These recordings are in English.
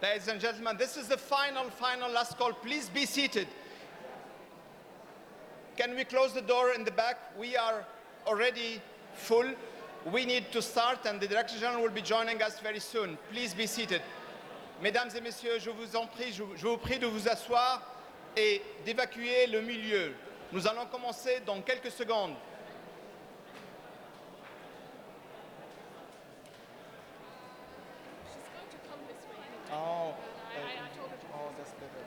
Ladies and gentlemen, this is the final last call. Please be seated. Can we close the door in the back? We are already full. We need to start, and the Director General will be joining us very soon. Please be seated. Mesdames et messieurs, je vous prie de vous asseoir et d'évacuer le milieu. Nous allons commencer dans quelques secondes. Oh, that's better.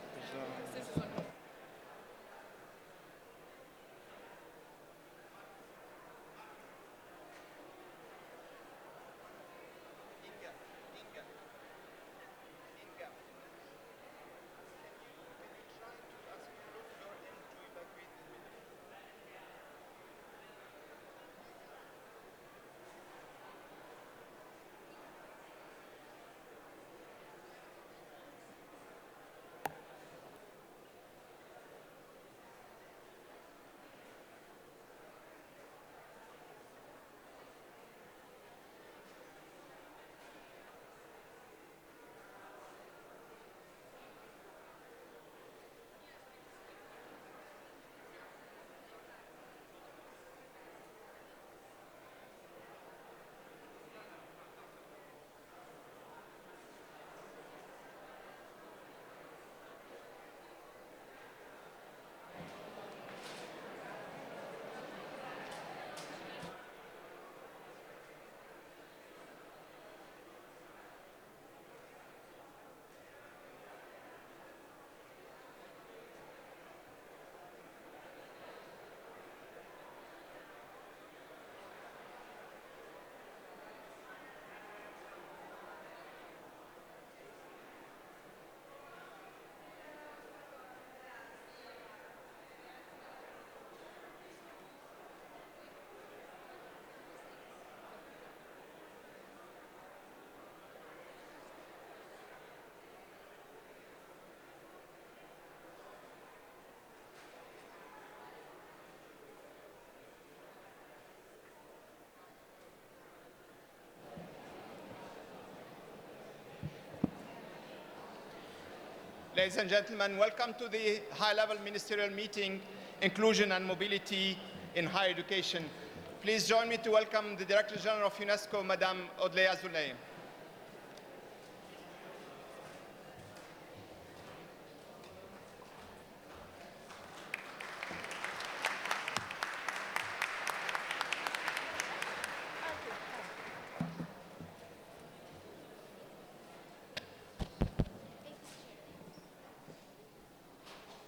Ladies and gentlemen, welcome to the high-level ministerial meeting, Inclusion and Mobility in Higher Education. Please join me to welcome the Director General of Unesco, Madame Audley Azoulay.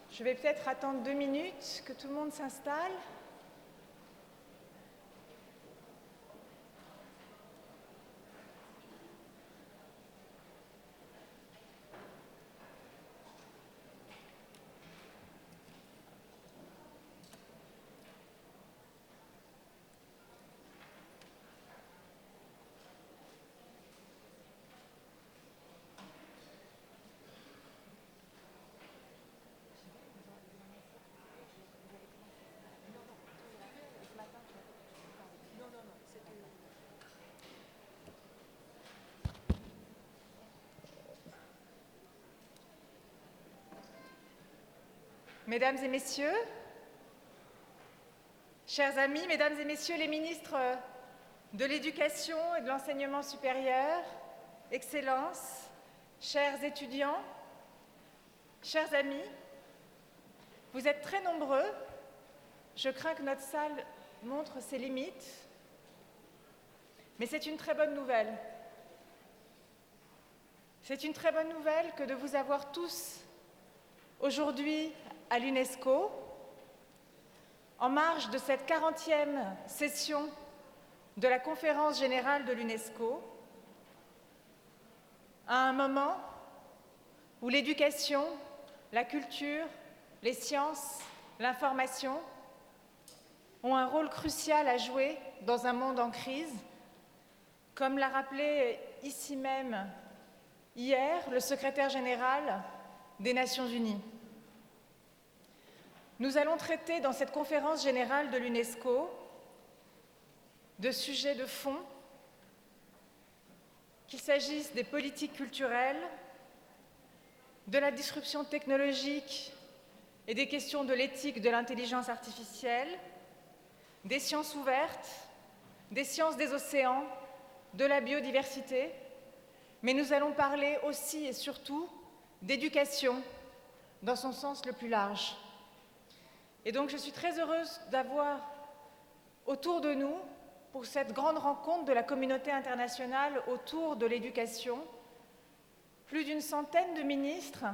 Je vais peut-être attendre 2 minutes que tout le monde s'installe. Mesdames et messieurs, chers amis, mesdames et messieurs les ministres de l'Éducation et de l'Enseignement supérieur, Excellences, chers étudiants, chers amis, vous êtes très nombreux. Je crains que notre salle montre ses limites, mais c'est une très bonne nouvelle. C'est une très bonne nouvelle que de vous avoir tous aujourd'hui à l'Unesco, en marge de cette 40e session de la Conférence générale de l'Unesco, à un moment où l'éducation, la culture, les sciences, l'information ont un rôle crucial à jouer dans un monde en crise, comme l'a rappelé ici même hier le secrétaire général des Nations Unies. Nous allons traiter dans cette conférence générale de l'Unesco de sujets de fond, qu'il s'agisse des politiques culturelles, de la disruption technologique et des questions de l'éthique de l'intelligence artificielle, des sciences ouvertes, des sciences des océans, de la biodiversité, mais nous allons parler aussi et surtout d'éducation dans son sens le plus large. Et donc je suis très heureuse d'avoir autour de nous, pour cette grande rencontre de la communauté internationale autour de l'éducation, plus d'une centaine de ministres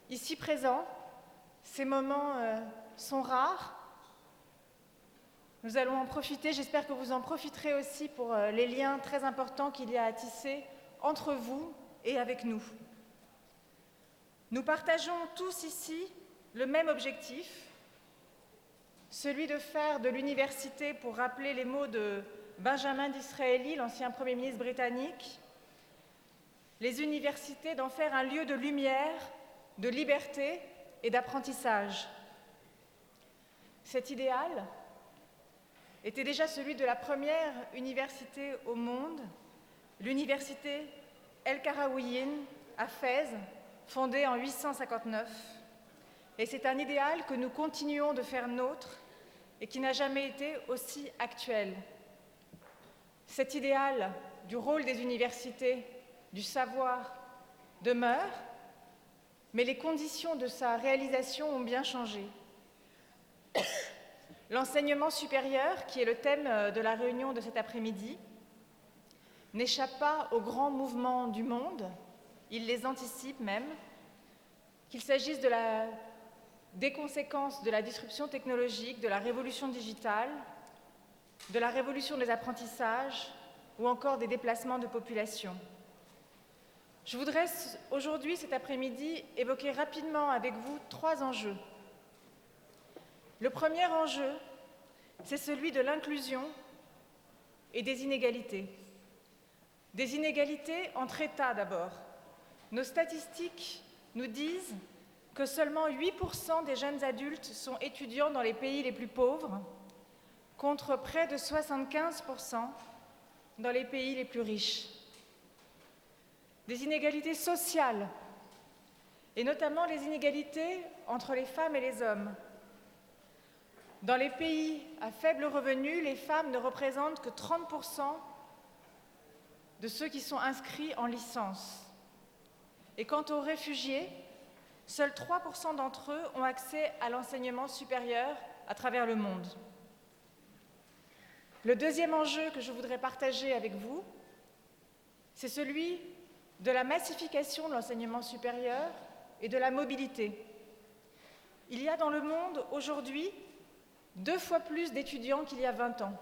ici présents. Ces moments sont rares. Nous allons en profiter, j'espère que vous en profiterez aussi pour les liens très importants qu'il y a à tisser entre vous et avec nous. Nous partageons tous ici le même objectif, celui de faire de l'université, pour rappeler les mots de Benjamin Disraeli, l'ancien Premier ministre britannique, les universités d'en faire un lieu de lumière, de liberté et d'apprentissage. Cet idéal était déjà celui de la première université au monde, l'université El Karawiyyin à Fès, fondée en 859. Et c'est un idéal que nous continuons de faire nôtre et qui n'a jamais été aussi actuel. Cet idéal du rôle des universités, du savoir, demeure, mais les conditions de sa réalisation ont bien changé. L'enseignement supérieur, qui est le thème de la réunion de cet après-midi, n'échappe pas aux grands mouvements du monde, il les anticipe même, qu'il s'agisse des conséquences de la disruption technologique, de la révolution digitale, de la révolution des apprentissages ou encore des déplacements de population. Je voudrais aujourd'hui, cet après-midi, évoquer rapidement avec vous 3 enjeux. Le premier enjeu, c'est celui de l'inclusion et des inégalités. Des inégalités entre États d'abord. Nos statistiques nous disent que seulement 8% des jeunes adultes sont étudiants dans les pays les plus pauvres, contre près de 75% dans les pays les plus riches. Des inégalités sociales, et notamment les inégalités entre les femmes et les hommes. Dans les pays à faible revenu, les femmes ne représentent que 30% de ceux qui sont inscrits en licence. Et quant aux réfugiés, seuls 3% d'entre eux ont accès à l'enseignement supérieur à travers le monde. Le deuxième enjeu que je voudrais partager avec vous, c'est celui de la massification de l'enseignement supérieur et de la mobilité. Il y a dans le monde aujourd'hui 2 fois plus d'étudiants qu'il y a 20 ans,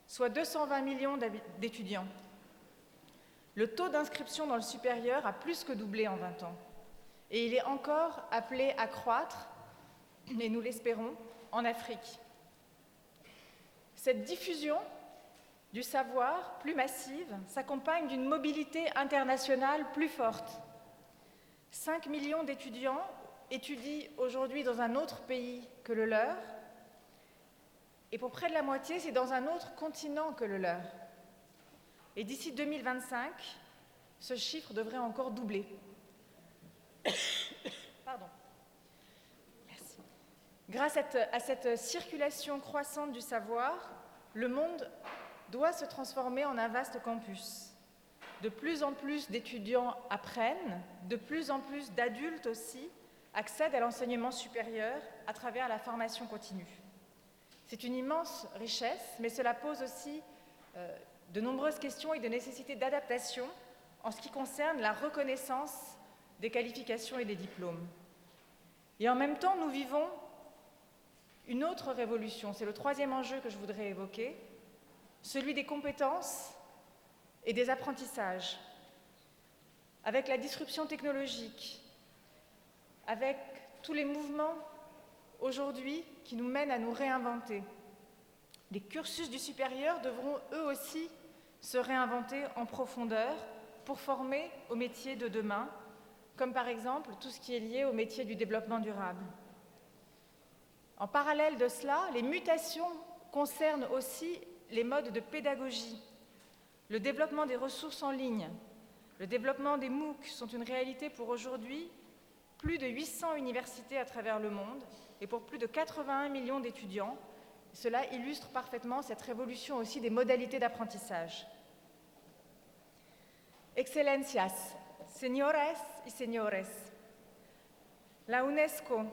soit 220 millions d'étudiants. Le taux d'inscription dans le supérieur a plus que doublé en 20 ans. Et il est encore appelé à croître, et nous l'espérons, en Afrique. Cette diffusion du savoir plus massive s'accompagne d'une mobilité internationale plus forte. 5 millions d'étudiants étudient aujourd'hui dans un autre pays que le leur, et pour près de la moitié, c'est dans un autre continent que le leur. Et d'ici 2025, ce chiffre devrait encore doubler. Pardon. Merci. Grâce à cette circulation croissante du savoir, le monde doit se transformer en un vaste campus. De plus en plus d'étudiants apprennent, de plus en plus d'adultes aussi accèdent à l'enseignement supérieur à travers la formation continue. C'est une immense richesse, mais cela pose aussi de nombreuses questions et de nécessités d'adaptation en ce qui concerne la reconnaissance des qualifications et des diplômes. Et en même temps, nous vivons une autre révolution. C'est le troisième enjeu que je voudrais évoquer, celui des compétences et des apprentissages. Avec la disruption technologique, avec tous les mouvements aujourd'hui qui nous mènent à nous réinventer, les cursus du supérieur devront eux aussi se réinventer en profondeur pour former aux métiers de demain, comme par exemple tout ce qui est lié au métier du développement durable. En parallèle de cela, les mutations concernent aussi les modes de pédagogie. Le développement des ressources en ligne, le développement des MOOC sont une réalité pour aujourd'hui plus de 800 universités à travers le monde et pour plus de 81 millions d'étudiants. Cela illustre parfaitement cette révolution aussi des modalités d'apprentissage. Excelencias, señoras y señores, la Unesco,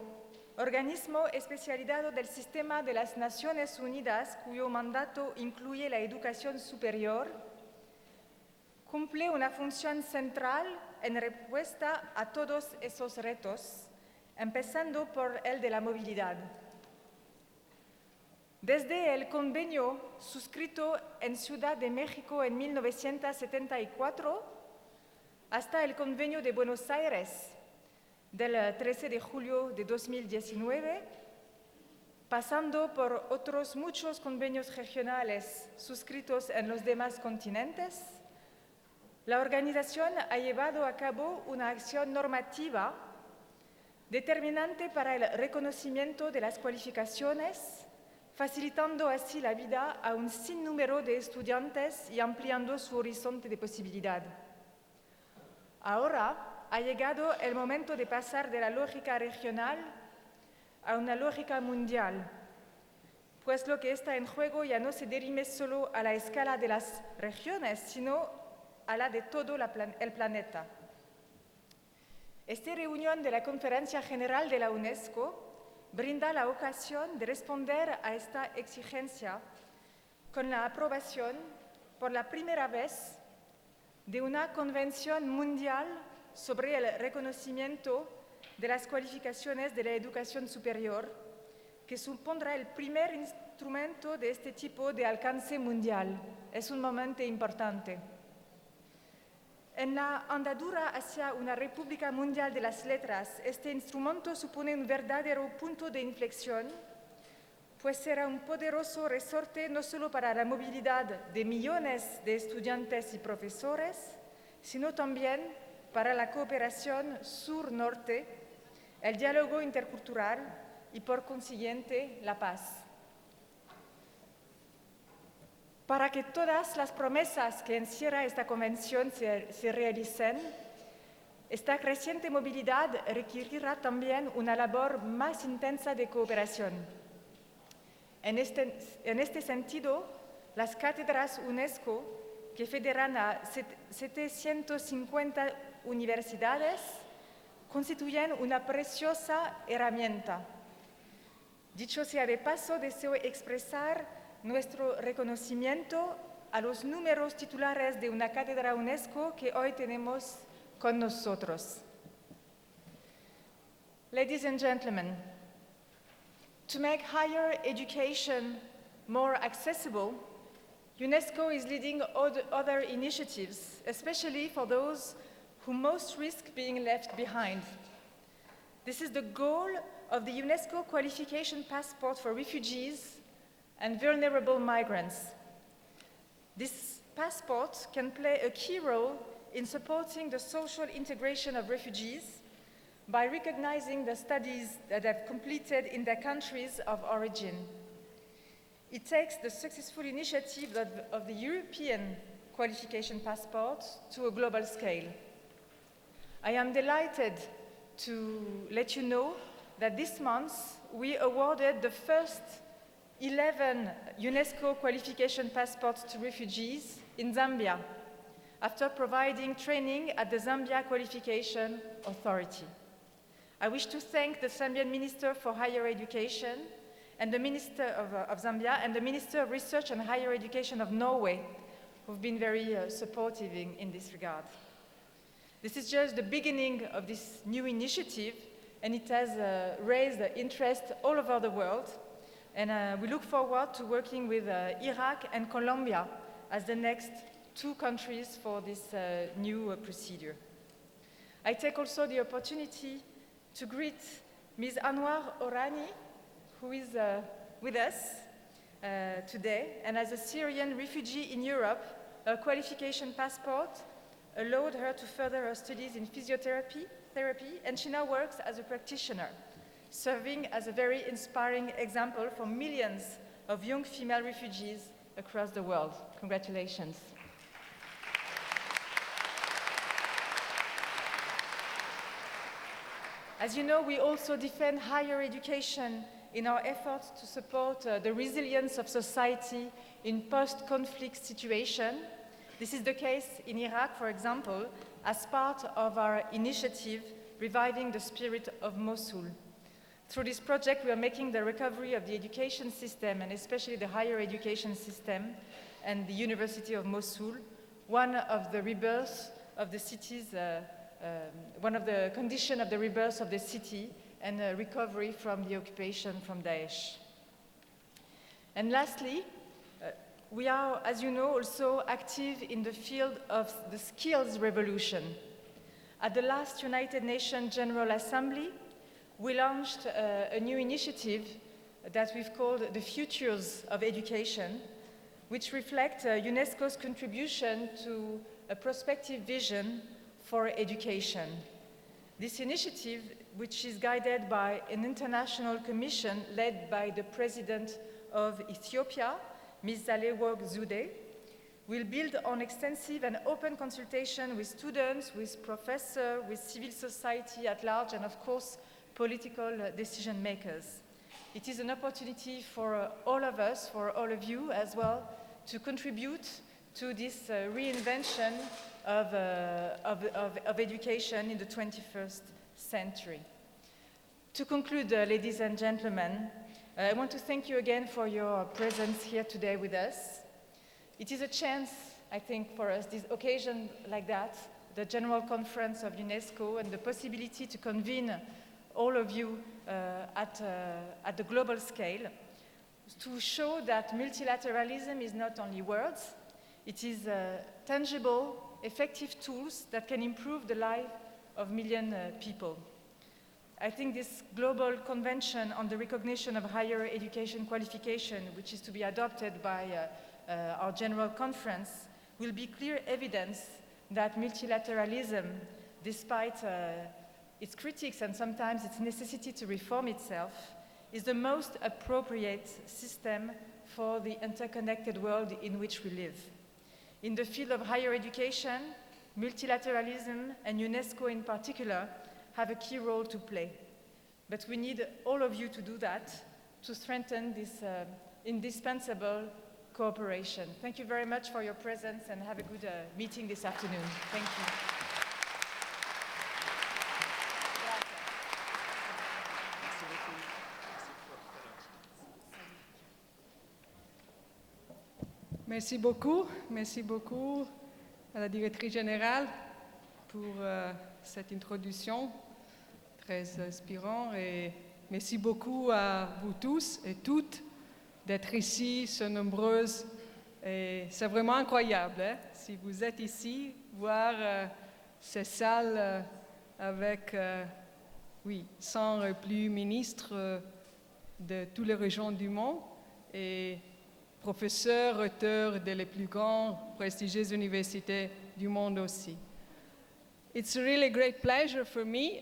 organismo especializado del sistema de las Naciones Unidas, cuyo mandato incluye la educación superior, cumple una función central en respuesta a todos esos retos, empezando por el de la movilidad. Desde el convenio suscrito en Ciudad de México en 1974 hasta el convenio de Buenos Aires del 13 de julio de 2019, pasando por otros muchos convenios regionales suscritos en los demás continentes, la organización ha llevado a cabo una acción normativa determinante para el reconocimiento de las cualificaciones, facilitando así la vida a un sinnúmero de estudiantes y ampliando su horizonte de posibilidad. Ahora ha llegado el momento de pasar de la lógica regional a una lógica mundial, pues lo que está en juego ya no se dirime solo a la escala de las regiones, sino a la de todo el planeta. Esta reunión de la Conferencia General de la UNESCO brinda la ocasión de responder a esta exigencia con la aprobación por la primera vez de una convención mundial sobre el reconocimiento de las cualificaciones de la educación superior, que supondrá el primer instrumento de este tipo de alcance mundial. Es un momento importante. En la andadura hacia una República Mundial de las Letras, este instrumento supone un verdadero punto de inflexión, pues será un poderoso resorte no solo para la movilidad de millones de estudiantes y profesores, sino también para la cooperación sur-norte, el diálogo intercultural y, por consiguiente, la paz. Para que todas las promesas que encierra esta convención se realicen, esta creciente movilidad requerirá también una labor más intensa de cooperación. En este sentido, las cátedras Unesco, que federan a 750 universidades, constituyen una preciosa herramienta. Dicho sea de paso, deseo expresar nuestro reconocimiento a los numerosos titulares de una cátedra UNESCO que hoy tenemos con nosotros. Ladies and gentlemen, to make higher education more accessible, UNESCO is leading other initiatives, especially for those who most risk being left behind. This is the goal of the UNESCO Qualification Passport for refugees and vulnerable migrants. This passport can play a key role in supporting the social integration of refugees by recognizing the studies that they've completed in their countries of origin. It takes the successful initiative of the European Qualification Passport to a global scale. I am delighted to let you know that this month we awarded the first 11 UNESCO Qualification Passports to refugees in Zambia, after providing training at the Zambia Qualification Authority. I wish to thank the Zambian Minister for Higher Education and the Minister of Zambia and the Minister of Research and Higher Education of Norway, who've been very supportive in this regard. This is just the beginning of this new initiative, and it has raised interest all over the world. And we look forward to working with Iraq and Colombia as the next two countries for this new procedure. I take also the opportunity to greet Ms. Anwar Orani, who is with us today. And as a Syrian refugee in Europe, her qualification passport allowed her to further her studies in physiotherapy, and she now works as a practitioner, serving as a very inspiring example for millions of young female refugees across the world. Congratulations. As you know, we also defend higher education in our efforts to support the resilience of society in post-conflict situations. This is the case in Iraq, for example, as part of our initiative Reviving the Spirit of Mosul. Through this project, we are making the recovery of the education system, and especially the higher education system and the University of Mosul, one of the rebirths of the city's, one of the conditions of the rebirth of the city and recovery from the occupation from Daesh. And lastly, we are, as you know, also active in the field of the skills revolution. At the last United Nations General Assembly, we launched a new initiative that we've called the Futures of Education, which reflects UNESCO's contribution to a prospective vision for education. This initiative, which is guided by an international commission led by the President of Ethiopia, Ms. Zalework Zewde, will build on extensive and open consultation with students, with professors, with civil society at large, and of course, political decision makers. It is an opportunity for all of us, for all of you as well, to contribute to this reinvention of education in the 21st century. To conclude, ladies and gentlemen, I want to thank you again for your presence here today with us. It is a chance, I think, for us, this occasion like that, the General Conference of UNESCO, and the possibility to convene all of you at the global scale, to show that multilateralism is not only words, it is tangible, effective tools that can improve the life of millions of people. I think this global convention on the recognition of higher education qualification, which is to be adopted by our General Conference, will be clear evidence that multilateralism, despite its critics and sometimes its necessity to reform itself, is the most appropriate system for the interconnected world in which we live. In the field of higher education, multilateralism, and UNESCO in particular, have a key role to play. But we need all of you to do that, to strengthen this indispensable cooperation. Thank you very much for your presence, and have a good meeting this afternoon. Thank you. Merci beaucoup à la directrice générale pour cette introduction très inspirante, et merci beaucoup à vous tous et toutes d'être ici, so nombreuses, et c'est vraiment incroyable, hein? Si vous êtes ici, voir ces salles avec 100 et plus ministres de toutes les régions du monde et professeurs, auteurs des plus grandes, prestigieuses universités du monde aussi. It's a really great pleasure for me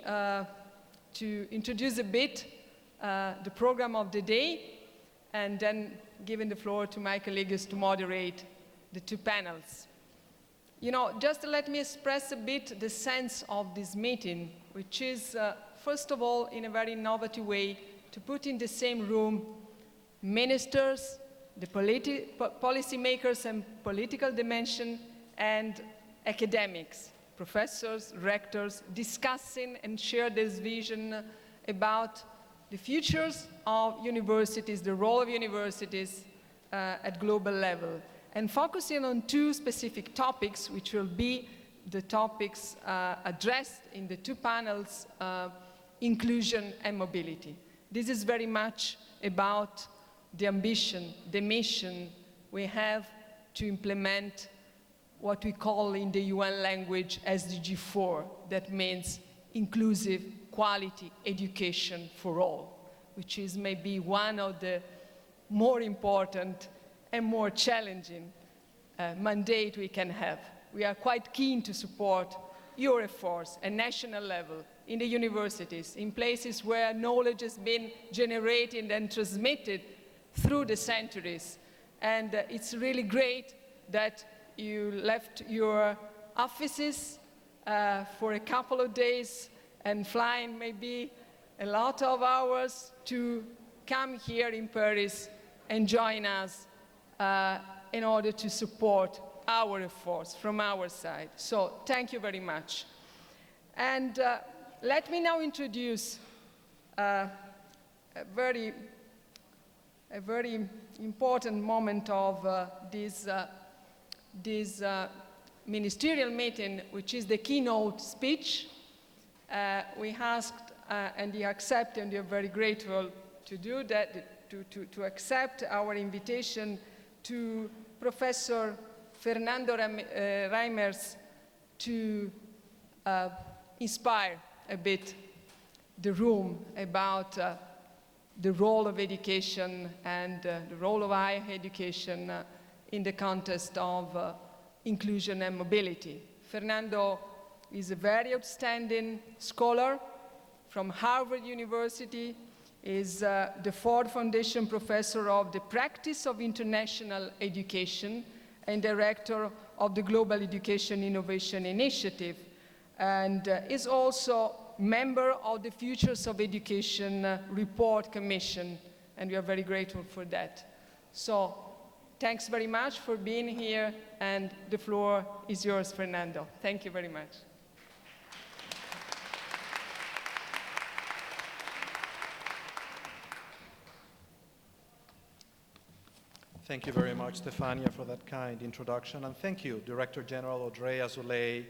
to introduce a bit the program of the day, and then giving the floor to my colleagues to moderate the two panels. You know, just let me express a bit the sense of this meeting, which is, first of all, in a very innovative way, to put in the same room ministers, the policymakers and political dimension, and academics, professors, rectors, discussing and share this vision about the futures of universities, the role of universities at global level, and focusing on two specific topics, which will be the topics addressed in the two panels, inclusion and mobility. This is very much about the ambition, the mission we have to implement what we call in the UN language SDG 4, that means inclusive quality education for all, which is maybe one of the more important and more challenging mandate we can have. We are quite keen to support your efforts at national level, in the universities, in places where knowledge has been generated and transmitted through the centuries. And it's really great that you left your offices for a couple of days and flying maybe a lot of hours to come here in Paris and join us in order to support our efforts from our side. So thank you very much. And let me now introduce a very important moment of this ministerial meeting, which is the keynote speech. We asked, and he accepted, and we are very grateful to do that, to accept our invitation to Professor Fernando Reimers to inspire a bit the room about the role of education and the role of higher education in the context of inclusion and mobility. Fernando is a very outstanding scholar from Harvard University, is the Ford Foundation Professor of the Practice of International Education and Director of the Global Education Innovation Initiative, and is also member of the Futures of Education Report Commission, and we are very grateful for that. So thanks very much for being here, and the floor is yours, Fernando. Thank you very much. Thank you very much, Stefania, for that kind introduction. And thank you, Director General Audrey Azoulay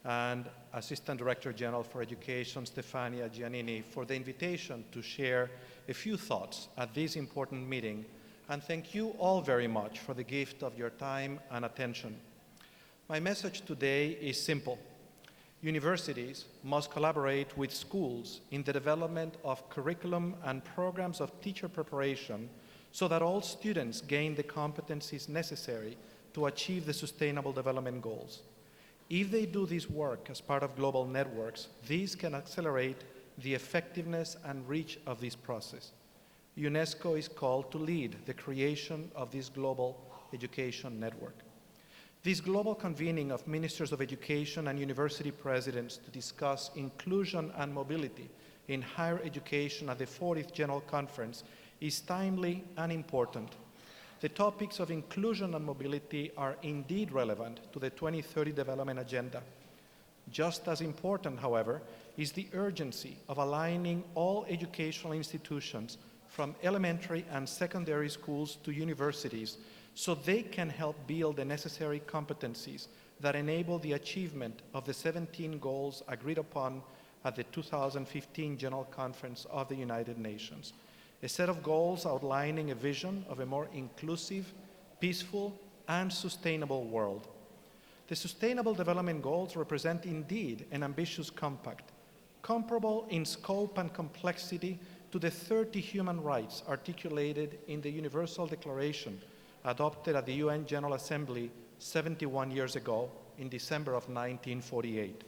and Assistant Director General for Education, Stefania Giannini, for the invitation to share a few thoughts at this important meeting. And thank you all very much for the gift of your time and attention. My message today is simple. Universities must collaborate with schools in the development of curriculum and programs of teacher preparation so that all students gain the competencies necessary to achieve the Sustainable Development Goals. If they do this work as part of global networks, these can accelerate the effectiveness and reach of this process. UNESCO is called to lead the creation of this global education network. This global convening of ministers of education and university presidents to discuss inclusion and mobility in higher education at the 40th General Conference is timely and important. The topics of inclusion and mobility are indeed relevant to the 2030 Development Agenda. Just as important, however, is the urgency of aligning all educational institutions from elementary and secondary schools to universities so they can help build the necessary competencies that enable the achievement of the 17 goals agreed upon at the 2015 General Conference of the United Nations. A set of goals outlining a vision of a more inclusive, peaceful, and sustainable world. The Sustainable Development Goals represent indeed an ambitious compact, comparable in scope and complexity to the 30 human rights articulated in the Universal Declaration adopted at the UN General Assembly 71 years ago in December of 1948.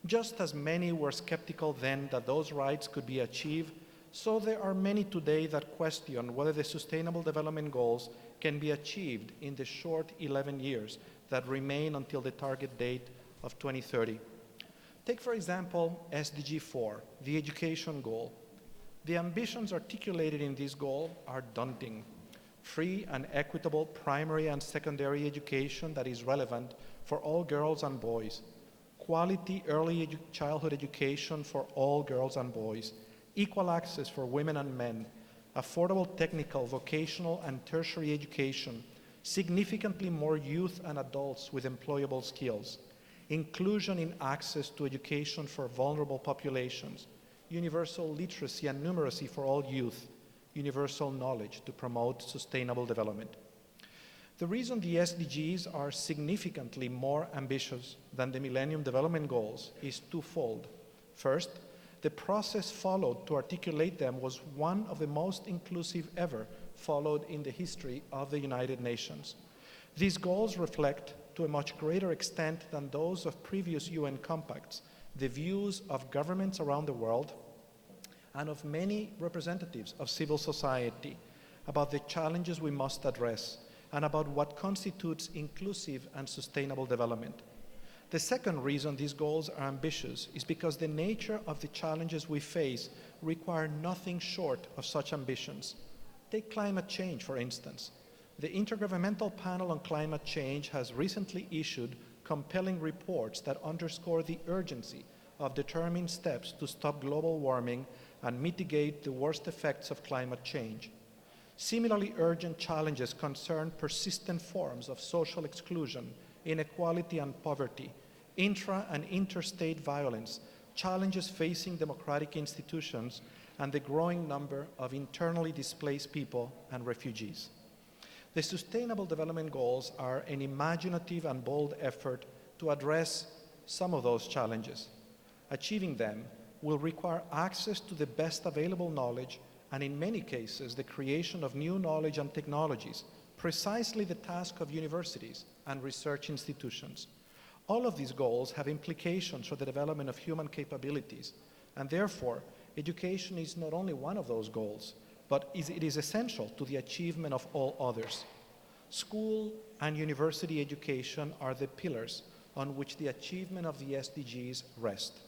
Just as many were skeptical then that those rights could be achieved, so there are many today that question whether the Sustainable Development Goals can be achieved in the short 11 years that remain until the target date of 2030. Take, for example, SDG 4, the education goal. The ambitions articulated in this goal are daunting. Free and equitable primary and secondary education that is relevant for all girls and boys. Quality early childhood education for all girls and boys. Equal access for women and men, affordable technical, vocational, and tertiary education, significantly more youth and adults with employable skills, inclusion in access to education for vulnerable populations, universal literacy and numeracy for all youth, universal knowledge to promote sustainable development. The reason the SDGs are significantly more ambitious than the Millennium Development Goals is twofold. First, the process followed to articulate them was one of the most inclusive ever followed in the history of the United Nations. These goals reflect, to a much greater extent than those of previous UN compacts, the views of governments around the world and of many representatives of civil society about the challenges we must address and about what constitutes inclusive and sustainable development. The second reason these goals are ambitious is because the nature of the challenges we face require nothing short of such ambitions. Take climate change, for instance. The Intergovernmental Panel on Climate Change has recently issued compelling reports that underscore the urgency of determined steps to stop global warming and mitigate the worst effects of climate change. Similarly urgent challenges concern persistent forms of social exclusion, inequality and poverty, intra- and interstate violence, challenges facing democratic institutions, and the growing number of internally displaced people and refugees. The Sustainable Development Goals are an imaginative and bold effort to address some of those challenges. Achieving them will require access to the best available knowledge and, in many cases, the creation of new knowledge and technologies, precisely the task of universities and research institutions. All of these goals have implications for the development of human capabilities, and therefore, education is not only one of those goals, but it is essential to the achievement of all others. School and university education are the pillars on which the achievement of the SDGs rest.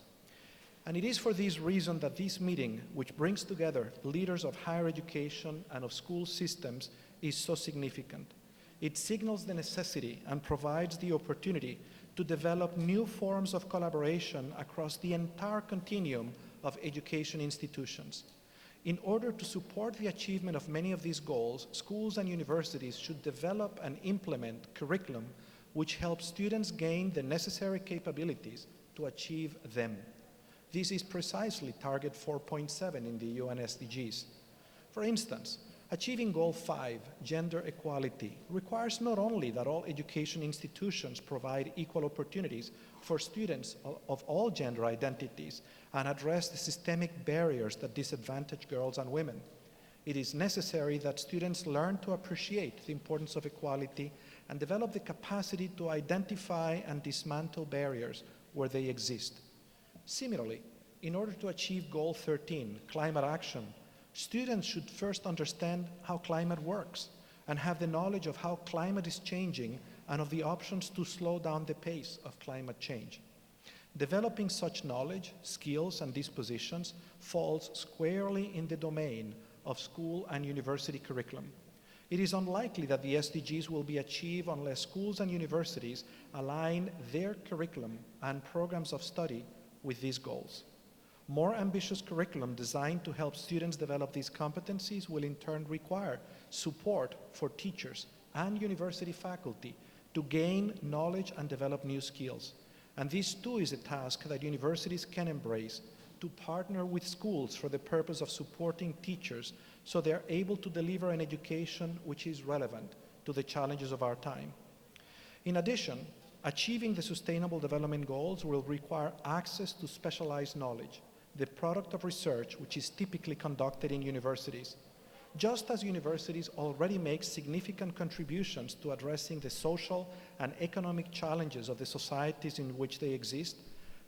And it is for this reason that this meeting, which brings together leaders of higher education and of school systems, is so significant. It signals the necessity and provides the opportunity to develop new forms of collaboration across the entire continuum of education institutions. In order to support the achievement of many of these goals, schools and universities should develop and implement curriculum which helps students gain the necessary capabilities to achieve them. This is precisely Target 4.7 in the UN SDGs. For instance, achieving Goal 5, gender equality, requires not only that all education institutions provide equal opportunities for students of all gender identities and address the systemic barriers that disadvantage girls and women. It is necessary that students learn to appreciate the importance of equality and develop the capacity to identify and dismantle barriers where they exist. Similarly, in order to achieve Goal 13, climate action, students should first understand how climate works and have the knowledge of how climate is changing and of the options to slow down the pace of climate change. Developing such knowledge, skills, and dispositions falls squarely in the domain of school and university curriculum. It is unlikely that the SDGs will be achieved unless schools and universities align their curriculum and programs of study with these goals. More ambitious curriculum designed to help students develop these competencies will in turn require support for teachers and university faculty to gain knowledge and develop new skills. And this too is a task that universities can embrace, to partner with schools for the purpose of supporting teachers so they are able to deliver an education which is relevant to the challenges of our time. In addition, achieving the Sustainable Development Goals will require access to specialized knowledge, the product of research which is typically conducted in universities. Just as universities already make significant contributions to addressing the social and economic challenges of the societies in which they exist,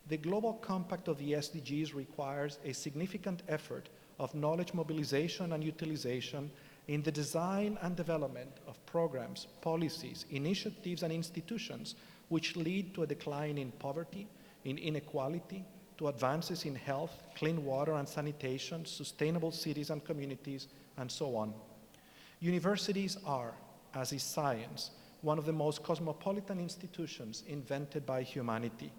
the global compact of the SDGs requires a significant effort of knowledge mobilization and utilization in the design and development of programs, policies, initiatives, and institutions which lead to a decline in poverty, in inequality, to advances in health, clean water and sanitation, sustainable cities and communities, and so on. Universities are, as is science, one of the most cosmopolitan institutions invented by humanity.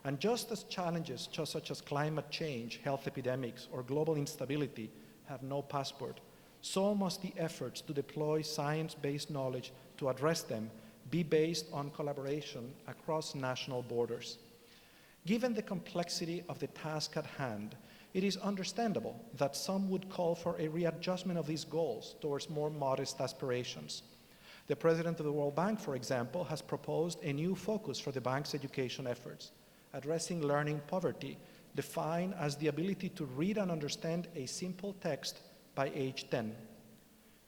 And just as challenges such as climate change, health epidemics, or global instability have no passport, so must the efforts to deploy science-based knowledge to address them be based on collaboration across national borders. Given the complexity of the task at hand, it is understandable that some would call for a readjustment of these goals towards more modest aspirations. The President of the World Bank, for example, has proposed a new focus for the bank's education efforts, addressing learning poverty, defined as the ability to read and understand a simple text by age 10.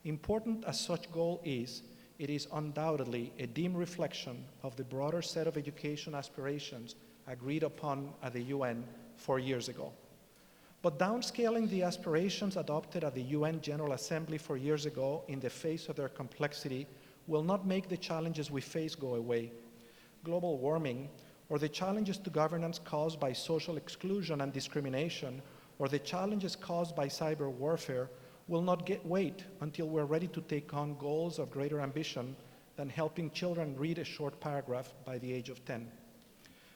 Important as such goal is, it is undoubtedly a dim reflection of the broader set of education aspirations agreed upon at the UN 4 years ago. But downscaling the aspirations adopted at the UN General Assembly 4 years ago in the face of their complexity will not make the challenges we face go away. Global warming or the challenges to governance caused by social exclusion and discrimination, or the challenges caused by cyber warfare will not wait until we're ready to take on goals of greater ambition than helping children read a short paragraph by the age of 10.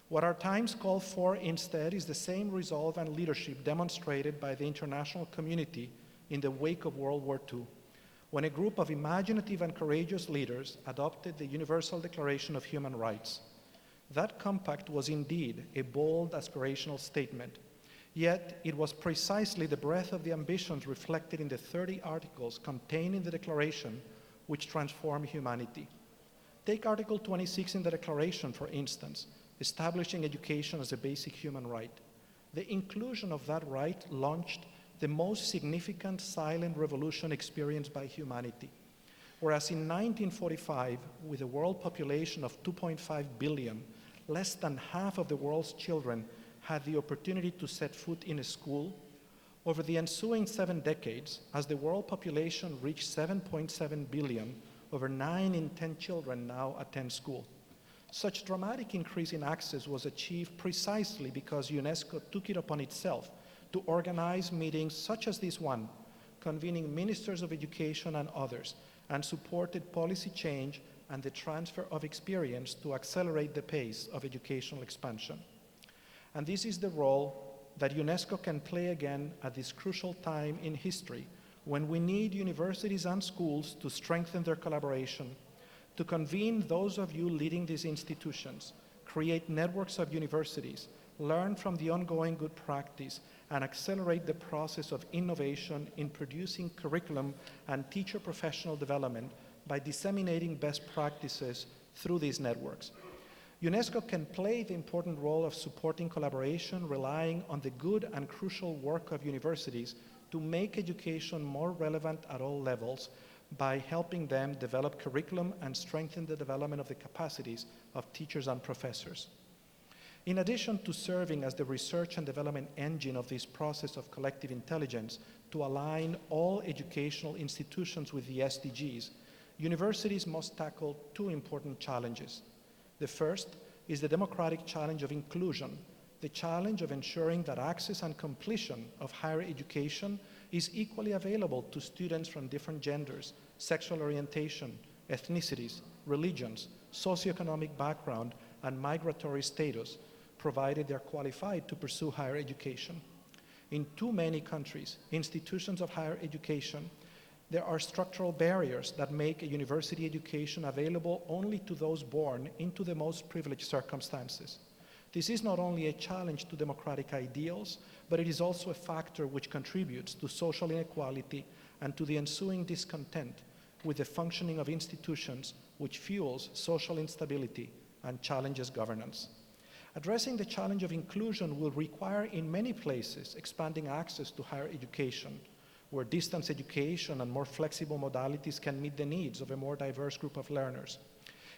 What our times call for instead is the same resolve and leadership demonstrated by the international community in the wake of World War II, when a group of imaginative and courageous leaders adopted the Universal Declaration of Human Rights. That compact was indeed a bold aspirational statement, yet it was precisely the breadth of the ambitions reflected in the 30 articles contained in the Declaration which transform humanity. Take Article 26 in the Declaration, for instance, establishing education as a basic human right. The inclusion of that right launched the most significant silent revolution experienced by humanity. Whereas in 1945, with a world population of 2.5 billion, less than half of the world's children had the opportunity to set foot in a school, over the ensuing 7 decades, as the world population reached 7.7 billion, over 9 in 10 children now attend school. Such dramatic increase in access was achieved precisely because UNESCO took it upon itself to organize meetings such as this one, convening ministers of education and others, and supported policy change and the transfer of experience to accelerate the pace of educational expansion. And this is the role that UNESCO can play again at this crucial time in history, when we need universities and schools to strengthen their collaboration, to convene those of you leading these institutions, create networks of universities, learn from the ongoing good practice, and accelerate the process of innovation in producing curriculum and teacher professional development by disseminating best practices through these networks. UNESCO can play the important role of supporting collaboration, relying on the good and crucial work of universities to make education more relevant at all levels by helping them develop curriculum and strengthen the development of the capacities of teachers and professors. In addition to serving as the research and development engine of this process of collective intelligence to align all educational institutions with the SDGs, universities must tackle 2 important challenges. The first is the democratic challenge of inclusion, the challenge of ensuring that access and completion of higher education is equally available to students from different genders, sexual orientation, ethnicities, religions, socioeconomic background, and migratory status, provided they're qualified to pursue higher education. In too many countries, institutions of higher education, there are structural barriers that make a university education available only to those born into the most privileged circumstances. This is not only a challenge to democratic ideals, but it is also a factor which contributes to social inequality and to the ensuing discontent with the functioning of institutions, which fuels social instability and challenges governance. Addressing the challenge of inclusion will require, in many places, expanding access to higher education, where distance education and more flexible modalities can meet the needs of a more diverse group of learners.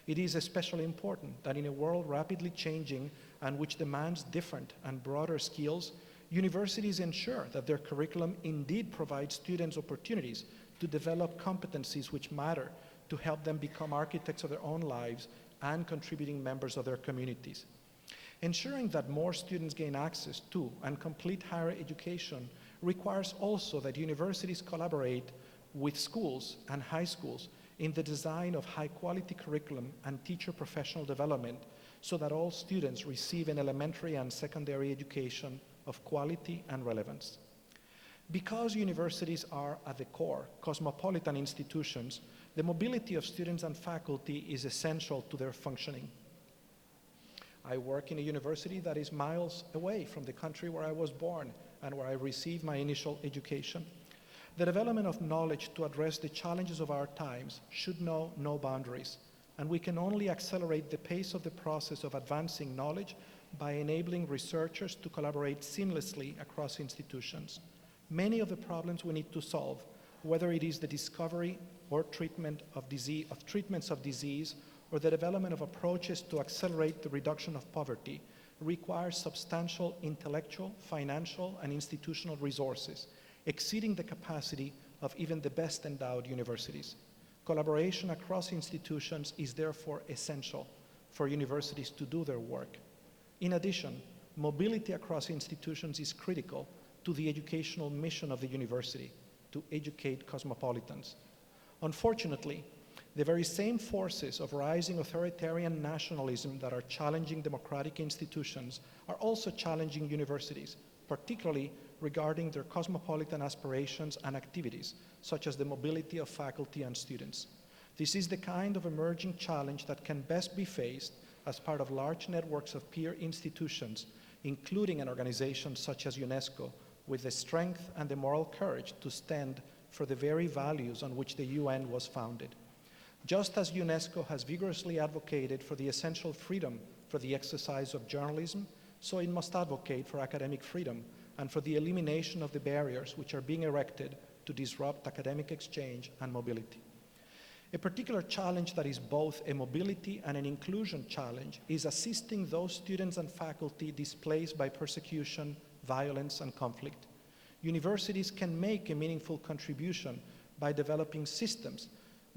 It is especially important that in a world rapidly changing and which demands different and broader skills, universities ensure that their curriculum indeed provides students opportunities to develop competencies which matter to help them become architects of their own lives and contributing members of their communities. Ensuring that more students gain access to and complete higher education requires also that universities collaborate with schools and high schools in the design of high-quality curriculum and teacher professional development so that all students receive an elementary and secondary education of quality and relevance. Because universities are, at the core, cosmopolitan institutions, the mobility of students and faculty is essential to their functioning. I work in a university that is miles away from the country where I was born and where I received my initial education. The development of knowledge to address the challenges of our times should know no boundaries, and we can only accelerate the pace of the process of advancing knowledge by enabling researchers to collaborate seamlessly across institutions. Many of the problems we need to solve, whether it is the discovery or treatments of disease, or the development of approaches to accelerate the reduction of poverty, requires substantial intellectual, financial, and institutional resources, exceeding the capacity of even the best endowed universities. Collaboration across institutions is therefore essential for universities to do their work. In addition, mobility across institutions is critical to the educational mission of the university, to educate cosmopolitans. Unfortunately, the very same forces of rising authoritarian nationalism that are challenging democratic institutions are also challenging universities, particularly regarding their cosmopolitan aspirations and activities, such as the mobility of faculty and students. This is the kind of emerging challenge that can best be faced as part of large networks of peer institutions, including an organization such as Unesco, with the strength and the moral courage to stand for the very values on which the UN was founded. Just as UNESCO has vigorously advocated for the essential freedom for the exercise of journalism, so it must advocate for academic freedom and for the elimination of the barriers which are being erected to disrupt academic exchange and mobility. A particular challenge that is both a mobility and an inclusion challenge is assisting those students and faculty displaced by persecution, violence, and conflict. Universities can make a meaningful contribution by developing systems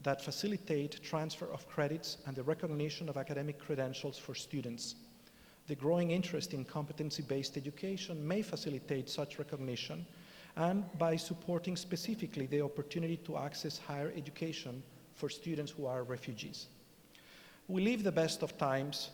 that facilitate transfer of credits and the recognition of academic credentials for students. The growing interest in competency-based education may facilitate such recognition, and by supporting specifically the opportunity to access higher education for students who are refugees. We live the best of times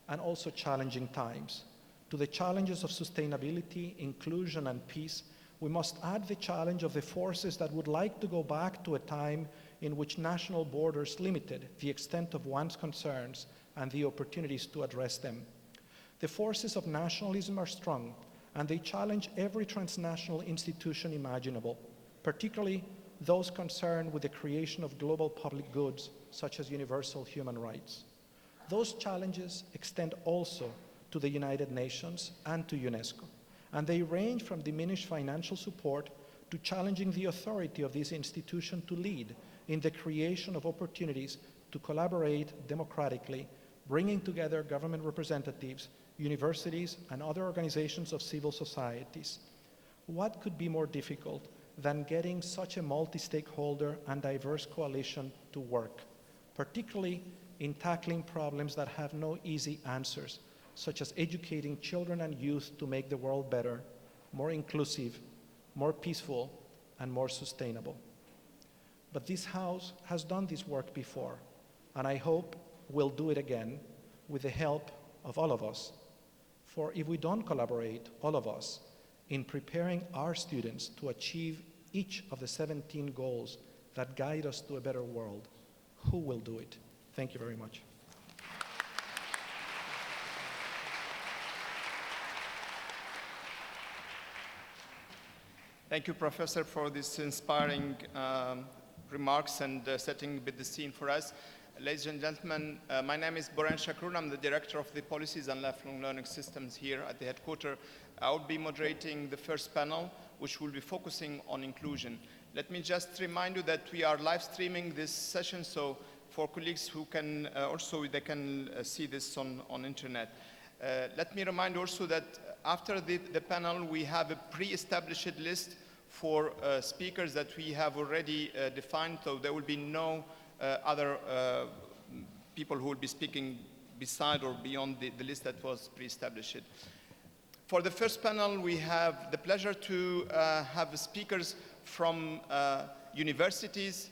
and also challenging times. To the challenges of sustainability, inclusion, and peace, we must add the challenge of the forces that would like to go back to a time in which national borders limited the extent of one's concerns and the opportunities to address them. The forces of nationalism are strong, and they challenge every transnational institution imaginable, particularly those concerned with the creation of global public goods, such as universal human rights. Those challenges extend also to the United Nations and to UNESCO, and they range from diminished financial support to challenging the authority of this institution to lead in the creation of opportunities to collaborate democratically, bringing together government representatives, universities, and other organizations of civil societies. What could be more difficult than getting such a multi-stakeholder and diverse coalition to work, particularly in tackling problems that have no easy answers, such as educating children and youth to make the world better, more inclusive, more peaceful, and more sustainable. But this House has done this work before, and I hope we'll do it again with the help of all of us. For if we don't collaborate, all of us, in preparing our students to achieve each of the 17 goals that guide us to a better world, who will do it? Thank you very much. Thank you, Professor, for this inspiring remarks and setting a bit the scene for us. Ladies and gentlemen, my name is Boran Shakrun. I'm the Director of the Policies and Lifelong Learning Systems here at the headquarters. I will be moderating the first panel, which will be focusing on inclusion. Let me just remind you that we are live streaming this session, so for colleagues who can they can see this on internet. Let me remind you also that after the panel, we have a pre-established list for speakers that we have already defined, so there will be no other people who will be speaking beside or beyond the list that was pre-established. For the first panel, we have the pleasure to have speakers from universities,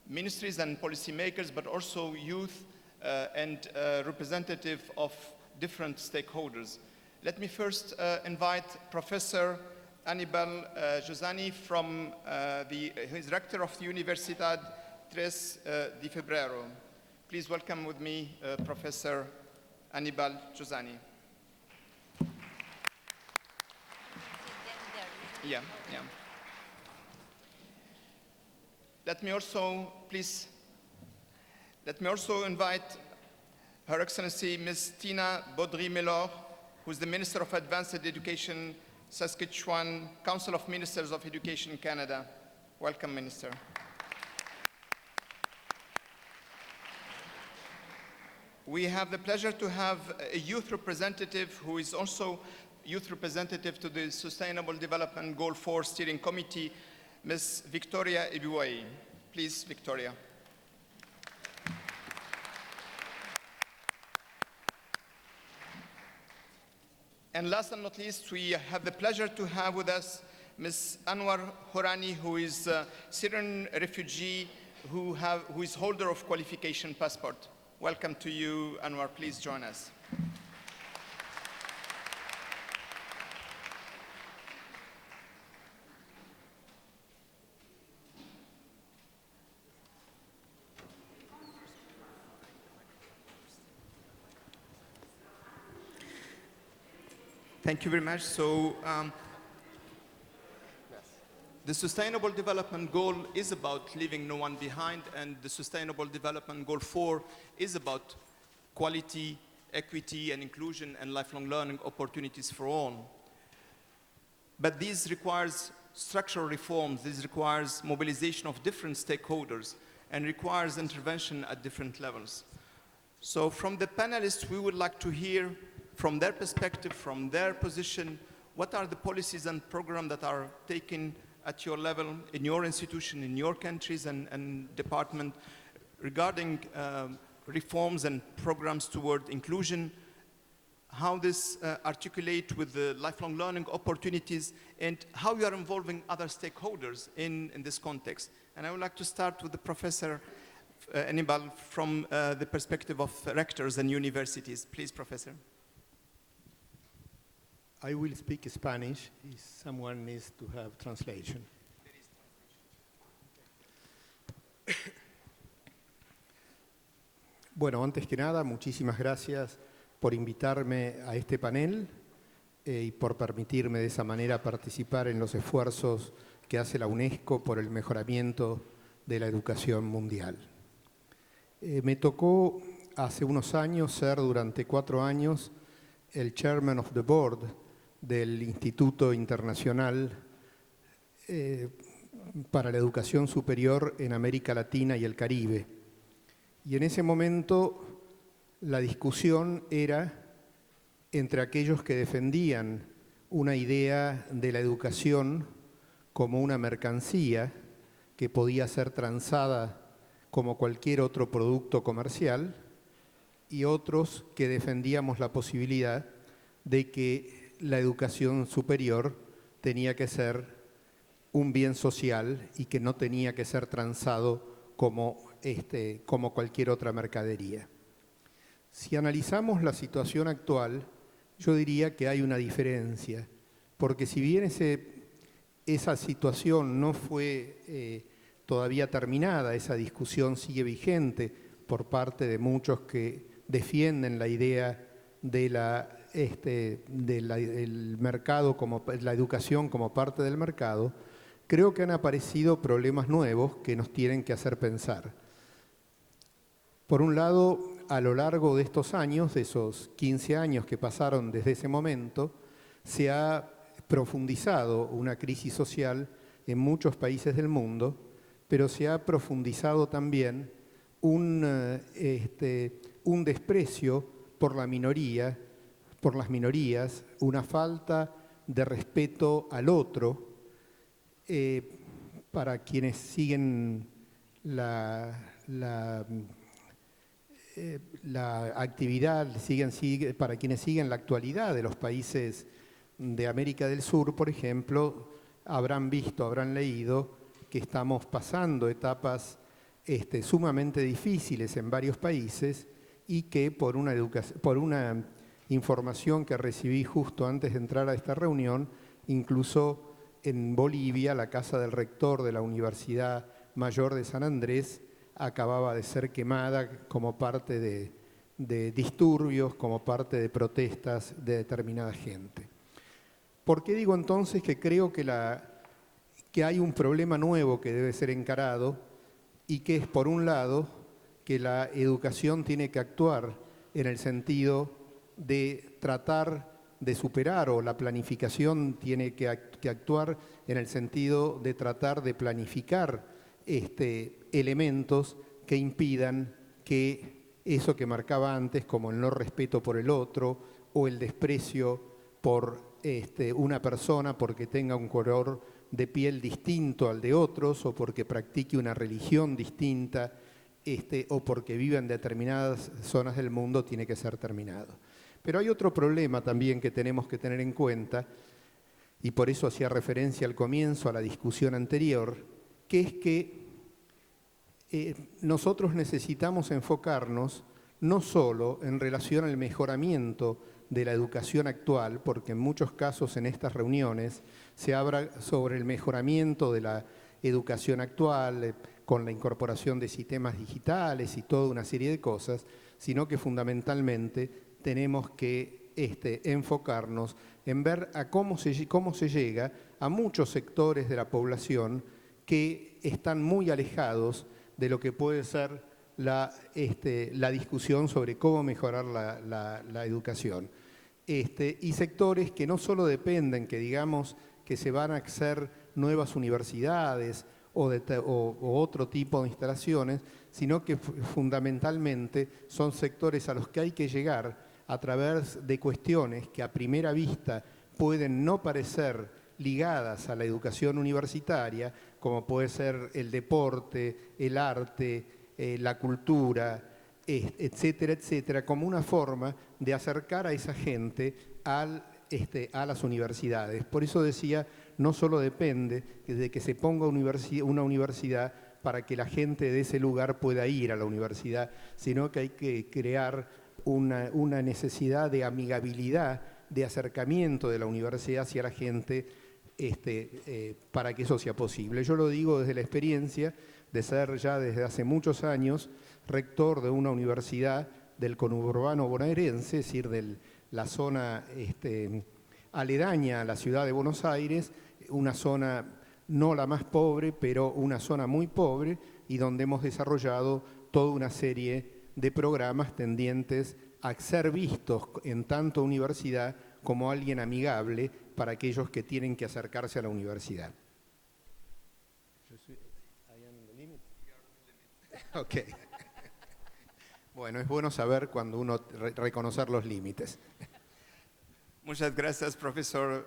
ministries and policymakers, but also youth and representative of different stakeholders. Let me first invite Professor Annibal Giussani from he's rector of the Universidad 3 de Febrero. Please welcome with me Professor Annibal Giussani. Yeah. Let me also invite Her Excellency Ms. Tina Baudry-Mellor, who is the Minister of Advanced Education, Saskatchewan Council of Ministers of Education, Canada. Welcome, Minister. We have the pleasure to have a youth representative who is also youth representative to the Sustainable Development Goal 4 Steering Committee, Ms. Victoria Ibiwai. Please, Victoria. And last and not least, we have the pleasure to have with us Ms. Anwar Horani, who is a Syrian refugee who is holder of qualification passport. Welcome to you, Anwar. Please join us. Thank you very much. So, the Sustainable Development Goal is about leaving no one behind, and the Sustainable Development Goal 4 is about quality, equity, and inclusion, and lifelong learning opportunities for all. But this requires structural reforms, this requires mobilization of different stakeholders, and requires intervention at different levels. So from the panelists, we would like to hear from their perspective, from their position, what are the policies and programs that are taken at your level, in your institution, in your countries and department, regarding reforms and programs toward inclusion, how this articulate with the lifelong learning opportunities, and how you are involving other stakeholders in this context. And I would like to start with the Professor Anibal from the perspective of rectors and universities. Please, Professor. I will speak Spanish if someone needs to have translation. Bueno, antes que nada, muchísimas gracias por invitarme a este panel y por permitirme de esa manera participar en los esfuerzos que hace la Unesco por el mejoramiento de la educación mundial. Me tocó hace unos años ser durante 4 años el Chairman of the Board del Instituto Internacional para la Educación Superior en América Latina y el Caribe. Y en ese momento la discusión era entre aquellos que defendían una idea de la educación como una mercancía que podía ser transada como cualquier otro producto comercial, y otros que defendíamos la posibilidad de que la educación superior tenía que ser un bien social y que no tenía que ser transado como cualquier otra mercadería. Si analizamos la situación actual, yo diría que hay una diferencia, porque si bien esa situación no fue todavía terminada, esa discusión sigue vigente por parte de muchos que defienden la idea de del mercado, como la educación como parte del mercado. Creo que han aparecido problemas nuevos que nos tienen que hacer pensar. Por un lado, a lo largo de estos años, de esos 15 años que pasaron desde ese momento, se ha profundizado una crisis social en muchos países del mundo, pero se ha profundizado también un desprecio por la minoría, por las minorías, una falta de respeto al otro. Para quienes siguen la actividad, para quienes siguen la actualidad de los países de América del Sur, por ejemplo, habrán visto, habrán leído que estamos pasando etapas sumamente difíciles en varios países, y que por una información que recibí justo antes de entrar a esta reunión, incluso en Bolivia, la casa del rector de la Universidad Mayor de San Andrés acababa de ser quemada como parte de disturbios, como parte de protestas de determinada gente. ¿Por qué digo entonces que creo que hay un problema nuevo que debe ser encarado, y que es, por un lado, que la educación tiene que actuar en el sentido de tratar de superar, o la planificación tiene que actuar en el sentido de tratar de planificar elementos que impidan que eso que marcaba antes, como el no respeto por el otro o el desprecio por una persona porque tenga un color de piel distinto al de otros, o porque practique una religión distinta, o porque viva en determinadas zonas del mundo, tiene que ser terminado. Pero hay otro problema también que tenemos que tener en cuenta, y por eso hacía referencia al comienzo a la discusión anterior, que es que nosotros necesitamos enfocarnos no solo en relación al mejoramiento de la educación actual, porque en muchos casos en estas reuniones se habla sobre el mejoramiento de la educación actual, con la incorporación de sistemas digitales y toda una serie de cosas, sino que fundamentalmente tenemos que enfocarnos en ver a cómo se llega a muchos sectores de la población que están muy alejados de lo que puede ser la discusión sobre cómo mejorar la educación. Y sectores que no solo dependen, que digamos que se van a hacer nuevas universidades o otro tipo de instalaciones, sino que fundamentalmente son sectores a los que hay que llegar a través de cuestiones que a primera vista pueden no parecer ligadas a la educación universitaria, como puede ser el deporte, el arte, la cultura, etcétera, etcétera, como una forma de acercar a esa gente a las universidades. Por eso decía, no solo depende de que se ponga una universidad para que la gente de ese lugar pueda ir a la universidad, sino que hay que crear una necesidad de amigabilidad, de acercamiento de la universidad hacia la gente para que eso sea posible. Yo lo digo desde la experiencia de ser ya desde hace muchos años rector de una universidad del conurbano bonaerense, es decir, de la zona aledaña a la ciudad de Buenos Aires, una zona no la más pobre, pero una zona muy pobre, y donde hemos desarrollado toda una serie de programas tendientes a ser vistos en tanto universidad como alguien amigable para aquellos que tienen que acercarse a la universidad. Ok. Bueno, es bueno saber cuando uno reconocer los límites. Muchas gracias, professeur.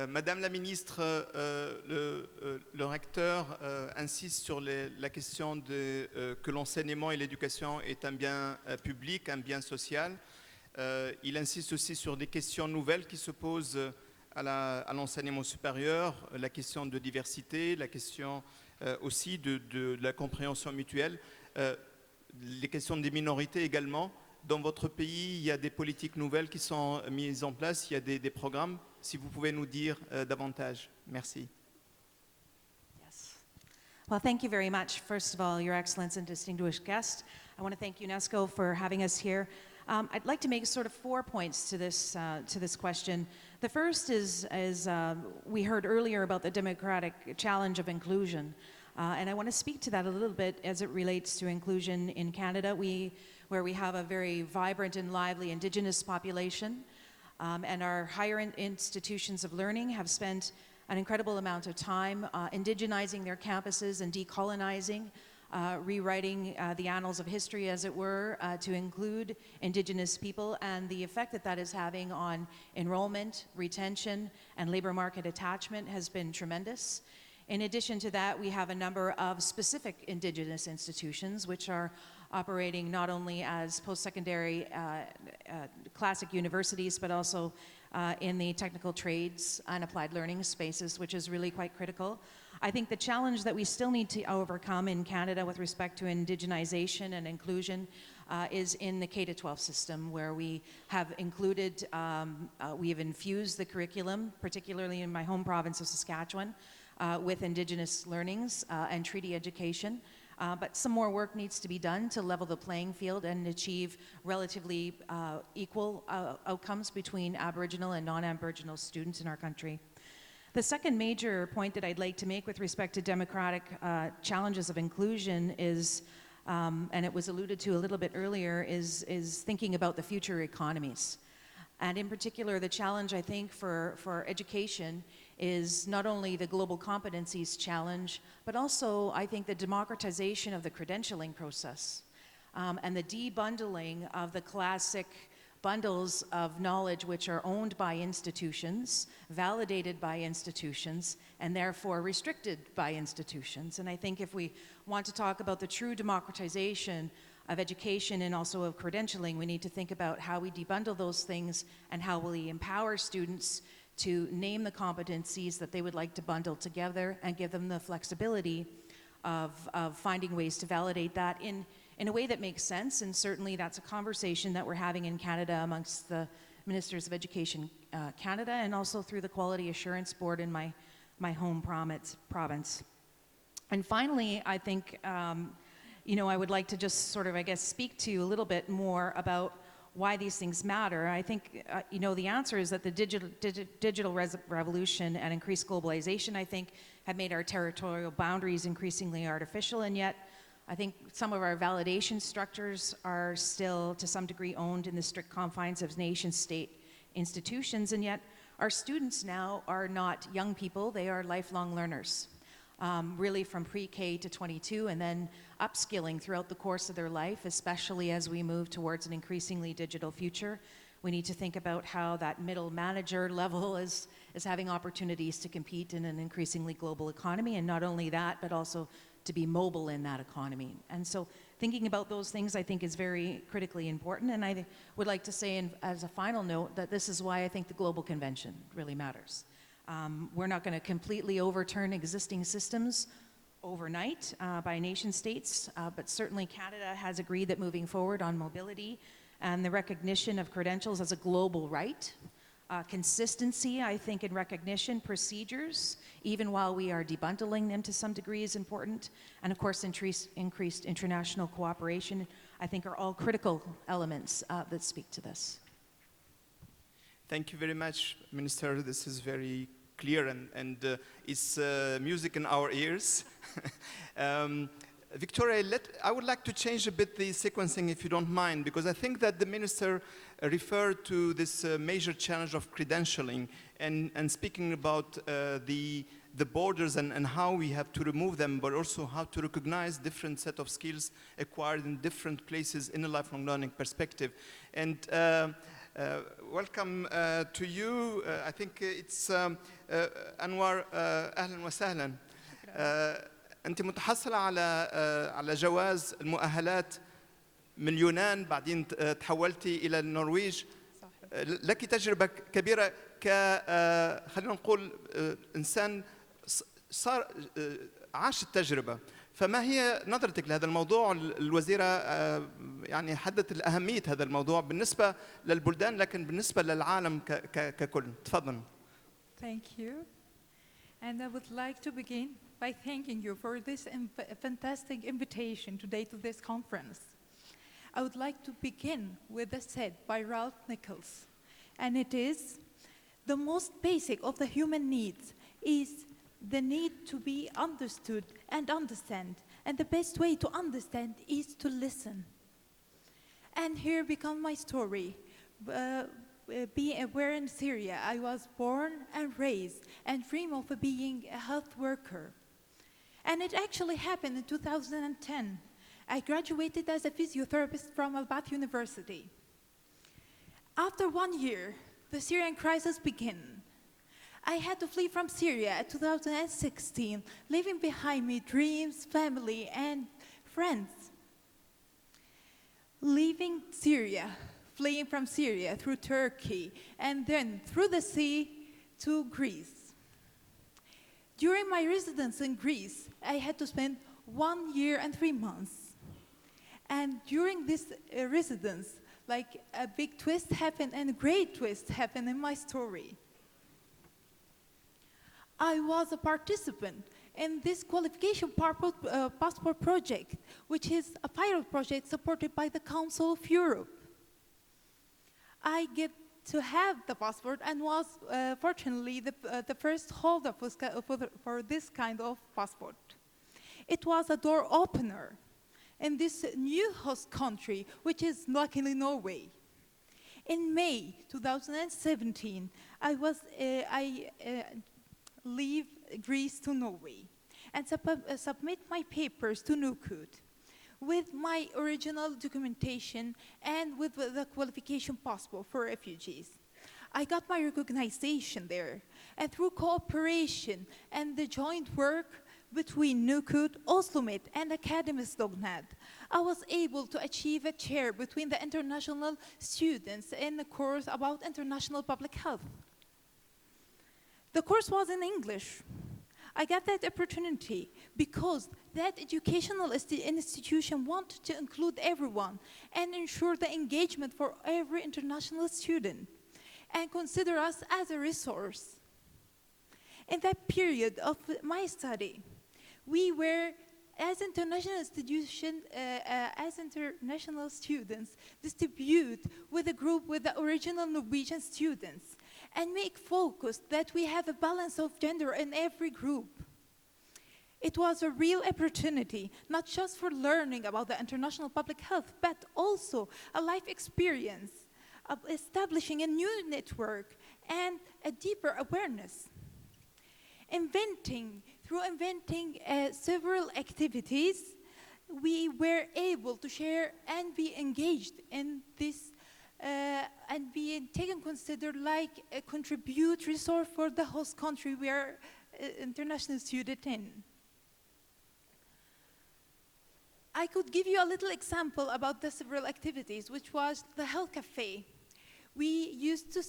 Madame la ministre, le recteur insiste sur la question que l'enseignement et l'éducation est un bien public, un bien social. Il insiste aussi sur des questions nouvelles qui se posent à l'enseignement supérieur, la question de diversité, la question aussi de la compréhension mutuelle, les questions des minorités également. Dans votre pays, il y a des politiques nouvelles qui sont mises en place, il y a des programmes. Si vous pouvez nous dire davantage. Merci. Yes. Well, thank you very much. First of all, Your Excellence and distinguished guest, I want to thank UNESCO for having us here. I'd like to make sort of 4 points to this question. The first is we heard earlier about the democratic challenge of inclusion, and I want to speak to that a little bit as it relates to inclusion in Canada, where we have a very vibrant and lively Indigenous population, and our higher institutions of learning have spent an incredible amount of time indigenizing their campuses and decolonizing, rewriting the annals of history, as it were, to include Indigenous people, and the effect that that is having on enrollment, retention, and labor market attachment has been tremendous. In addition to that, we have a number of specific Indigenous institutions which are operating not only as post-secondary classic universities, but also in the technical trades and applied learning spaces, which is really quite critical. I think the challenge that we still need to overcome in Canada with respect to indigenization and inclusion is in the K-12 system, where we have included, we have infused the curriculum, particularly in my home province of Saskatchewan, with Indigenous learnings and treaty education. But some more work needs to be done to level the playing field and achieve relatively equal outcomes between Aboriginal and non-Aboriginal students in our country. The second major point that I'd like to make with respect to democratic challenges of inclusion is, and it was alluded to a little bit earlier, is thinking about the future economies. And in particular, the challenge, I think, for education is not only the global competencies challenge, but also, I think, the democratization of the credentialing process and the debundling of the classic bundles of knowledge which are owned by institutions, validated by institutions, and therefore restricted by institutions. And I think if we want to talk about the true democratization education and also of credentialing, we need to think about how we debundle those things and how we empower students to name the competencies that they would like to bundle together and give them the flexibility of finding ways to validate that in a way that makes sense. And certainly that's a conversation that we're having in Canada amongst the Ministers of Education Canada and also through the Quality Assurance Board in my home province. And finally, I think, I would like to just sort of, speak to you a little bit more about why these things matter. I think, the answer is that the digital revolution and increased globalization, I think, have made our territorial boundaries increasingly artificial, and yet I think some of our validation structures are still, to some degree, owned in the strict confines of nation-state institutions, and yet our students now are not young people, they are lifelong learners. Really from pre-K to 22 and then upskilling throughout the course of their life, especially as we move towards an increasingly digital future. We need to think about how that middle manager level is having opportunities to compete in an increasingly global economy, and not only that, but also to be mobile in that economy. And so thinking about those things I think is very critically important, and I would like to say as a final note that this is why I think the Global Convention really matters. We're not going to completely overturn existing systems overnight by nation states, but certainly Canada has agreed that moving forward on mobility and the recognition of credentials as a global right, consistency, I think, in recognition, procedures, even while we are debundling them to some degree is important, and of course increased international cooperation, I think are all critical elements that speak to this. Thank you very much, Minister. This is very clear and it's music in our ears. Victoria, I would like to change a bit the sequencing, if you don't mind, because I think that the Minister referred to this major challenge of credentialing and speaking about the borders and how we have to remove them, but also how to recognize different set of skills acquired in different places in a lifelong learning perspective. And welcome to you. I think it's أنور أهلا وسهلا. أنت متحصلة على جواز المؤهلات من اليونان، بعدين تحولتي إلى النرويج. لك تجربة كبيرة خلينا نقول إنسان صار عاش التجربة. فما هي نظرتك لهذا الموضوع؟ الوزيرة يعني حددت أهمية هذا الموضوع بالنسبة للبلدان لكن بالنسبة للعالم ككل. تفضل. Thank you. And I would like to begin by thanking you for this fantastic invitation today to this conference. I would like to begin with a said by Ralph Nichols, and it is, the most basic of the human needs is the need to be understood and understand, and the best way to understand is to listen. And here becomes my story. Where in Syria I was born and raised and dream of being a health worker. And it actually happened in 2010. I graduated as a physiotherapist from Al-Bath University. After 1 year, the Syrian crisis began. I had to flee from Syria in 2016, leaving behind me dreams, family, and friends. Leaving Syria, fleeing from Syria through Turkey, and then through the sea to Greece. During my residence in Greece, I had to spend 1 year and 3 months. And during this residence, like a big twist happened and a great twist happened in my story. I was a participant in this qualification passport project, which is a pilot project supported by the Council of Europe. I get to have the passport and was fortunately the first holder for this kind of passport. It was a door opener in this new host country, which is luckily Norway. In May 2017, I leave Greece to Norway and submit my papers to NUCUD with my original documentation and with the qualification passport for refugees. I got my recognition there, and through cooperation and the joint work between Nukud, Oslomet, and Akademisk I was able to achieve a chair between the international students in a course about international public health. The course was in English. I got that opportunity because that educational institution wanted to include everyone and ensure the engagement for every international student and consider us as a resource. In that period of my study, we were, as international students, distribute with a group with the original Norwegian students and make focus that we have a balance of gender in every group. It was a real opportunity, not just for learning about the international public health, but also a life experience of establishing a new network and a deeper awareness. Through inventing several activities, we were able to share and be engaged in this and be taken considered like a contribute resource for the host country we are international student in. I could give you a little example about the several activities, which was the health cafe. We used to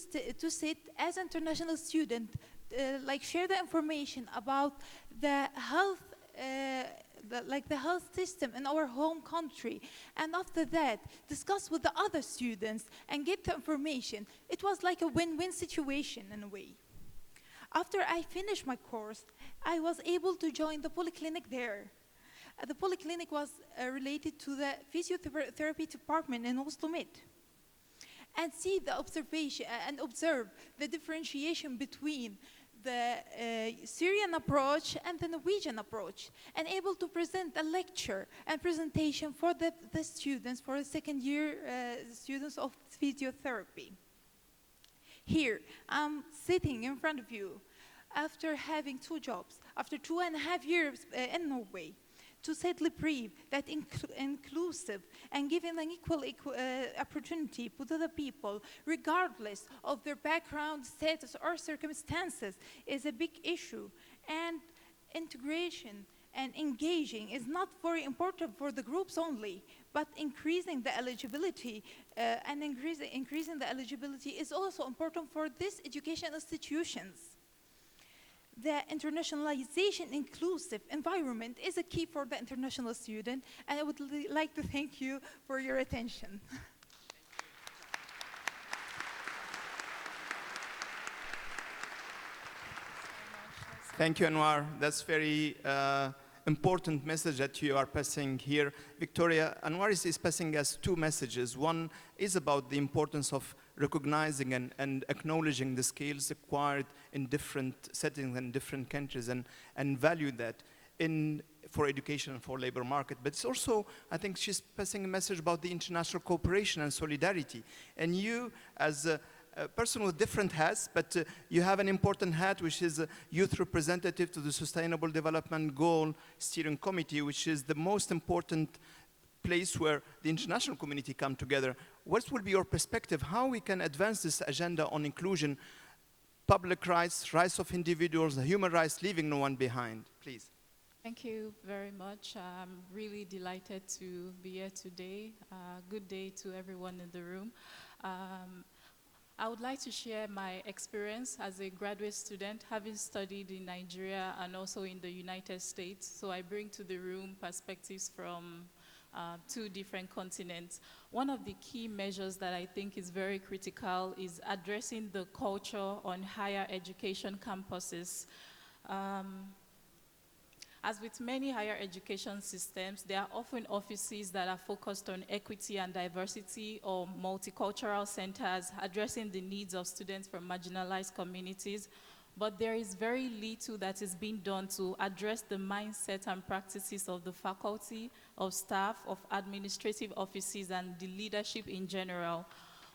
sit as international students, share the information about the health, the health system in our home country, and after that, discuss with the other students and get the information. It was like a win-win situation in a way. After I finished my course, I was able to join the polyclinic there. The polyclinic was related to the physiotherapy department in Oslomet, and see the observation and observe the differentiation between the Syrian approach and the Norwegian approach, and able to present a lecture and presentation for the students, for the second year students of physiotherapy. Here, I'm sitting in front of you after having 2 jobs, after 2.5 years in Norway, to sadly prove that inclusive and giving an equal opportunity to the people, regardless of their background, status, or circumstances, is a big issue. And integration and engaging is not very important for the groups only, but increasing the eligibility increasing the eligibility is also important for these education institutions. The internationalization inclusive environment is a key for the international student, and I would like to thank you for your attention. Thank you, Anwar. That's very important message that you are passing here. Victoria, Anwar is passing us 2 messages. One is about the importance of recognizing and acknowledging the skills acquired in different settings and different countries, and value that for education and for labor market. But it's also, I think she's passing a message about the international cooperation and solidarity. And you, as a person with different hats, but you have an important hat, which is a youth representative to the Sustainable Development Goal Steering Committee, which is the most important place where the international community come together. What will be your perspective? How we can advance this agenda on inclusion, public rights, rights of individuals, human rights, leaving no one behind? Please. Thank you very much. I'm really delighted to be here today. Good day to everyone in the room. I would like to share my experience as a graduate student, having studied in Nigeria and also in the United States. So I bring to the room perspectives from 2 different continents. One of the key measures that I think is very critical is addressing the culture on higher education campuses. As with many higher education systems, there are often offices that are focused on equity and diversity, or multicultural centers addressing the needs of students from marginalized communities. But there is very little that is being done to address the mindset and practices of the faculty, of staff, of administrative offices, and the leadership in general.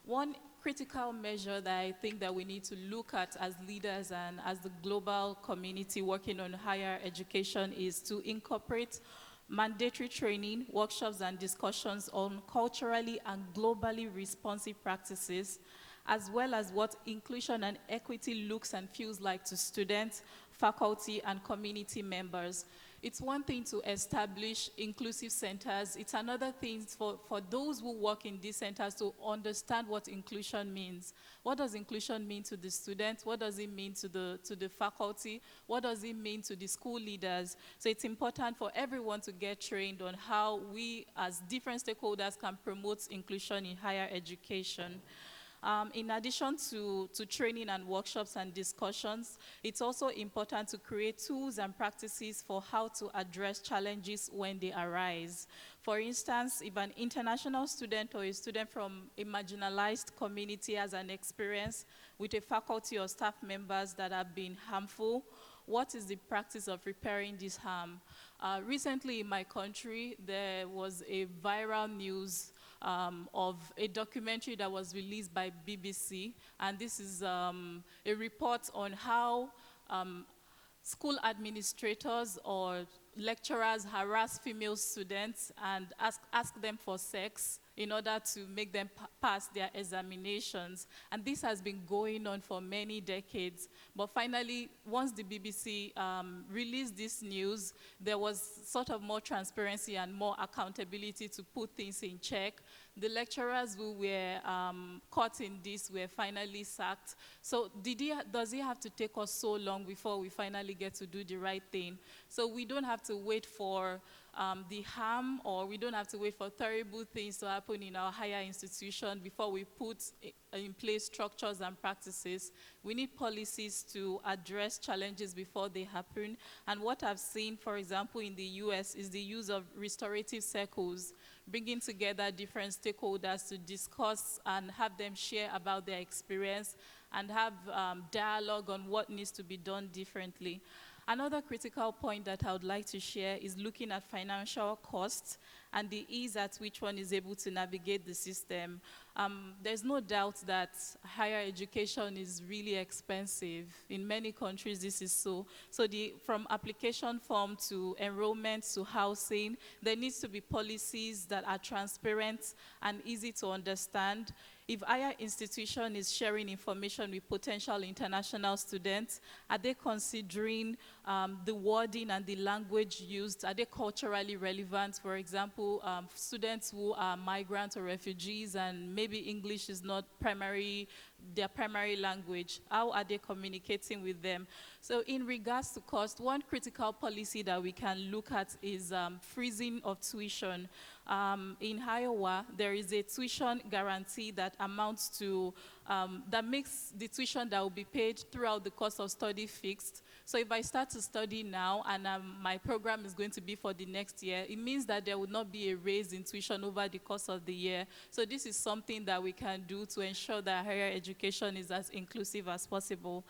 One critical measure that I think that we need to look at as leaders and as the global community working on higher education is to incorporate mandatory training, workshops, and discussions on culturally and globally responsive practices, as well as what inclusion and equity looks and feels like to students, faculty, and community members. It's one thing to establish inclusive centers. It's another thing for those who work in these centers to understand what inclusion means. What does inclusion mean to the students? What does it mean to the faculty? What does it mean to the school leaders? So it's important for everyone to get trained on how we as different stakeholders can promote inclusion in higher education. In addition to training and workshops and discussions, it's also important to create tools and practices for how to address challenges when they arise. For instance, if an international student or a student from a marginalized community has an experience with a faculty or staff members that have been harmful, what is the practice of repairing this harm? Recently in my country, there was a viral news of a documentary that was released by BBC, and this is a report on how school administrators or lecturers harass female students and ask them for sex in order to make them pass their examinations. And this has been going on for many decades. But finally, once the BBC released this news, there was sort of more transparency and more accountability to put things in check. The lecturers who were caught in this were finally sacked. So does it have to take us so long before we finally get to do the right thing? So we don't have to wait for the harm, or we don't have to wait for terrible things to happen in our higher institution before we put in place structures and practices. We need policies to address challenges before they happen. And what I've seen, for example, in the US is the use of restorative circles, bringing together different stakeholders to discuss and have them share about their experience and have dialogue on what needs to be done differently. Another critical point that I would like to share is looking at financial costs and the ease at which one is able to navigate the system. There's no doubt that higher education is really expensive. In many countries, this is so. So from application form to enrollment to housing, there needs to be policies that are transparent and easy to understand. If higher institution is sharing information with potential international students, are they considering the wording and the language used? Are they culturally relevant? For example, students who are migrants or refugees and maybe English is not their primary language. How are they communicating with them? So in regards to cost, one critical policy that we can look at is freezing of tuition. In Iowa, there is a tuition guarantee that amounts to, that makes the tuition that will be paid throughout the course of study fixed. So if I start to study now and my program is going to be for the next year, it means that there would not be a raise in tuition over the course of the year. So this is something that we can do to ensure that higher education is as inclusive as possible.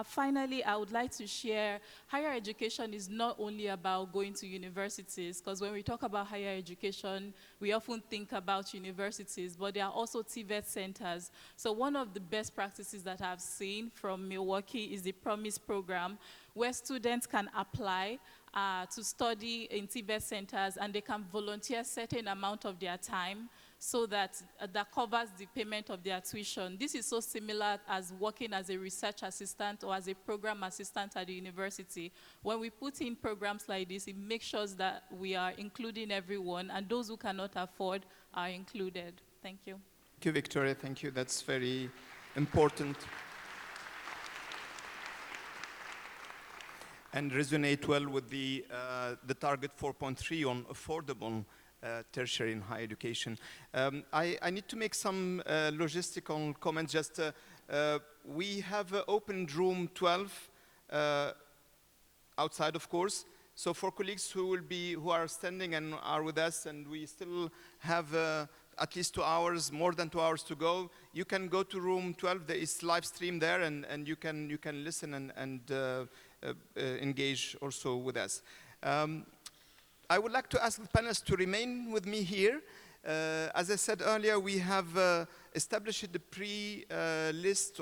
Finally, I would like to share higher education is not only about going to universities, because when we talk about higher education, we often think about universities, but there are also TVET centers. So one of the best practices that I've seen from Milwaukee is the PROMISE program, where students can apply to study in TVET centers, and they can volunteer a certain amount of their time so that covers the payment of their tuition. This is so similar as working as a research assistant or as a program assistant at the university. When we put in programs like this, it makes sure that we are including everyone, and those who cannot afford are included. Thank you. Thank you, Victoria. Thank you. That's very important. And resonate well with the target 4.3 on affordable tertiary and higher education. I need to make some logistical comments. Just we have opened room 12 outside, of course. So for colleagues who are standing and are with us, and we still have at least 2 hours, more than 2 hours to go, you can go to room 12. There is live stream there, and you can listen and engage also with us. I would like to ask the panelists to remain with me here. As I said earlier, we have established the list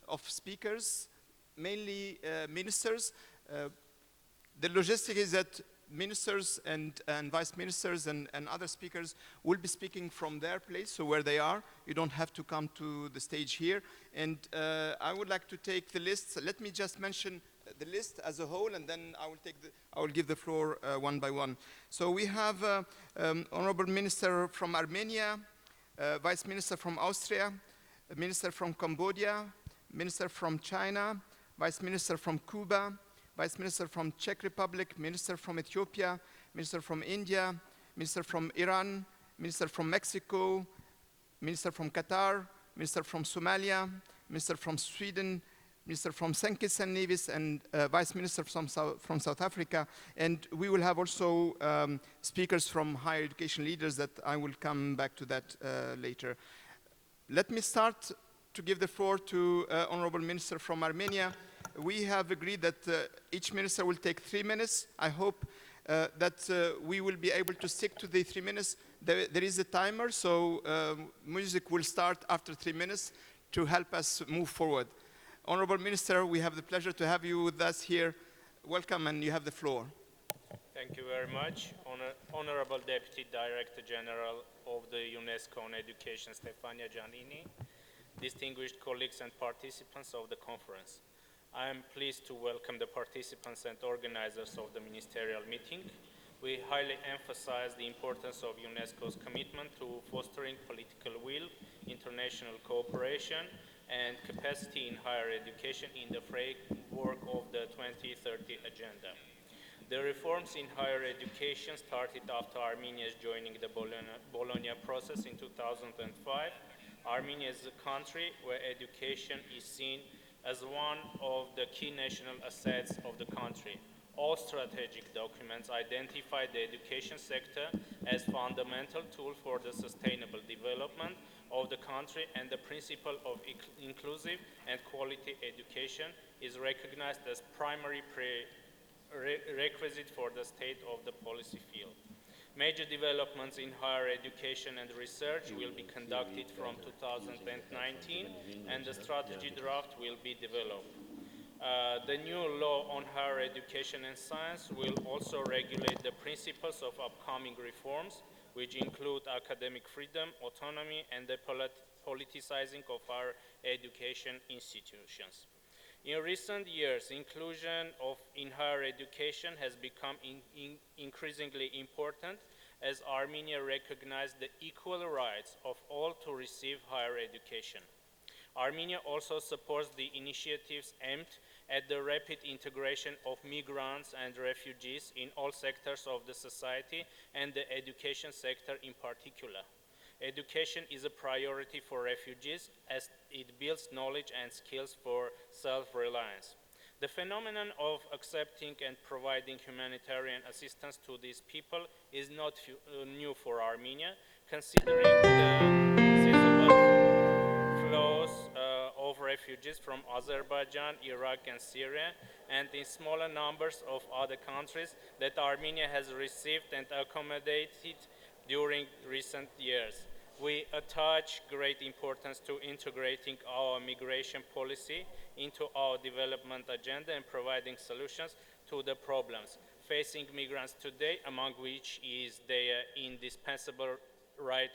of speakers, mainly ministers. The logistic is that ministers and vice ministers and other speakers will be speaking from their place, so where they are. You don't have to come to the stage here. And I would like to take the list. Let me just mention the list as a whole, and then I will give the floor one by one. So we have Honorable Minister from Armenia, Vice Minister from Austria, Minister from Cambodia, Minister from China, Vice Minister from Cuba, Vice Minister from Czech Republic, Minister from Ethiopia, Minister from India, Minister from Iran, Minister from Mexico, Minister from Qatar, Minister from Somalia, Minister from Sweden, Minister from St. Kitts and Nevis, and Vice Minister from South Africa. And we will have also speakers from higher education leaders that I will come back to that later. Let me start to give the floor to Honorable Minister from Armenia. We have agreed that each minister will take 3 minutes. I hope that we will be able to stick to the 3 minutes. There is a timer, so music will start after 3 minutes to help us move forward. Honorable Minister, we have the pleasure to have you with us here. Welcome, and you have the floor. Thank you very much. Honorable Deputy Director General of the Unesco on Education, Stefania Giannini, distinguished colleagues and participants of the conference. I am pleased to welcome the participants and organizers of the ministerial meeting. We highly emphasize the importance of UNESCO's commitment to fostering political will, international cooperation, and capacity in higher education in the framework of the 2030 agenda. The reforms in higher education started after Armenia's joining the Bologna process in 2005. Armenia is a country where education is seen as one of the key national assets of the country. All strategic documents identify the education sector as fundamental tool for the sustainable development of the country, and the principle of inclusive and quality education is recognized as primary prerequisite for the state of the policy field. Major developments in higher education and research will be conducted from 2019, and the strategy draft will be developed. The new law on higher education and science will also regulate the principles of upcoming reforms, which include academic freedom, autonomy, and the politicizing of higher education institutions. In recent years, inclusion in higher education has become increasingly important as Armenia recognized the equal rights of all to receive higher education. Armenia also supports the initiatives aimed at the rapid integration of migrants and refugees in all sectors of the society, and the education sector in particular. Education is a priority for refugees as it builds knowledge and skills for self-reliance. The phenomenon of accepting and providing humanitarian assistance to these people is not new for Armenia, considering the sizable flows of refugees from Azerbaijan, Iraq, and Syria, and in smaller numbers of other countries that Armenia has received and accommodated during recent years. We attach great importance to integrating our migration policy into our development agenda and providing solutions to the problems facing migrants today, among which is their indispensable right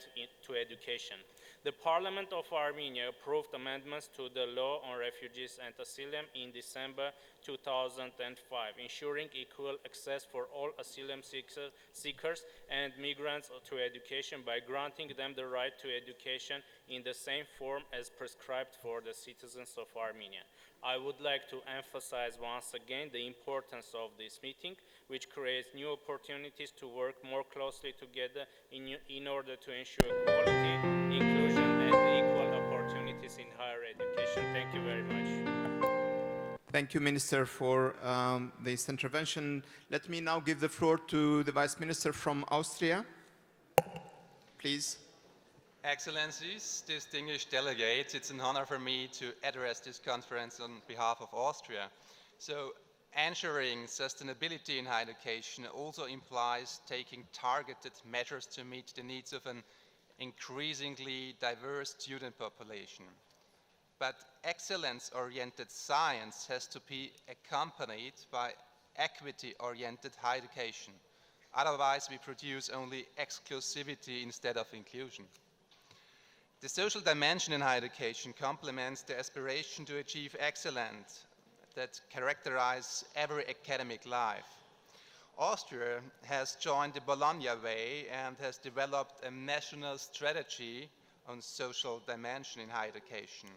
to education. The Parliament of Armenia approved amendments to the law on refugees and asylum in December 2005, ensuring equal access for all asylum seekers and migrants to education by granting them the right to education in the same form as prescribed for the citizens of Armenia. I would like to emphasize once again the importance of this meeting, which creates new opportunities to work more closely together in order to ensure quality, inclusion, and equal opportunities in higher education. Thank you very much. Thank you, Minister, for this intervention. Let me now give the floor to the Vice Minister from Austria. Please. Excellencies, distinguished delegates, it's an honor for me to address this conference on behalf of Austria. So, ensuring sustainability in higher education also implies taking targeted measures to meet the needs of an increasingly diverse student population. But excellence-oriented science has to be accompanied by equity-oriented higher education. Otherwise, we produce only exclusivity instead of inclusion. The social dimension in higher education complements the aspiration to achieve excellence that characterize every academic life. Austria has joined the Bologna Way and has developed a national strategy on social dimension in higher education.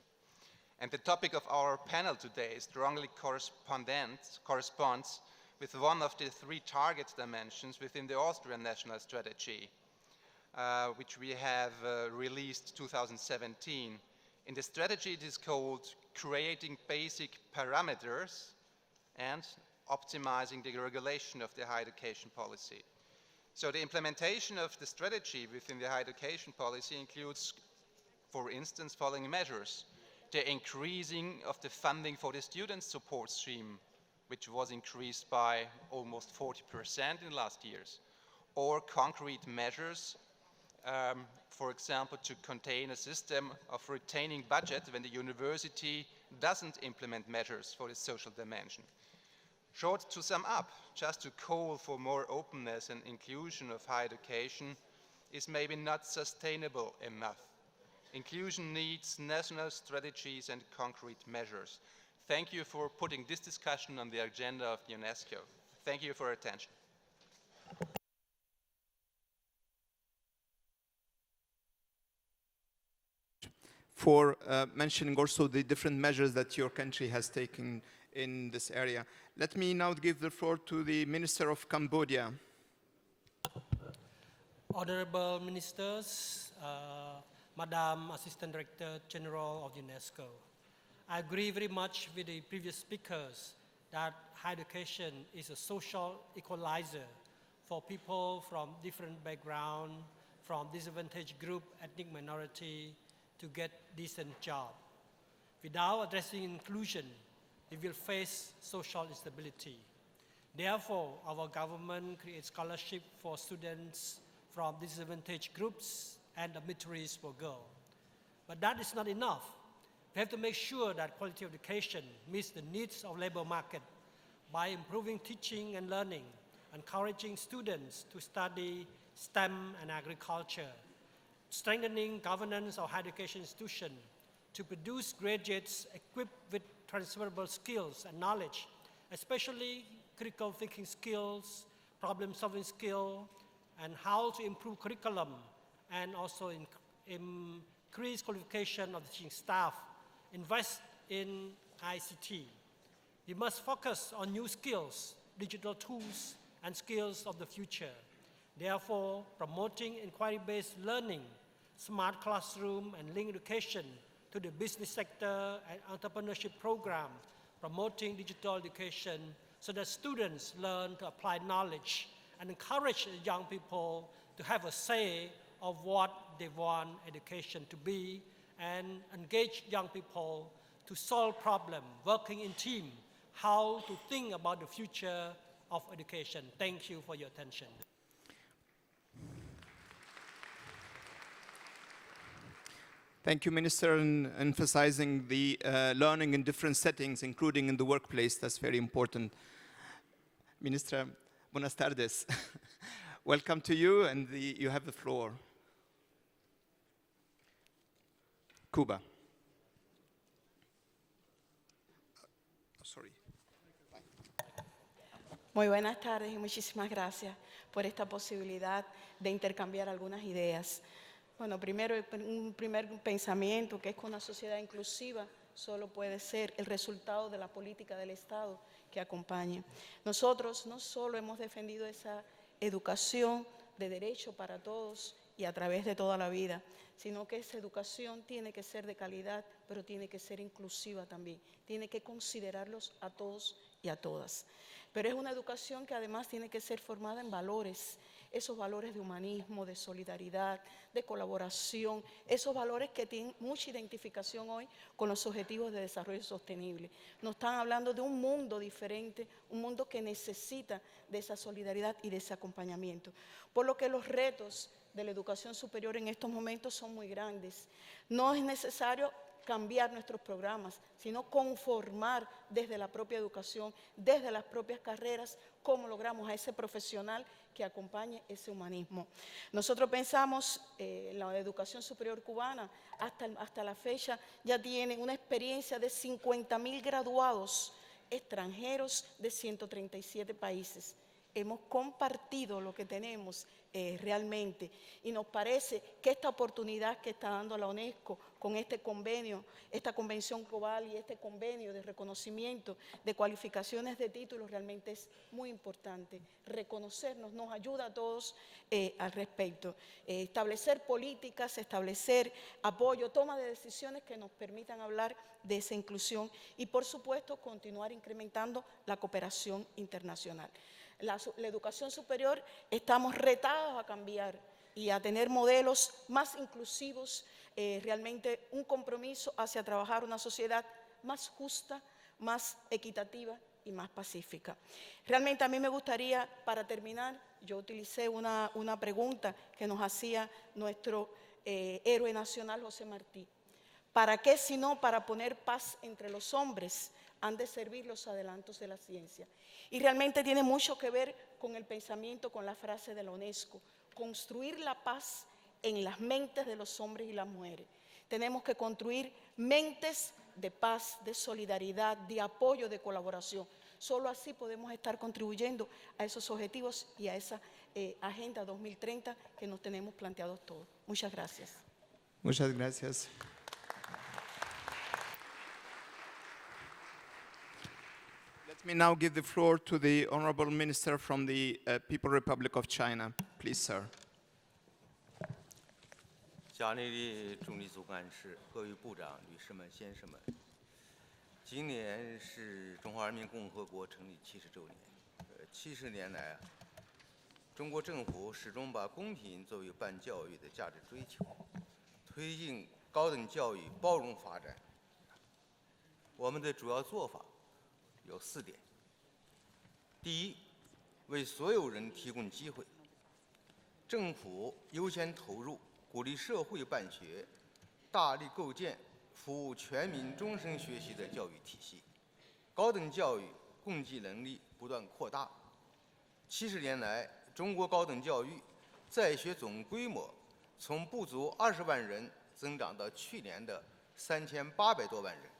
And the topic of our panel today strongly corresponds with one of the 3 target dimensions within the Austrian national strategy, which we have released 2017. In the strategy, it is called Creating Basic Parameters and Optimizing the Regulation of the Higher Education Policy. So the implementation of the strategy within the higher education policy includes, for instance, following measures: the increasing of the funding for the student support stream, which was increased by almost 40% in the last years, or concrete measures, for example, to contain a system of retaining budget when the university doesn't implement measures for the social dimension. Short, to sum up, just to call for more openness and inclusion of higher education is maybe not sustainable enough. Inclusion needs national strategies and concrete measures. Thank you for putting this discussion on the agenda of UNESCO. Thank you for your attention. For mentioning also the different measures that your country has taken in this area. Let me now give the floor to the Minister of Cambodia. Honorable Ministers, Madam Assistant Director General of UNESCO, I agree very much with the previous speakers that higher education is a social equalizer for people from different backgrounds, from disadvantaged group, ethnic minority, to get decent job. Without addressing inclusion, we will face social instability. Therefore, our government creates scholarship for students from disadvantaged groups and dormitories for girls. But that is not enough. We have to make sure that quality of education meets the needs of labor market by improving teaching and learning, encouraging students to study STEM and agriculture, strengthening governance of higher education institutions to produce graduates equipped with transferable skills and knowledge, especially critical thinking skills, problem-solving skills, and how to improve curriculum, and also increase qualification of the teaching staff, invest in ICT. We must focus on new skills, digital tools, and skills of the future. Therefore, promoting inquiry-based learning, smart classroom, and link education to the business sector and entrepreneurship program, promoting digital education so that students learn to apply knowledge and encourage young people to have a say of what they want education to be, and engage young people to solve problems, working in team, how to think about the future of education. Thank you for your attention. Thank you, Minister, in emphasizing the learning in different settings, including in the workplace. That's very important. Minister, buenas tardes. Welcome to you, and you have the floor. Cuba. Sorry. Muy buenas tardes y muchísimas gracias por esta posibilidad de intercambiar algunas ideas. Bueno, primero, un primer pensamiento que es que una sociedad inclusiva solo puede ser el resultado de la política del Estado que acompaña. Nosotros no solo hemos defendido esa educación de derecho para todos y a través de toda la vida, sino que esa educación tiene que ser de calidad, pero tiene que ser inclusiva también. Tiene que considerarlos a todos y a todas. Pero es una educación que además tiene que ser formada en valores, esos valores de humanismo, de solidaridad, de colaboración, esos valores que tienen mucha identificación hoy con los objetivos de desarrollo sostenible. Nos están hablando de un mundo diferente, un mundo que necesita de esa solidaridad y de ese acompañamiento. Por lo que los retos de la educación superior en estos momentos son muy grandes. No es necesario cambiar nuestros programas, sino conformar desde la propia educación, desde las propias carreras, cómo logramos a ese profesional que acompañe ese humanismo. Nosotros pensamos, la educación superior cubana hasta la fecha ya tiene una experiencia de 50.000 graduados extranjeros de 137 países. Hemos compartido lo que tenemos realmente y nos parece que esta oportunidad que está dando la Unesco con este convenio, esta convención global y este convenio de reconocimiento de cualificaciones de títulos realmente es muy importante. Reconocernos nos ayuda a todos al respecto. Establecer políticas, establecer apoyo, toma de decisiones que nos permitan hablar de esa inclusión y, por supuesto, continuar incrementando la cooperación internacional. La educación superior estamos retados a cambiar y a tener modelos más inclusivos, realmente un compromiso hacia trabajar una sociedad más justa, más equitativa y más pacífica. Realmente a mí me gustaría, para terminar, yo utilicé una pregunta que nos hacía nuestro héroe nacional José Martí. ¿Para qué si no para poner paz entre los hombres han de servir los adelantos de la ciencia? Y realmente tiene mucho que ver con el pensamiento, con la frase de la Unesco, construir la paz en las mentes de los hombres y las mujeres. Tenemos que construir mentes de paz, de solidaridad, de apoyo, de colaboración. Solo así podemos estar contribuyendo a esos objetivos y a esa Agenda 2030 que nos tenemos planteados todos. Muchas gracias. Muchas gracias. Let me now give the floor to the Honorable Minister from the People's Republic of China. Please, sir. 加内的总理总干事、各位部长、女士们、先生们，今年是中华人民共和国成立70周年。70年来，中国政府始终把公平作为办教育的价值追求，推进高等教育包容发展。我们的主要做法有4点：第一，为所有人提供机会，政府优先投入鼓励社会办学，大力构建服务全民终身学习的教育体系，高等教育供给能力不断扩大。70年来，中国高等教育在学总规模从不足20万人增长到去年的3800多万人。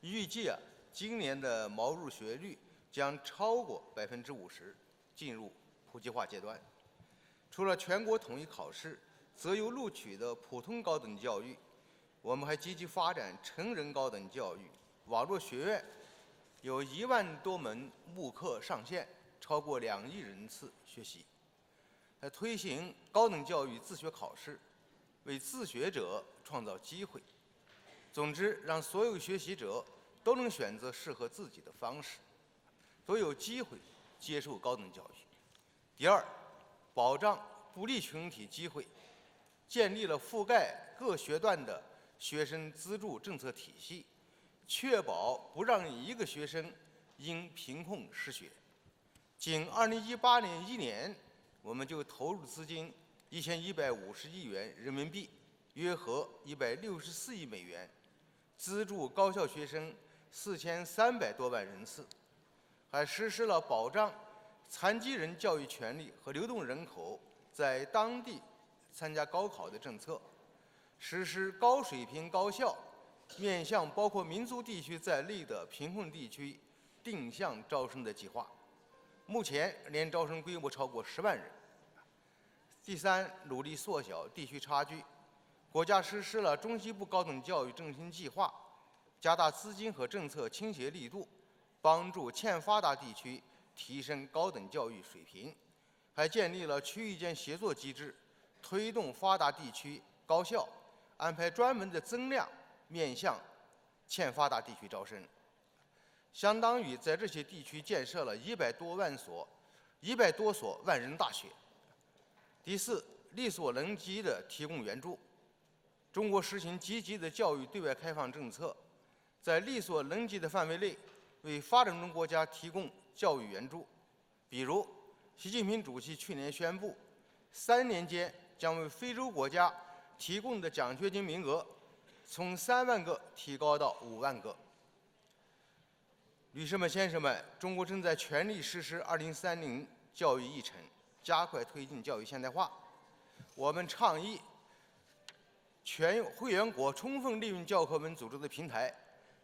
预计今年的毛入学率将超过50%，进入普及化阶段。除了全国统一考试、择优录取的普通高等教育，我们还积极发展成人高等教育。网络学院有1万多门慕课上线，超过2亿人次学习。推行高等教育自学考试，为自学者创造机会。总之，让所有学习者都能选择适合自己的方式，都有机会接受高等教育。第二，保障不利群体机会，建立了覆盖各学段的学生资助政策体系，确保不让一个学生因贫困失学。仅2018年1年，我们就投入资金1150亿元人民币，约合164亿美元，资助高校学生4300多万人次，还实施了保障残疾人教育权利和流动人口在当地参加高考的政策，实施高水平高校面向包括民族地区在内的贫困地区定向招生的计划，目前年招生规模超过10万人。第三，努力缩小地区差距，国家实施了中西部高等教育振兴计划，加大资金和政策倾斜力度，帮助欠发达地区提升高等教育水平，还建立了区域间协作机制，推动发达地区高校安排专门的增量面向欠发达地区招生，相当于在这些地区建设了100多所万人大学。第四，力所能及的提供援助。中国实行积极的教育对外开放政策，在力所能及的范围内，为发展中国家提供教育援助。比如，习近平主席去年宣布，3年间将为非洲国家提供的奖学金名额，从3万个提高到5万个。女士们、先生们，中国正在全力实施2030教育议程，加快推进教育现代化。我们倡议全会员国充分利用教科文组织的平台，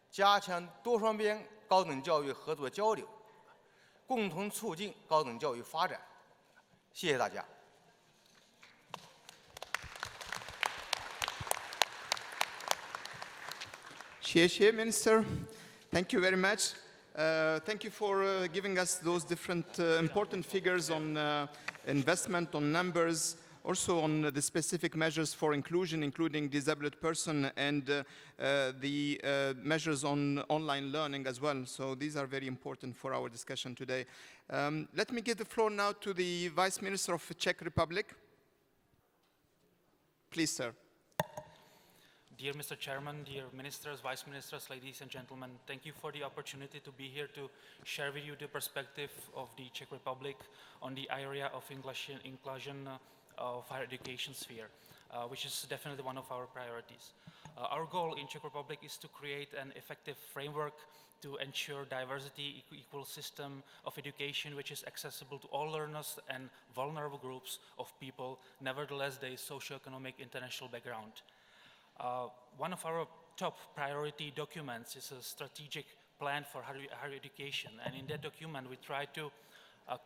加强多双边高等教育合作交流，共同促进高等教育发展。谢谢大家。谢谢 Minister. Thank you very much. Thank you for giving us those different important figures on investment, on numbers, also on the specific measures for inclusion, including disabled person, and the measures on online learning as well. So these are very important for our discussion today. Let me give the floor now to the Vice Minister of the Czech Republic. Please, sir. Dear Mr. Chairman, dear Ministers, Vice Ministers, ladies and gentlemen, thank you for the opportunity to be here to share with you the perspective of the Czech Republic on the area of inclusion of higher education sphere, which is definitely one of our priorities. Our goal in Czech Republic is to create an effective framework to ensure diversity, equal system of education which is accessible to all learners and vulnerable groups of people, nevertheless their socio-economic international background. One of our top priority documents is a strategic plan for higher education, and in that document we try to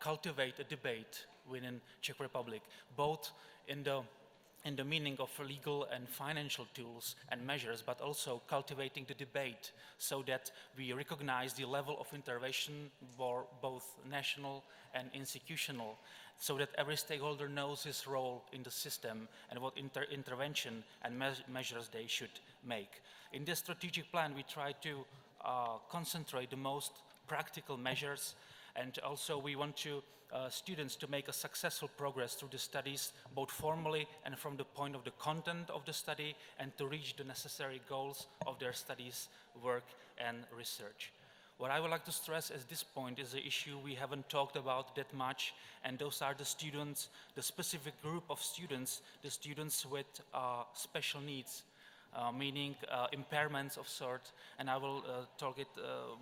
cultivate a debate within Czech Republic, both in the meaning of legal and financial tools and measures, but also cultivating the debate so that we recognize the level of intervention for both national and institutional, so that every stakeholder knows his role in the system and what intervention and measures they should make. In this strategic plan, we try to concentrate the most practical measures, and also we want students to make a successful progress through the studies, both formally and from the point of the content of the study, and to reach the necessary goals of their studies, work, and research. What I would like to stress at this point is the issue we haven't talked about that much, and those are the students, the specific group of students, the students with special needs, meaning impairments of sort, and I will talk it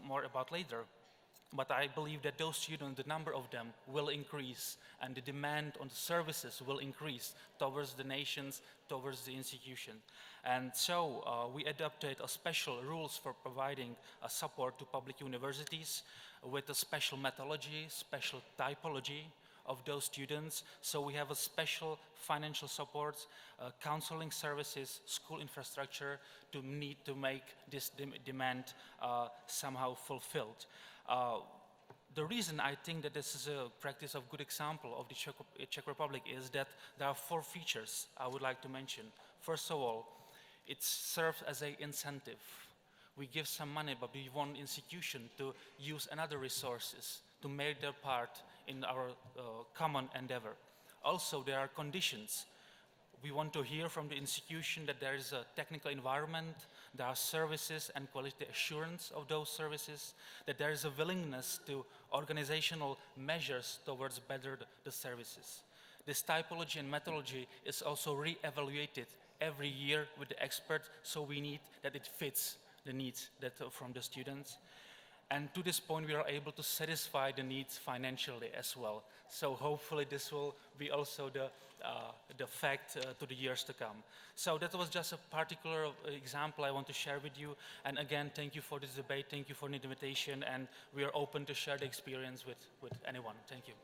more about later. But I believe that those students, the number of them will increase, and the demand on the services will increase towards the nations, towards the institution. And so we adopted a special rules for providing support to public universities with a special methodology, special typology of those students. So we have a special financial support, counseling services, school infrastructure to make this demand somehow fulfilled. The reason I think that this is a practice of good example of the Czech Republic is that there are 4 features I would like to mention. First of all, it serves as an incentive. We give some money, but we want institution to use another resources to make their part in our common endeavor. Also, there are conditions. We want to hear from the institution that there is a technical environment, there are services and quality assurance of those services, that there is a willingness to organizational measures towards better the services. This typology and methodology is also re-evaluated every year with the experts, so we need that it fits the needs that from the students. And to this point, we are able to satisfy the needs financially as well. So hopefully this will be also the fact to the years to come. So that was just a particular example I want to share with you. And again, thank you for this debate. Thank you for the invitation. And we are open to share the experience with anyone. Thank you.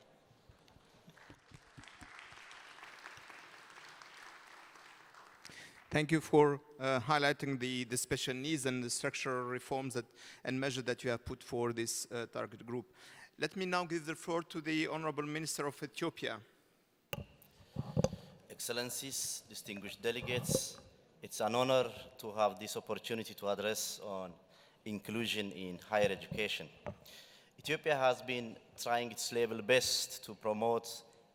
Thank you for highlighting the special needs and the structural reforms and measures that you have put for this target group. Let me now give the floor to the Honorable Minister of Ethiopia. Excellencies, distinguished delegates, it's an honor to have this opportunity to address on inclusion in higher education. Ethiopia has been trying its level best to promote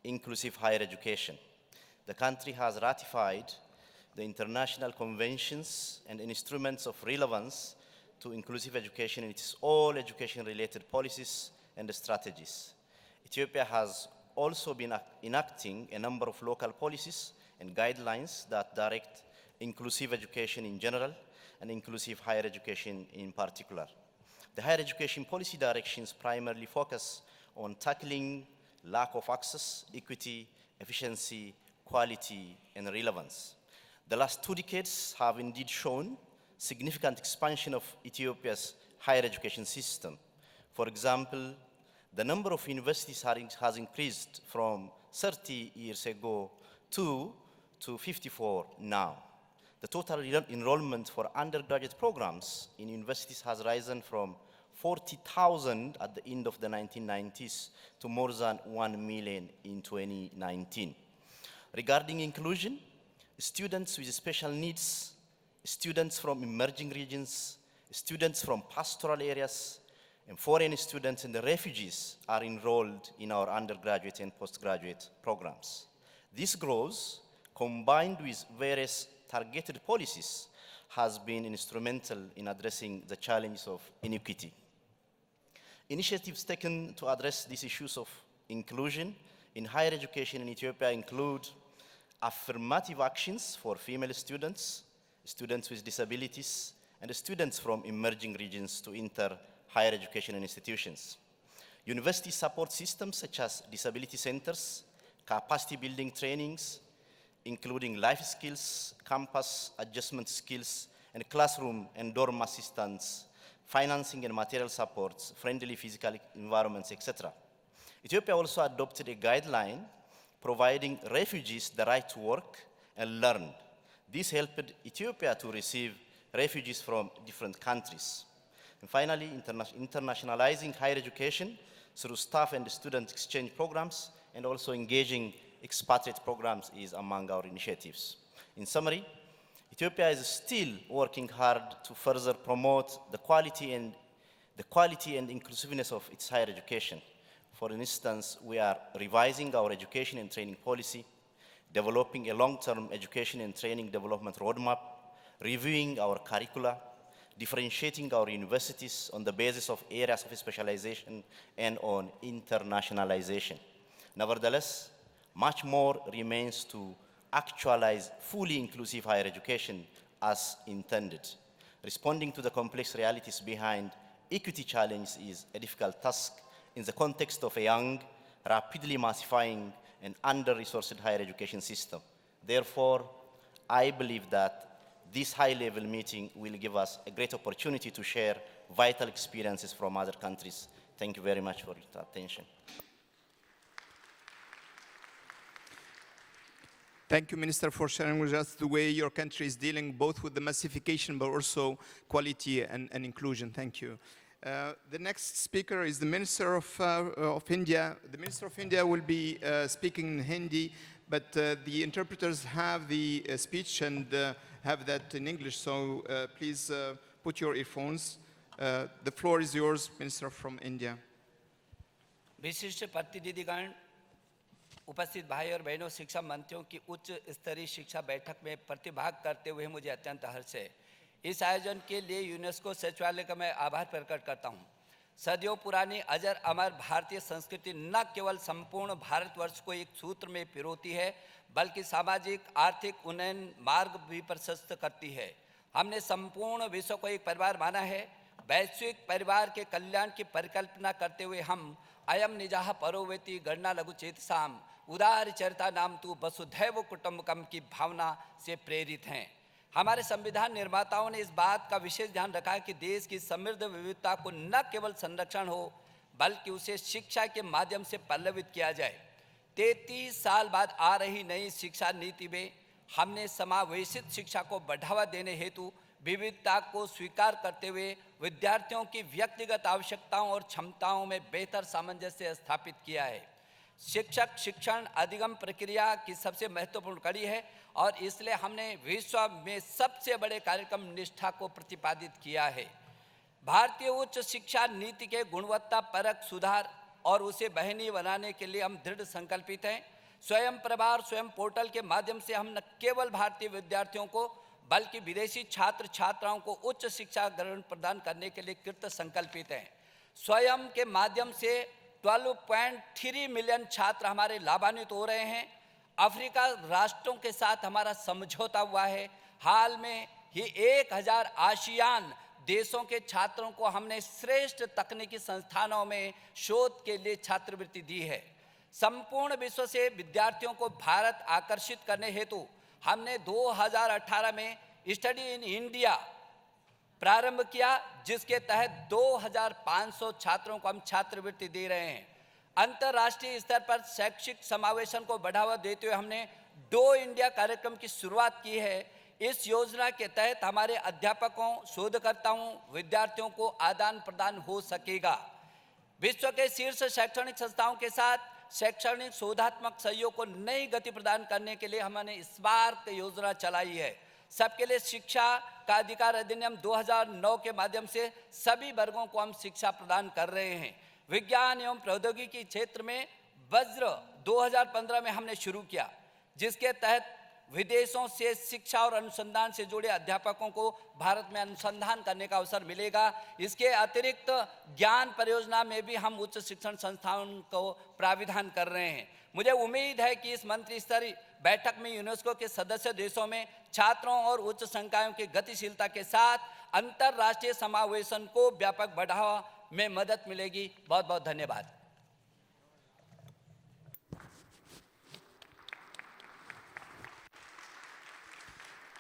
inclusive higher education. The country has ratified the international conventions and instruments of relevance to inclusive education in its all education-related policies and strategies. Ethiopia has also been enacting a number of local policies and guidelines that direct inclusive education in general and inclusive higher education in particular. The higher education policy directions primarily focus on tackling lack of access, equity, efficiency, quality, and relevance. The last 2 decades have indeed shown significant expansion of Ethiopia's higher education system. For example, the number of universities has increased from 30 years ago to 54 now. The total enrollment for undergraduate programs in universities has risen from 40,000 at the end of the 1990s to more than 1 million in 2019. Regarding inclusion, students with special needs, students from emerging regions, students from pastoral areas, and foreign students and the refugees are enrolled in our undergraduate and postgraduate programs. This growth, combined with various targeted policies, has been instrumental in addressing the challenge of inequity. Initiatives taken to address these issues of inclusion in higher education in Ethiopia include affirmative actions for female students, students with disabilities, and students from emerging regions to enter higher education institutions. University support systems such as disability centers, capacity building trainings, including life skills, campus adjustment skills, and classroom and dorm assistance, financing and material supports, friendly physical environments, etc. Ethiopia also adopted a guideline providing refugees the right to work and learn. This helped Ethiopia to receive refugees from different countries. And finally, internationalizing higher education through staff and student exchange programs and also engaging expatriate programs is among our initiatives. In summary, Ethiopia is still working hard to further promote the quality and inclusiveness of its higher education. For instance, we are revising our education and training policy, developing a long-term education and training development roadmap, reviewing our curricula, differentiating our universities on the basis of areas of specialization and on internationalization. Nevertheless, much more remains to actualize fully inclusive higher education as intended. Responding to the complex realities behind equity challenge is a difficult task in the context of a young, rapidly massifying, and under-resourced higher education system. Therefore, I believe that this high-level meeting will give us a great opportunity to share vital experiences from other countries. Thank you very much for your attention. Thank you, Minister, for sharing with us the way your country is dealing both with the massification but also quality and inclusion. Thank you. The next speaker is the Minister of India. The Minister of India will be speaking in Hindi, but the interpreters have the speech and have that in English, so please put your earphones. The floor is yours, Minister from India. विशिष्ट प्रतिनिधिगण, उपस्थित भाई और बहनों, शिक्षा मंत्रियों की उच्च स्तरीय शिक्षा बैठक में प्रतिभाग करते हुए मुझे अत्यंत हर्ष है। इस आयोजन के लिए यूनेस्को सचिवालय का मैं आभार प्रकट करता हूँ। सदियों पुरानी अजर अमर भारतीय संस्कृति न केवल संपूर्ण भारतवर्ष को एक सूत्र में पिरोती है, बल्कि सामाजिक आर्थिक उन्नयन मार्ग भी प्रशस्त करती है। हमने संपूर्ण विश्व को एक परिवार माना है। वैश्विक परिवार के कल्याण की परिकल्पना करते हुए हम अयम निजाह परोवेति गणना लघु चेतसाम उदार चरिता नाम तु वसुधैव कुटुंबकम की भावना से प्रेरित हैं। हमारे संविधान निर्माताओं ने इस बात का विशेष ध्यान रखा कि देश की समृद्ध विविधता को न केवल संरक्षण हो, बल्कि उसे शिक्षा के माध्यम से पल्लवित किया जाए। 33 साल बाद आ रही नई शिक्षा नीति में हमने समावेशित शिक्षा को बढ़ावा देने हेतु विविधता को स्वीकार करते हुए विद्यार्थियों की व्यक्तिगत आवश्यकताओं और क्षमताओं में बेहतर सामंजस्य स्थापित किया है। शिक्षक शिक्षण अधिगम प्रक्रिया की सबसे महत्वपूर्ण कड़ी है और इसलिए हमने विश्व में सबसे बड़े कार्यक्रम निष्ठा को प्रतिपादित किया है। भारतीय उच्च शिक्षा नीति के गुणवत्ता परक सुधार और उसे बहनीय बनाने के लिए हम दृढ़ संकल्पित हैं। स्वयं प्रभा और स्वयं पोर्टल के माध्यम से हम न केवल भारतीय विद्यार्थियों को बल्कि विदेशी छात्र छात्राओं को उच्च शिक्षा ग्रहण प्रदान करने के लिए कृत संकल्पित हैं। स्वयं के माध्यम से 12.3 मिलियन छात्र हमारे लाभान्वित हो रहे हैं। अफ्रीका राष्ट्रों के साथ हमारा समझौता हुआ है। हाल में ही 1000 आसियान देशों के छात्रों को हमने श्रेष्ठ तकनीकी संस्थानों में शोध के लिए छात्रवृत्ति दी है। संपूर्ण विश्व से विद्यार्थियों को भारत आकर्षित करने हेतु हमने 2018 में स्टडी इन इंडिया प्रारंभ किया, जिसके तहत 2500 छात्रों को हम छात्रवृत्ति दे रहे हैं। अंतर्राष्ट्रीय स्तर पर शैक्षिक समावेशन को बढ़ावा देते हुए हमने डो इंडिया कार्यक्रम की शुरुआत की है। इस योजना के तहत हमारे अध्यापकों, शोधकर्ताओं, विद्यार्थियों को आदान प्रदान हो सकेगा। विश्व के शीर्ष शैक्षणिक संस्थाओं के साथ शैक्षणिक शोधात्मक सहयोग को नई गति प्रदान करने के लिए हमने स्मार्ट योजना चलाई है। सबके लिए शिक्षा का अधिकार अधिनियम 2009 के माध्यम से सभी वर्गों को हम शिक्षा प्रदान कर रहे हैं। विज्ञान एवं प्रौद्योगिकी क्षेत्र में वज्र 2015 में हमने शुरू किया, जिसके तहत विदेशों से शिक्षा और अनुसंधान से जुड़े अध्यापकों को भारत में अनुसंधान करने का अवसर मिलेगा। इसके अतिरिक्त ज्ञान परियोजना में भी हम उच्च शिक्षण संस्थानों को प्राविधान कर रहे हैं। मुझे उम्मीद है कि इस मंत्री स्तरीय बैठक में यूनेस्को के सदस्य देशों में छात्रों और उच्च संकायों की गतिशीलता के साथ अंतर्राष्ट्रीय समावेशन को व्यापक बढ़ावा में मदद मिलेगी। बहुत बहुत धन्यवाद।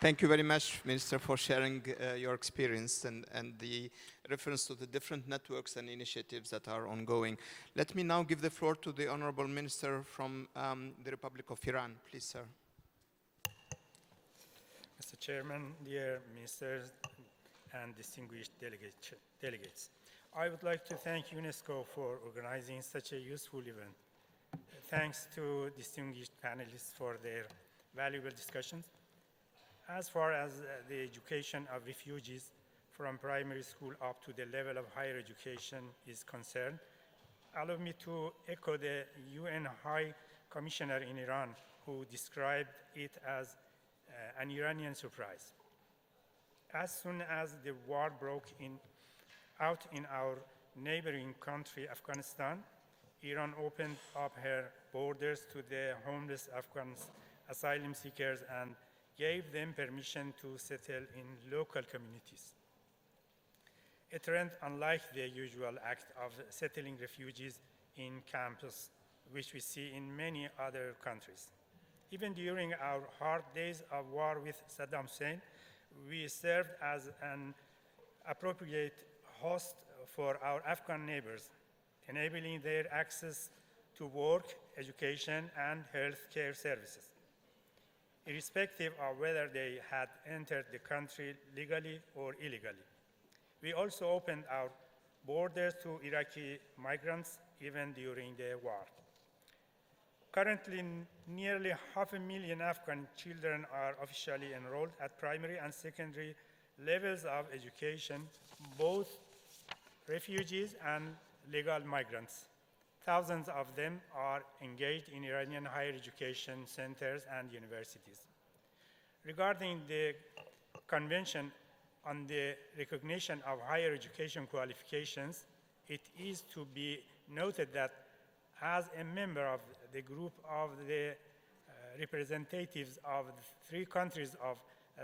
Thank you very much, Minister, for sharing your experience and the reference to the different networks and initiatives that are ongoing. Let me now give the floor to the Honorable Minister from the Republic of Iran. Please, sir. Mr. Chairman, dear ministers and distinguished delegates, I would like to thank UNESCO for organizing such a useful event. Thanks to distinguished panelists for their valuable discussions. As far as the education of refugees from primary school up to the level of higher education is concerned, allow me to echo the UN High Commissioner in Iran, who described it as an Iranian surprise. As soon as the war broke out in our neighboring country, Afghanistan, Iran opened up her borders to the homeless Afghan asylum seekers and gave them permission to settle in local communities. A trend unlike the usual act of settling refugees in camps, which we see in many other countries. Even during our hard days of war with Saddam Hussein, we served as an appropriate host for our Afghan neighbors, enabling their access to work, education, and health care services, irrespective of whether they had entered the country legally or illegally. We also opened our borders to Iraqi migrants even during the war. Currently, nearly 500,000 Afghan children are officially enrolled at primary and secondary levels of education, both refugees and legal migrants. Thousands of them are engaged in Iranian higher education centers and universities. Regarding the Convention on the Recognition of Higher Education Qualifications, it is to be noted that as a member of the group of the representatives of the 3 countries of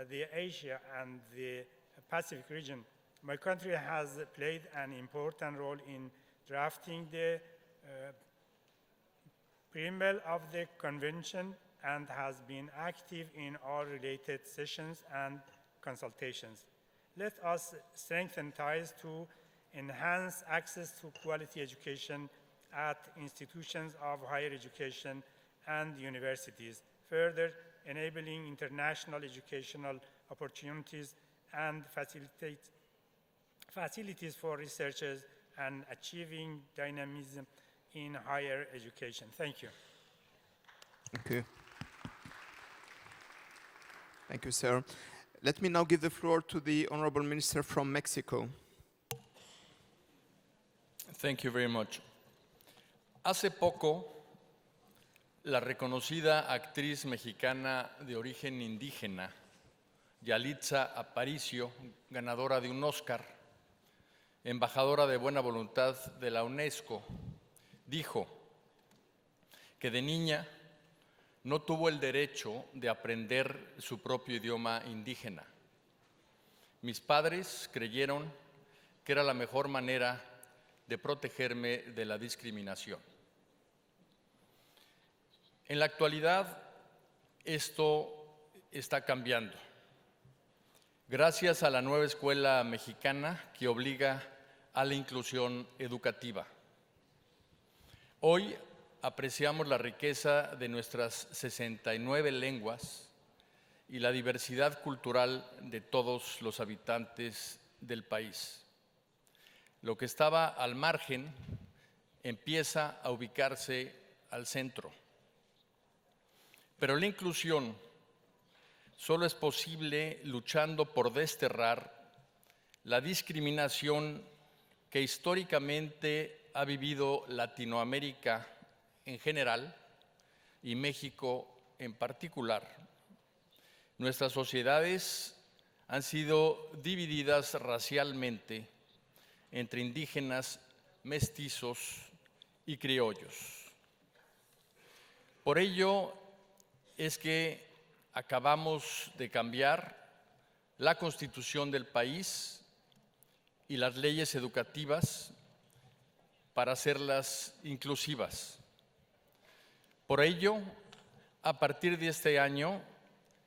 the Asia and the Pacific region, my country has played an important role in drafting the preamble of the convention and has been active in all related sessions and consultations. Let us strengthen ties to enhance access to quality education at institutions of higher education and universities, further enabling international educational opportunities and facilities for researchers and achieving dynamism in higher education. Thank you. Thank you. Thank you, sir. Let me now give the floor to the Honorable Minister from Mexico. Thank you very much. Hace poco, la reconocida actriz mexicana de origen indígena, Yalitza Aparicio, ganadora de un Oscar, embajadora de buena voluntad de la Unesco, dijo que de niña no tuvo el derecho de aprender su propio idioma indígena. Mis padres creyeron que era la mejor manera de protegerme de la discriminación. En la actualidad, esto está cambiando. Gracias a la nueva escuela mexicana que obliga a la inclusión educativa. Hoy apreciamos la riqueza de nuestras 69 lenguas y la diversidad cultural de todos los habitantes del país. Lo que estaba al margen empieza a ubicarse al centro. Pero la inclusión solo es posible luchando por desterrar la discriminación que históricamente ha vivido Latinoamérica en general y México en particular. Nuestras sociedades han sido divididas racialmente entre indígenas, mestizos y criollos. Por ello es que acabamos de cambiar la Constitución del país y las leyes educativas para hacerlas inclusivas. Por ello, a partir de este año,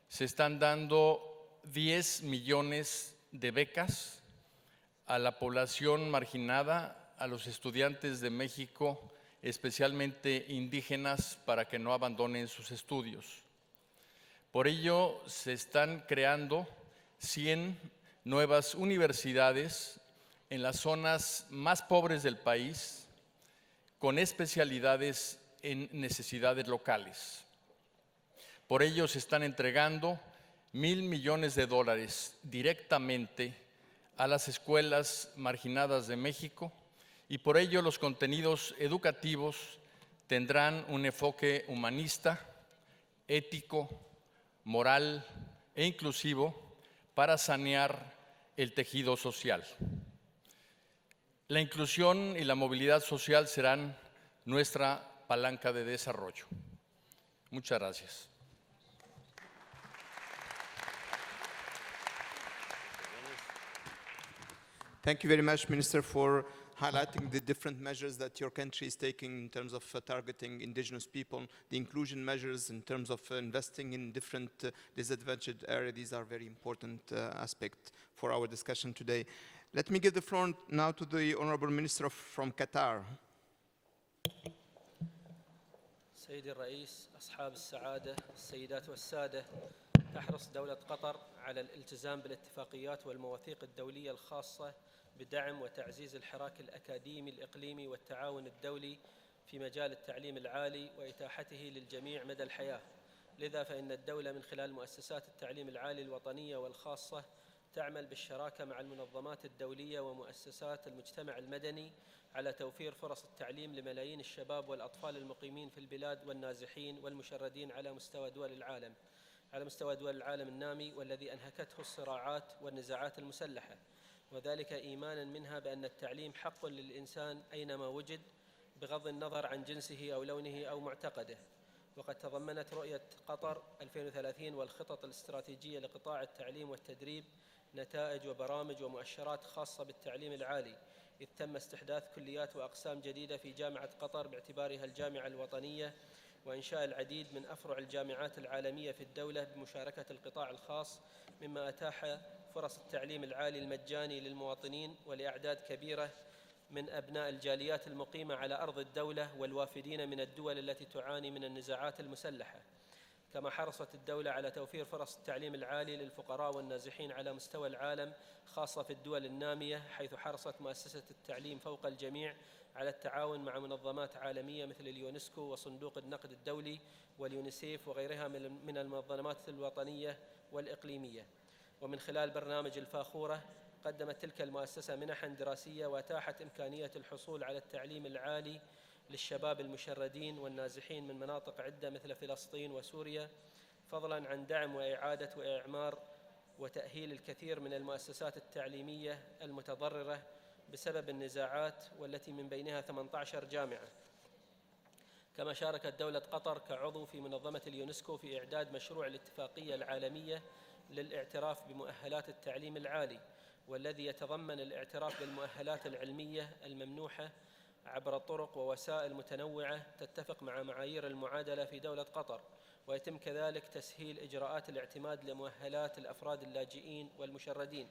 se están dando 10 millones de becas a la población marginada, a los estudiantes de México, especialmente indígenas, para que no abandonen sus estudios. Por ello, se están creando 100 nuevas universidades en las zonas más pobres del país, con especialidades en necesidades locales. Por ello, se están entregando $1,000 millones directamente a las escuelas marginadas de México, y por ello los contenidos educativos tendrán un enfoque humanista, ético, moral e inclusivo para sanear el tejido social. La inclusión y la movilidad social serán nuestra palanca de desarrollo. Muchas gracias. Thank you very much, Minister, for highlighting the different measures that your country is taking in terms of targeting indigenous people, the inclusion measures in terms of investing in different disadvantaged areas. These are very important aspects for our discussion today. Let me give the floor now to the Honorable Minister from Qatar. سيدي الرئيس، أصحاب السعادة، السيدات والسادة، تحرص دولة قطر على الالتزام بالاتفاقيات والمواثيق الدولية الخاصة بدعم وتعزيز الحراك الأكاديمي الإقليمي والتعاون الدولي في مجال التعليم العالي وإتاحته للجميع مدى الحياة. لذا فإن الدولة من خلال مؤسسات التعليم العالي الوطنية والخاصة تعمل بالشراكة مع المنظمات الدولية ومؤسسات المجتمع المدني على توفير فرص التعليم لملايين الشباب والأطفال المقيمين في البلاد والنازحين والمشردين على مستوى دول العالم النامي والذي أنهكته الصراعات والنزاعات المسلحة، وذلك إيمانا منها بأن التعليم حق للإنسان أينما وجد بغض النظر عن جنسه أو لونه أو معتقده. وقد تضمنت رؤية قطر 2030 والخطط الاستراتيجية لقطاع التعليم والتدريب نتائج وبرامج ومؤشرات خاصة بالتعليم العالي، إذ تم استحداث كليات وأقسام جديدة في جامعة قطر باعتبارها الجامعة الوطنية، وإنشاء العديد من أفرع الجامعات العالمية في الدولة بمشاركة القطاع الخاص، مما أتاح فرص التعليم العالي المجاني للمواطنين ولأعداد كبيرة من أبناء الجاليات المقيمة على أرض الدولة والوافدين من الدول التي تعاني من النزاعات المسلحة. كما حرصت الدولة على توفير فرص التعليم العالي للفقراء والنازحين على مستوى العالم، خاصة في الدول النامية، حيث حرصت مؤسسة التعليم فوق الجميع على التعاون مع منظمات عالمية مثل اليونسكو وصندوق النقد الدولي واليونيسيف وغيرها من المنظمات الوطنية والإقليمية. ومن خلال برنامج الفاخورة قدمت تلك المؤسسة منحا دراسية وأتاحت إمكانية الحصول على التعليم العالي للشباب المشردين والنازحين من مناطق عدة مثل فلسطين وسوريا، فضلا عن دعم وإعادة وإعمار وتأهيل الكثير من المؤسسات التعليمية المتضررة بسبب النزاعات، والتي من بينها 18 جامعة. كما شاركت دولة قطر كعضو في منظمة اليونسكو في إعداد مشروع الاتفاقية العالمية للاعتراف بمؤهلات التعليم العالي، والذي يتضمن الاعتراف بالمؤهلات العلمية الممنوحة عبر طرق ووسائل متنوعة تتفق مع معايير المعادلة في دولة قطر، ويتم كذلك تسهيل إجراءات الاعتماد لمؤهلات الأفراد اللاجئين والمشردين،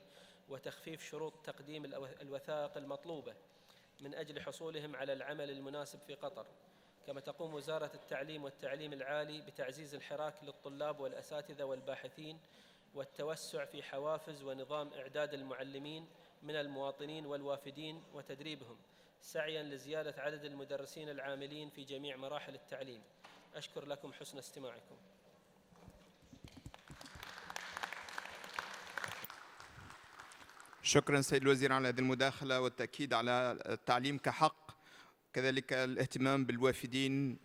وتخفيف شروط تقديم الوثائق المطلوبة من أجل حصولهم على العمل المناسب في قطر. كما تقوم وزارة التعليم والتعليم العالي بتعزيز الحراك للطلاب والأساتذة والباحثين، والتوسع في حوافز ونظام إعداد المعلمين من المواطنين والوافدين وتدريبهم، سعياً لزيادة عدد المدرسين العاملين في جميع مراحل التعليم. أشكر لكم حسن استماعكم. شكرا سيد الوزير على هذه المداخلة والتأكيد على التعليم كحق، كذلك الاهتمام بالوافدين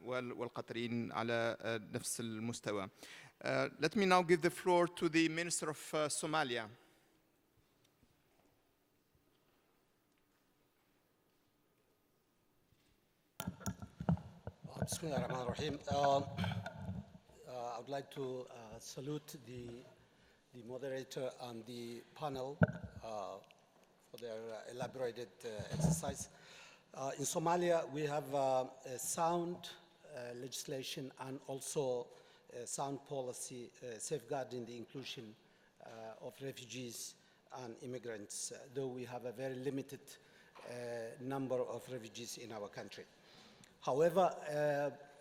والقطريين على نفس المستوى. Let me now give the floor to the Minister of Somalia. Bismillah ar-Rahman ar-Rahim. I would like to salute the moderator and the panel for their elaborated exercise. In Somalia, we have a sound legislation and also a sound policy safeguarding the inclusion of refugees and immigrants, though we have a very limited number of refugees in our country. However,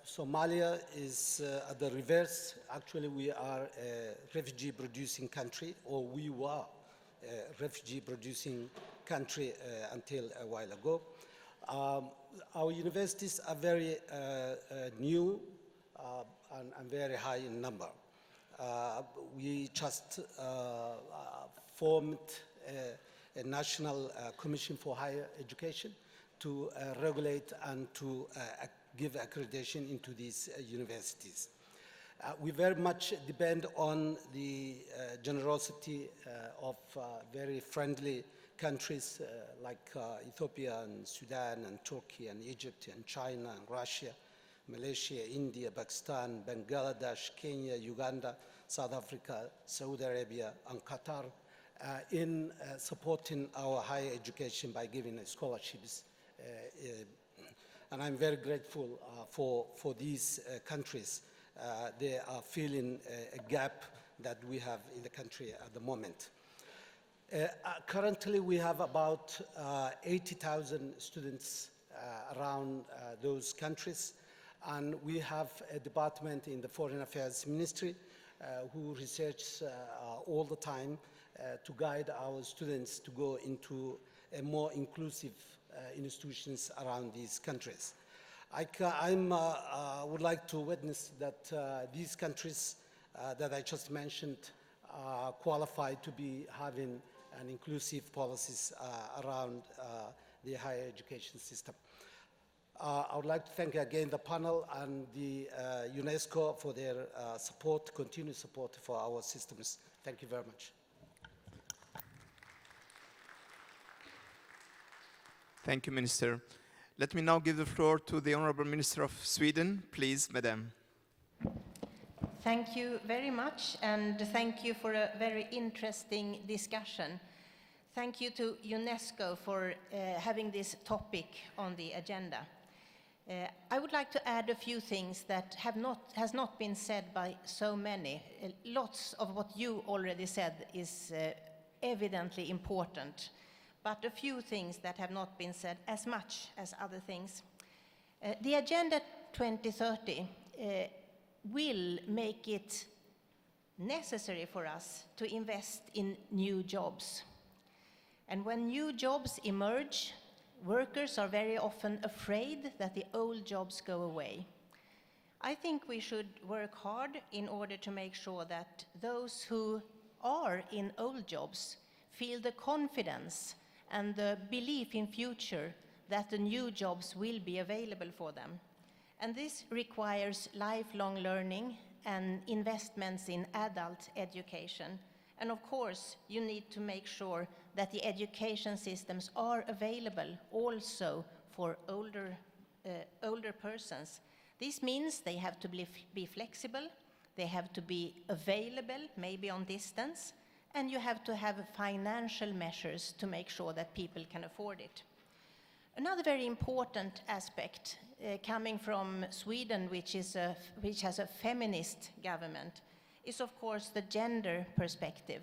Somalia is at the reverse. Actually, we are a refugee-producing country, or we were a refugee-producing country until a while ago. Our universities are very new and very high in number. We just formed a national commission for higher education to regulate and to give accreditation into these universities. We very much depend on the generosity of very friendly countries like Ethiopia and Sudan and Turkey and Egypt and China and Russia, Malaysia, India, Pakistan, Bangladesh, Kenya, Uganda, South Africa, Saudi Arabia, and Qatar in supporting our higher education by giving scholarships. And I'm very grateful for these countries. They are filling a gap that we have in the country at the moment. Currently, we have about 80,000 students around those countries, and we have a department in the Foreign Affairs Ministry who researches all the time to guide our students to go into a more inclusive institutions around these countries. I would like to witness that these countries that I just mentioned are qualified to be having an inclusive policies around the higher education system. I would like to thank again the panel and the UNESCO for their support, continued support for our systems. Thank you very much. Thank you, Minister. Let me now give the floor to the Honorable Minister of Sweden. Please, Madam. Thank you very much, and thank you for a very interesting discussion. Thank you to UNESCO for having this topic on the agenda. I would like to add a few things that has not been said by so many. Lots of what you already said is evidently important, but a few things that have not been said as much as other things. The Agenda 2030 will make it necessary for us to invest in new jobs. And when new jobs emerge, workers are very often afraid that the old jobs go away. I think we should work hard in order to make sure that those who are in old jobs feel the confidence and the belief in future that the new jobs will be available for them. And this requires lifelong learning and investments in adult education. And of course, you need to make sure that the education systems are available also for older persons. This means they have to be flexible, they have to be available, maybe on distance, and you have to have financial measures to make sure that people can afford it. Another very important aspect coming from Sweden, which has a feminist government, is of course the gender perspective.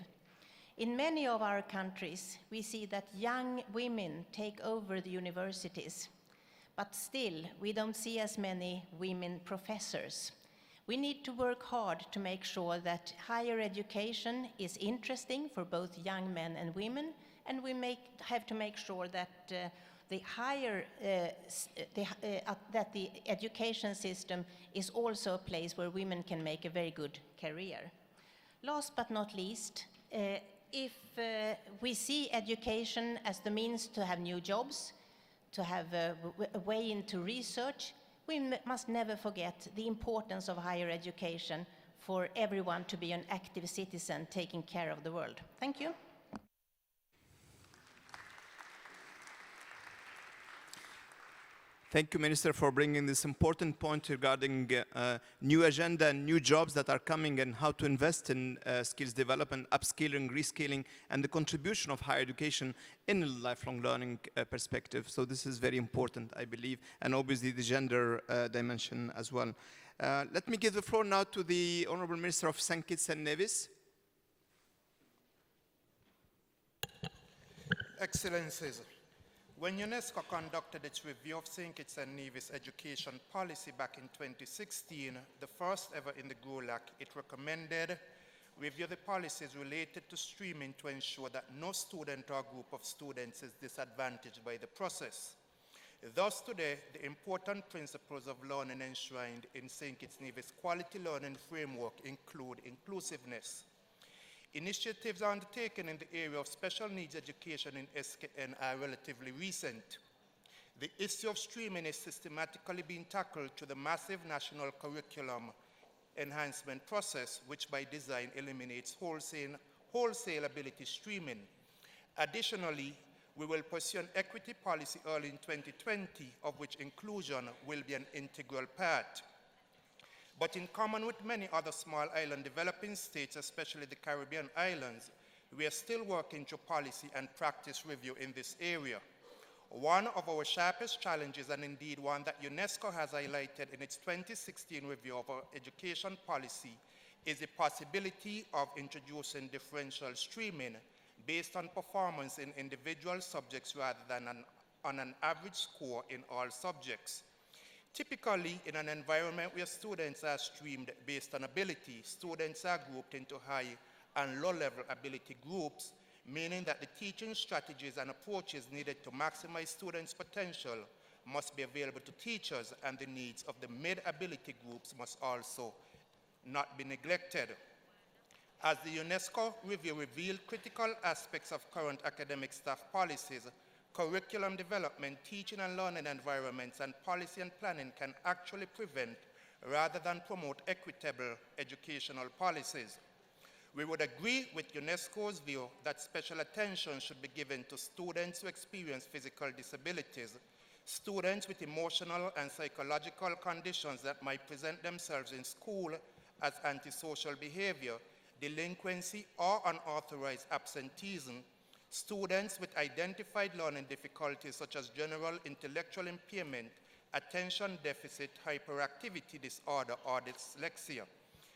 In many of our countries, we see that young women take over the universities, but still we don't see as many women professors. We need to work hard to make sure that higher education is interesting for both young men and women, and we have to make sure that that the education system is also a place where women can make a very good career. Last but not least, if we see education as the means to have new jobs, to have a way into research, we must never forget the importance of higher education for everyone to be an active citizen taking care of the world. Thank you. Thank you, Minister, for bringing this important point regarding new agenda and new jobs that are coming and how to invest in skills development, upskilling, reskilling, and the contribution of higher education in a lifelong learning perspective. So this is very important, I believe, and obviously the gender dimension as well. Let me give the floor now to the Honorable Minister of St. Kitts and Nevis. Excellencies, when Unesco conducted its review of St. Kitts and Nevis education policy back in 2016, the first ever in the GULAC, it recommended review the policies related to streaming to ensure that no student or group of students is disadvantaged by the process. Thus today, the important principles of learning enshrined in St. Kitts and Nevis quality learning framework include inclusiveness. Initiatives undertaken in the area of special needs education in SKN are relatively recent. The issue of streaming is systematically being tackled through the massive national curriculum enhancement process, which by design eliminates wholesale ability streaming. Additionally, we will pursue an equity policy early in 2020, of which inclusion will be an integral part. But in common with many other small island developing states, especially the Caribbean islands, we are still working through policy and practice review in this area. One of our sharpest challenges, and indeed one that UNESCO has highlighted in its 2016 review of our education policy, is the possibility of introducing differential streaming based on performance in individual subjects rather than on an average score in all subjects. Typically, in an environment where students are streamed based on ability, students are grouped into high and low-level ability groups, meaning that the teaching strategies and approaches needed to maximize students' potential must be available to teachers, and the needs of the mid-ability groups must also not be neglected. As the UNESCO review revealed critical aspects of current academic staff policies, curriculum development, teaching and learning environments, and policy and planning can actually prevent rather than promote equitable educational policies. We would agree with UNESCO's view that special attention should be given to students who experience physical disabilities, students with emotional and psychological conditions that might present themselves in school as antisocial behavior, delinquency, or unauthorized absenteeism, students with identified learning difficulties such as general intellectual impairment, attention deficit hyperactivity disorder, or dyslexia,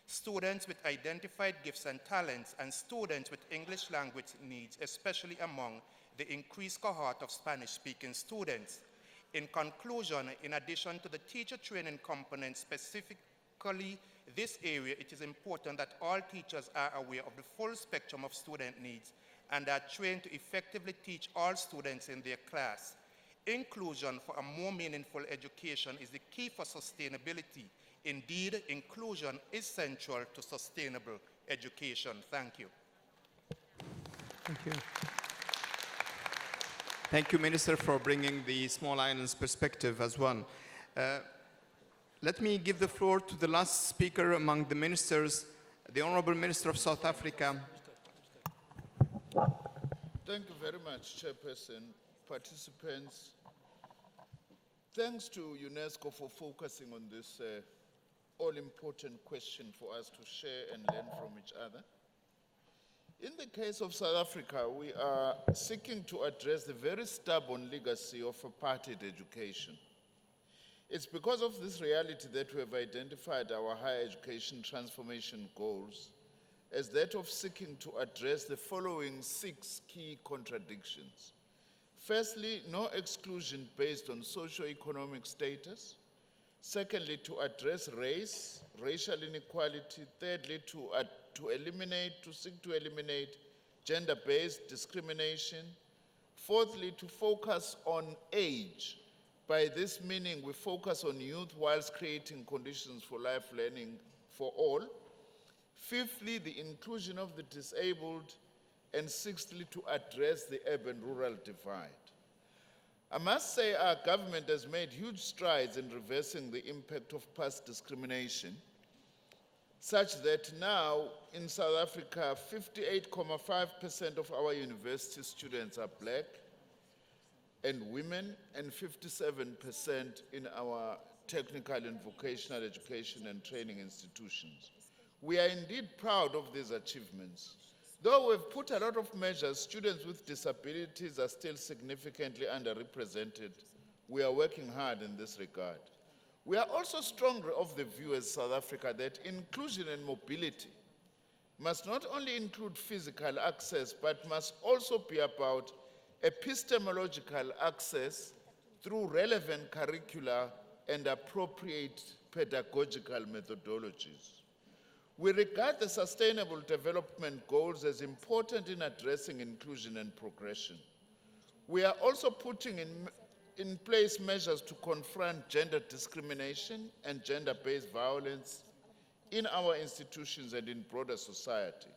students with identified gifts and talents, and students with English language needs, especially among the increased cohort of Spanish-speaking students. In conclusion, in addition to the teacher training component specifically this area, it is important that all teachers are aware of the full spectrum of student needs and are trained to effectively teach all students in their class. Inclusion for a more meaningful education is the key for sustainability. Indeed, inclusion is central to sustainable education. Thank you. Thank you. Thank you, Minister, for bringing the small islands perspective as well. Let me give the floor to the last speaker among the ministers, the Honorable Minister of South Africa. Thank you very much, Chairperson, participants. Thanks to UNESCO for focusing on this all-important question for us to share and learn from each other. In the case of South Africa, we are seeking to address the very stubborn legacy of apartheid education. It's because of this reality that we have identified our higher education transformation goals as that of seeking to address the following 6 key contradictions. Firstly, no exclusion based on socio-economic status. Secondly, to address race, racial inequality. Thirdly, to seek to eliminate gender-based discrimination. Fourthly, to focus on age. By this meaning, we focus on youth whilst creating conditions for life learning for all. Fifthly, the inclusion of the disabled. And sixthly, to address the urban-rural divide. I must say our government has made huge strides in reversing the impact of past discrimination, such that now in South Africa, 58.5% of our university students are black and women, and 57% in our technical and vocational education and training institutions. We are indeed proud of these achievements. Though we've put a lot of measures, students with disabilities are still significantly underrepresented. We are working hard in this regard. We are also strongly of the view as South Africa that inclusion and mobility must not only include physical access, but must also be about epistemological access through relevant curricula and appropriate pedagogical methodologies. We regard the Sustainable Development Goals as important in addressing inclusion and progression. We are also putting in place measures to confront gender discrimination and gender-based violence in our institutions and in broader society.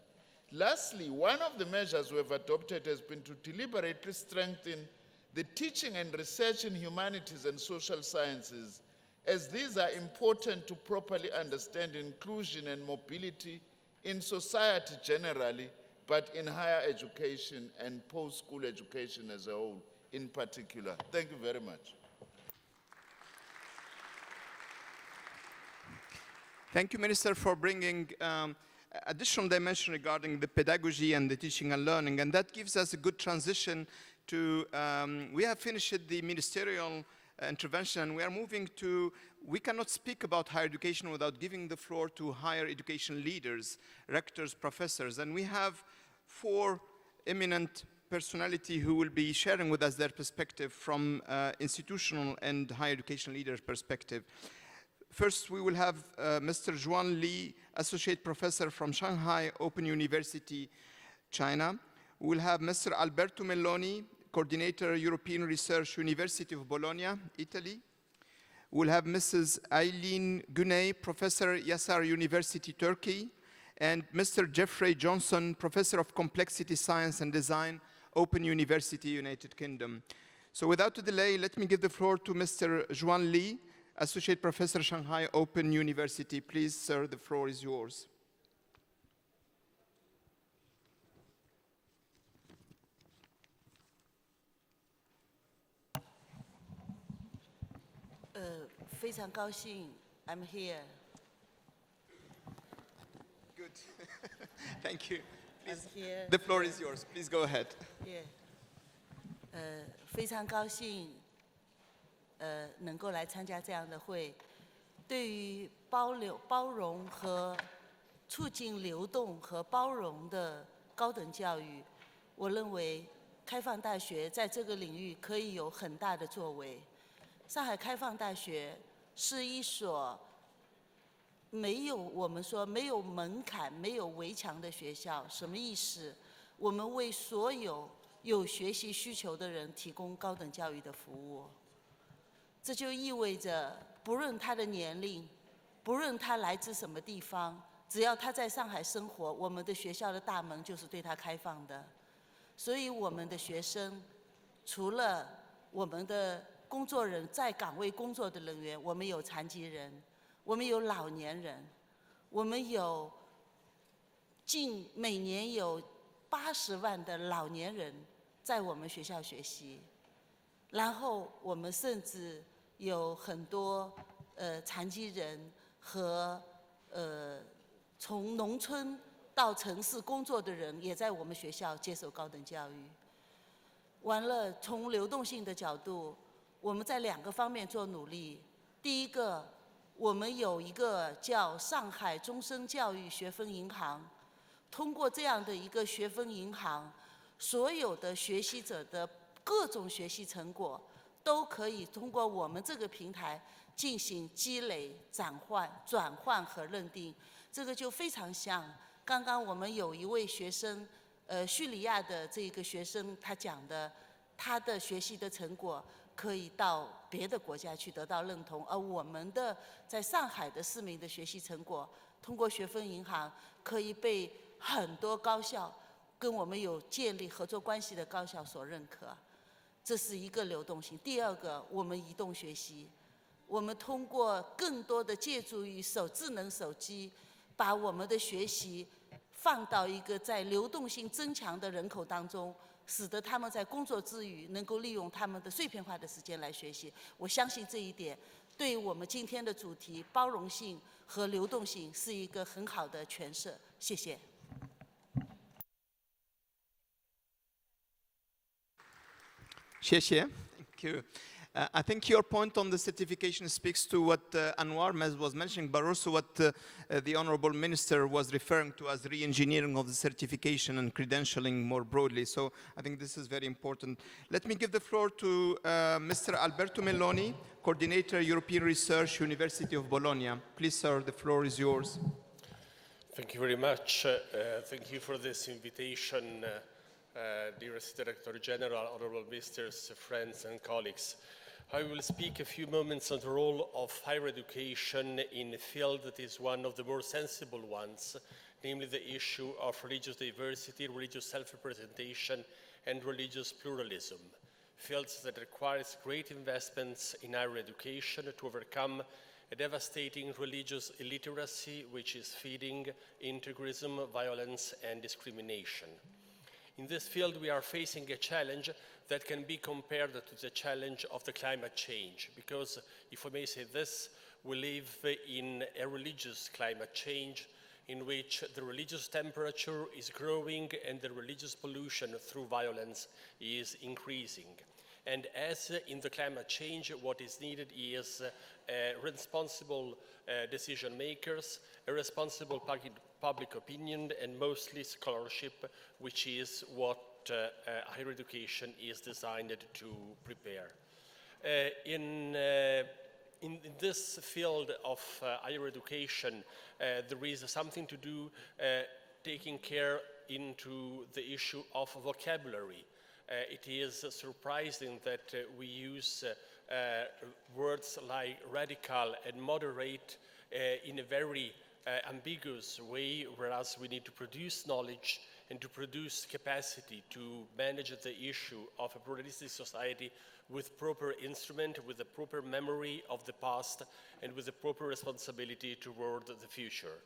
Lastly, one of the measures we have adopted has been to deliberately strengthen the teaching and research in humanities and social sciences, as these are important to properly understand inclusion and mobility in society generally, but in higher education and post-school education as a whole in particular. Thank you very much. Thank you, Minister, for bringing additional dimension regarding the pedagogy and the teaching and learning, and that gives us a good transition to, we have finished the ministerial intervention. We are moving to, we cannot speak about higher education without giving the floor to higher education leaders, rectors, professors, and we have 4 eminent personalities who will be sharing with us their perspective from institutional and higher education leaders' perspective. First, we will have Mr. Zhuan Li, Associate Professor from Shanghai Open University, China. We will have Mr. Alberto Melloni, Coordinator, European Research, University of Bologna, Italy. We'll have Mrs. Eileen Güney, Professor, Yasar University, Turkey, and Mr. Jeffrey Johnson, Professor of Complexity Science and Design, Open University, United Kingdom. So without a delay, let me give the floor to Mr. Zhuan Li, Associate Professor, Shanghai Open University. Please, sir, the floor is yours. I'm here. Good. Thank you. Please, the floor is yours. Please go ahead. Yeah. 非常高兴，能够来参加这样的会。对于包容和促进流动和包容的高等教育，我认为开放大学在这个领域可以有很大的作为。上海开放大学是一所我们说没有门槛、没有围墙的学校。什么意思？我们为所有有学习需求的人提供高等教育的服务。这就意味着，不论他的年龄，不论他来自什么地方，只要他在上海生活，我们的学校的大门就是对他开放的。所以我们的学生，除了我们的工作人在岗位工作的人员，我们有残疾人，我们有老年人，我们有每年有80万的老年人在我们学校学习，然后我们甚至有很多残疾人和从农村到城市工作的人，也在我们学校接受高等教育。完了，从流动性的角度，我们在2个方面做努力。第一个，我们有一个叫上海终身教育学分银行，通过这样的一个学分银行，所有的学习者的各种学习成果都可以通过我们这个平台进行积累、转换和认定。这个就非常像刚刚我们有一位学生，叙利亚的这个学生他讲的，他的学习的成果可以到别的国家去得到认同，而我们的在上海的市民的学习成果，通过学分银行可以被很多高校跟我们有建立合作关系的高校所认可。这是一个流动性。第二个，我们移动学习，我们通过更多的借助于智能手机，把我们的学习放到一个在流动性增强的人口当中，使得他们在工作之余能够利用他们的碎片化的时间来学习。我相信这一点对于我们今天的主题包容性和流动性是一个很好的诠释。谢谢。谢谢。Thank you. I think your point on the certification speaks to what Anwar was mentioning, but also what the Honorable Minister was referring to as re-engineering of the certification and credentialing more broadly. So I think this is very important. Let me give the floor to Mr. Alberto Melloni, Coordinator, European Research, University of Bologna. Please, sir, the floor is yours. Thank you very much. Thank you for this invitation, dearest Director General, Honorable Ministers, friends and colleagues. I will speak a few moments on the role of higher education in a field that is one of the more sensible ones, namely the issue of religious diversity, religious self-representation, and religious pluralism, fields that requires great investments in higher education to overcome a devastating religious illiteracy which is feeding integrism, violence, and discrimination. In this field, we are facing a challenge that can be compared to the challenge of the climate change, because, if I may say this, we live in a religious climate change in which the religious temperature is growing and the religious pollution through violence is increasing. And as in the climate change, what is needed is responsible decision makers, a responsible public opinion, and mostly scholarship, which is what higher education is designed to prepare. In this field of higher education, there is something to do taking care into the issue of vocabulary. It is surprising that we use words like radical and moderate in a very ambiguous way, whereas we need to produce knowledge and to produce capacity to manage the issue of a pluralistic society with proper instrument, with the proper memory of the past, and with the proper responsibility toward the future.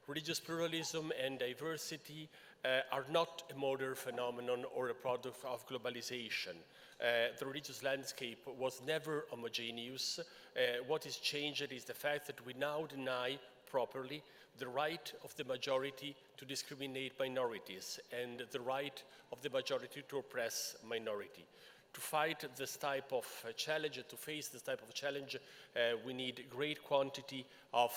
Religious pluralism and diversity are not a modern phenomenon or a product of globalization. The religious landscape was never homogeneous. What is changed is the fact that we now deny properly the right of the majority to discriminate minorities and the right of the majority to oppress minority. To fight this type of challenge, to face this type of challenge, we need great quantity of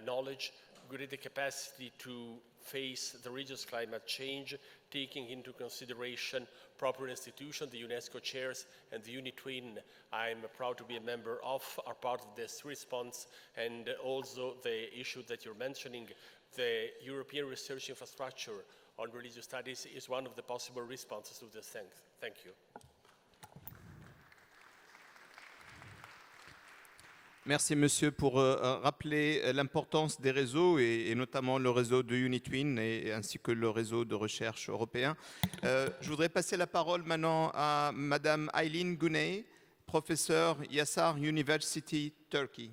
knowledge, great capacity to face the religious climate change, taking into consideration proper institutions. The Unesco chairs and the UniTwin I'm proud to be a member of are part of this response, and also the issue that you're mentioning, the European research infrastructure on religious studies is one of the possible responses to this thing. Thank you. Merci, monsieur, pour rappeler l'importance des réseaux et notamment le réseau de UniTwin ainsi que le réseau de recherche européen. Je voudrais passer la parole maintenant à madame Aylin Güney, professeure Yassar University, Turkey.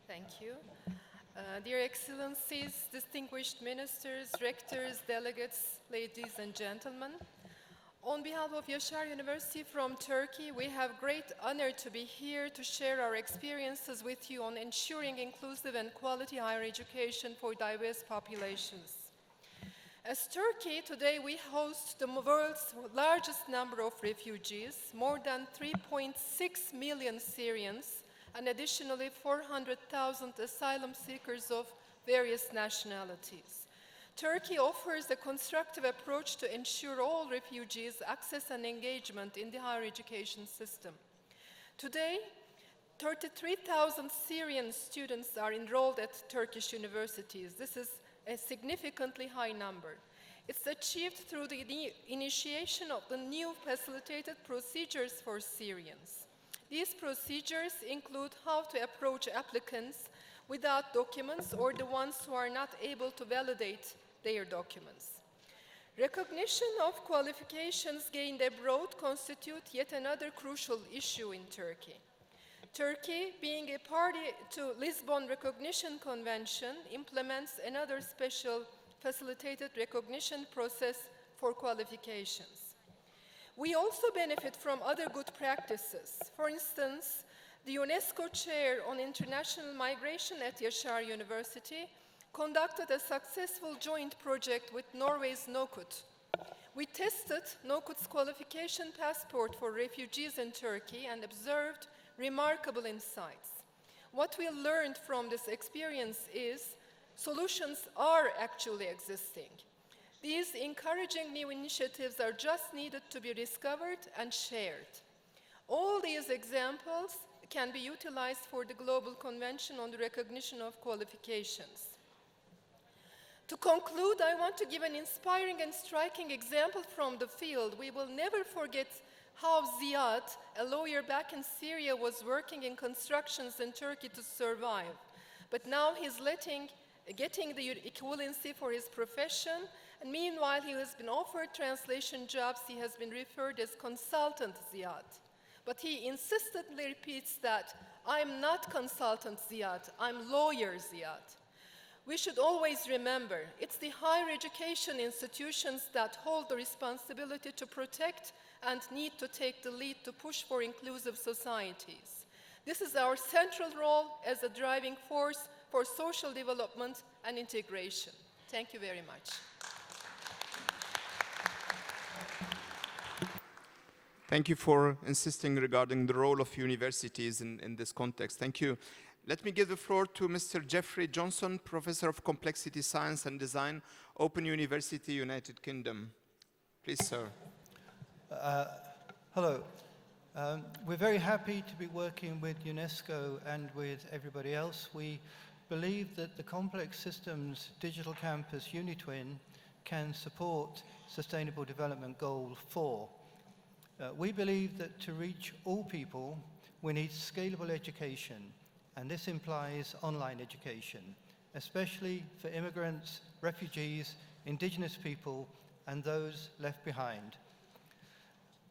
Thank you. Dear Excellencies, distinguished ministers, rectors, delegates, ladies and gentlemen, On behalf of Yaşar University from Turkey, we have great honor to be here to share our experiences with you on ensuring inclusive and quality higher education for diverse populations. As Turkey, today we host the world's largest number of refugees, more than 3.6 million Syrians, and additionally 400,000 asylum seekers of various nationalities. Turkey offers a constructive approach to ensure all refugees access and engagement in the higher education system. Today, 33,000 Syrian students are enrolled at Turkish universities. This is a significantly high number. It's achieved through the initiation of the new facilitated procedures for Syrians. These procedures include how to approach applicants without documents or the ones who are not able to validate their documents. Recognition of qualifications gained abroad constitute yet another crucial issue in Turkey. Turkey, being a party to Lisbon Recognition Convention, implements another special facilitated recognition process for qualifications. We also benefit from other good practices. For instance, the Unesco Chair on International Migration at Yaşar University conducted a successful joint project with Norway's NOKUT. We tested NOKUT's qualification passport for refugees in Turkey and observed remarkable insights. What we learned from this experience is solutions are actually existing. These encouraging new initiatives are just needed to be discovered and shared. All these examples can be utilized for the Global Convention on the Recognition of Qualifications. To conclude, I want to give an inspiring and striking example from the field. We will never forget how Ziad, a lawyer back in Syria, was working in constructions in Turkey to survive. But now he's getting the equivalency for his profession, and meanwhile he has been offered translation jobs. He has been referred as consultant Ziad. But he insistently repeats that, I'm not consultant Ziad, I'm lawyer Ziad. We should always remember, it's the higher education institutions that hold the responsibility to protect and need to take the lead to push for inclusive societies. This is our central role as a driving force for social development and integration. Thank you very much. Thank you for insisting regarding the role of universities in this context. Thank you. Let me give the floor to Mr. Jeffrey Johnson, Professor of Complexity Science and Design, Open University, United Kingdom. Please, sir. Hello. We're very happy to be working with UNESCO and with everybody else. We believe that the Complex Systems Digital Campus UniTwin can support Sustainable Development Goal 4. We believe that to reach all people, we need scalable education, and this implies online education, especially for immigrants, refugees, indigenous people, and those left behind.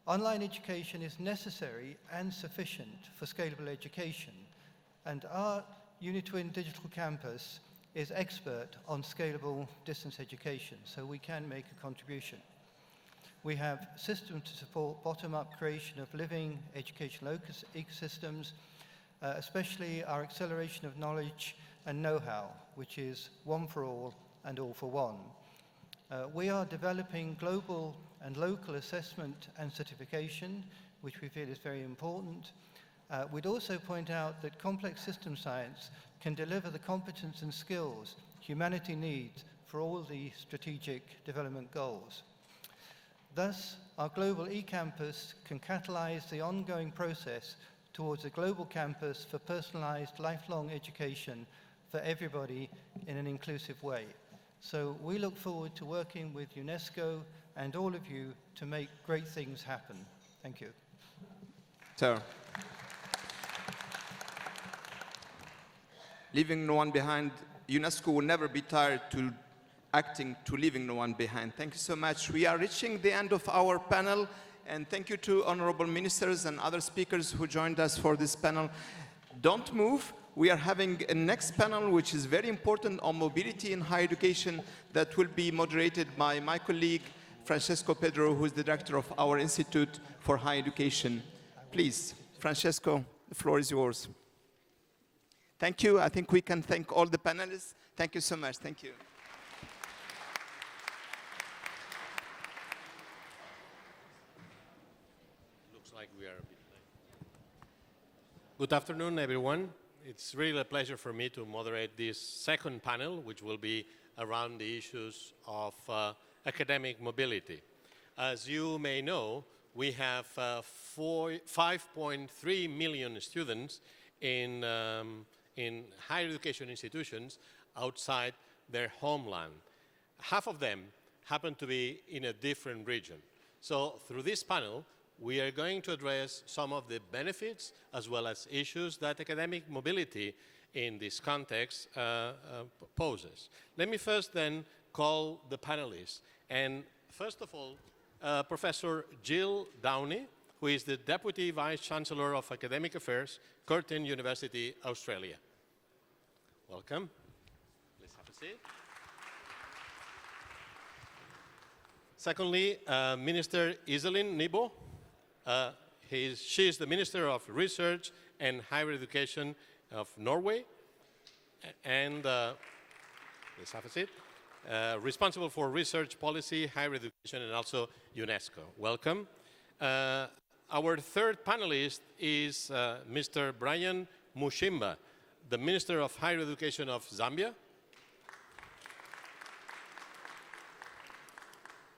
Online education is necessary and sufficient for scalable education, and our UniTwin Digital Campus is expert on scalable distance education, so we can make a contribution. We have systems to support bottom-up creation of living educational ecosystems, especially our acceleration of knowledge and know-how, which is one for all and all for one. We are developing global and local assessment and certification, which we feel is very important. We'd also point out that complex system science can deliver the competence and skills humanity needs for all the strategic development goals. Thus, our global e-campus can catalyze the ongoing process towards a global campus for personalized lifelong education for everybody in an inclusive way. So we look forward to working with UNESCO and all of you to make great things happen. Thank you. Sir. Leaving no one behind, UNESCO will never be tired to acting to leaving no one behind. Thank you so much. We are reaching the end of our panel, and thank you to honorable ministers and other speakers who joined us for this panel. Don't move. We are having a next panel, which is very important, on mobility in higher education, that will be moderated by my colleague Francesco Pedro, who is the director of our Institute for Higher Education. Please, Francesco, the floor is yours. Thank you. I think we can thank all the panelists. Thank you so much. Thank you. Looks like we are a bit late. Good afternoon, everyone. It's really a pleasure for me to moderate this second panel, which will be around the issues of academic mobility. As you may know, we have 5.3 million students in higher education institutions outside their homeland. Half of them happen to be in a different region. So through this panel, we are going to address some of the benefits as well as issues that academic mobility in this context poses. Let me first then call the panelists. And first of all, Professor Jill Downey, who is the Deputy Vice Chancellor of Academic Affairs, Curtin University, Australia. Welcome. Please have a seat. Secondly, Minister Iselin Nibo. She is the Minister of Research and Higher Education of Norway, and let's have a seat. Responsible for research policy, higher education, and also UNESCO. Welcome. Our third panelist is Mr. Brian Mushimba, the Minister of Higher Education of Zambia.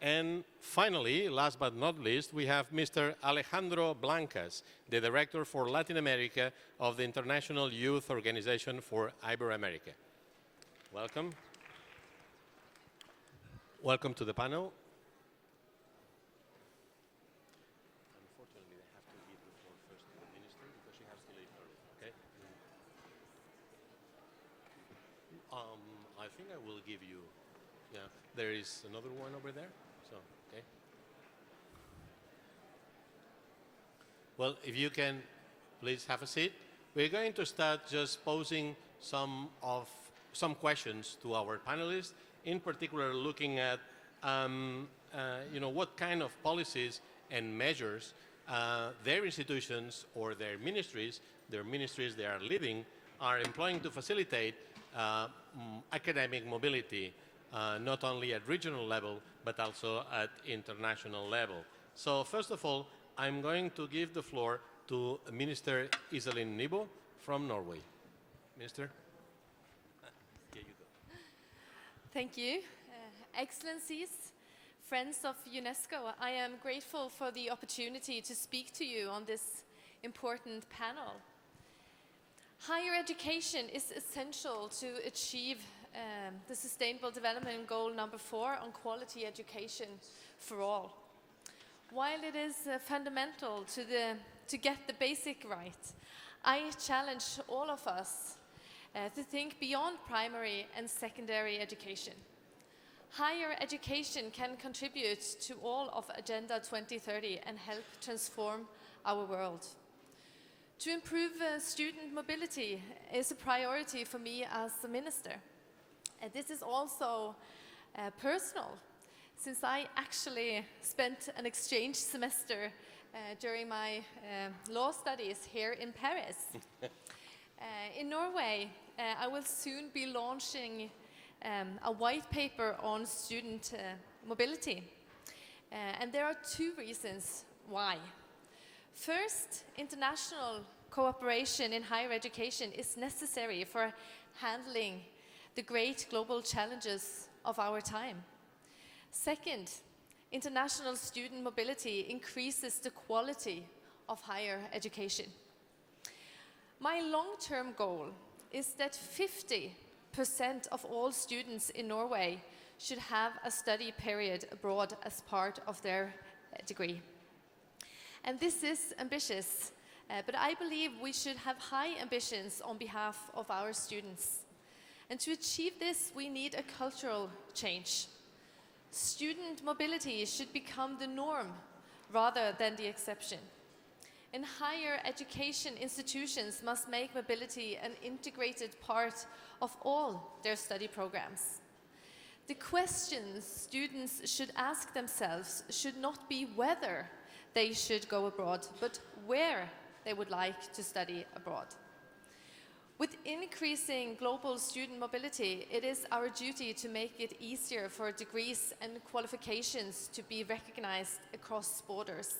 And finally, last but not least, we have Mr. Alejandro Blancas, the Director for Latin America of the International Youth Organization for Iberoamerica. Welcome. Welcome to the panel. Unfortunately, they have to give the floor first to the Minister because she has to leave early, okay? I think I will give you, yeah, there is another one over there. So, okay. Well, if you can, please have a seat. We're going to start just posing some questions to our panelists, in particular looking at, what kind of policies and measures their institutions or their ministries they are leading, are employing to facilitate academic mobility, not only at regional level, but also at international level. So first of all, I'm going to give the floor to Minister Iselin Nibo from Norway. Minister? Here you go. Thank you. Excellencies, friends of UNESCO, I am grateful for the opportunity to speak to you on this important panel. Higher education is essential to achieve the Sustainable Development Goal number 4 on quality education for all. While it is fundamental to get the basic right, I challenge all of us to think beyond primary and secondary education. Higher education can contribute to all of Agenda 2030 and help transform our world. To improve student mobility is a priority for me as a minister. And this is also personal, since I actually spent an exchange semester during my law studies here in Paris. In Norway, I will soon be launching a white paper on student mobility. And there are 2 reasons why. First, international cooperation in higher education is necessary for handling the great global challenges of our time. Second, international student mobility increases the quality of higher education. My long-term goal is that 50% of all students in Norway should have a study period abroad as part of their degree. And this is ambitious, but I believe we should have high ambitions on behalf of our students. And to achieve this, we need a cultural change. Student mobility should become the norm rather than the exception. And higher education institutions must make mobility an integrated part of all their study programs. The questions students should ask themselves should not be whether they should go abroad, but where they would like to study abroad. With increasing global student mobility, it is our duty to make it easier for degrees and qualifications to be recognized across borders.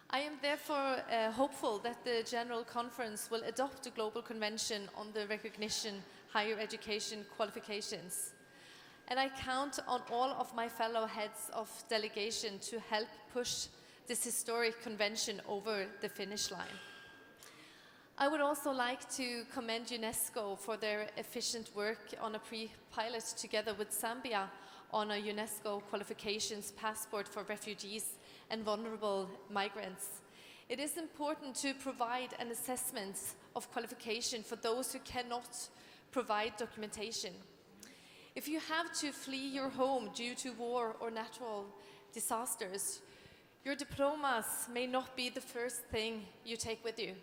I am therefore hopeful that the General Conference will adopt a global convention on the recognition higher education qualifications. And I count on all of my fellow heads of delegation to help push this historic convention over the finish line. I would also like to commend Unesco for their efficient work on a pre-pilot together with Zambia on a Unesco qualifications passport for refugees and vulnerable migrants. It is important to provide an assessment of qualification for those who cannot provide documentation. If you have to flee your home due to war or natural disasters, your diplomas may not be the first thing you take with you.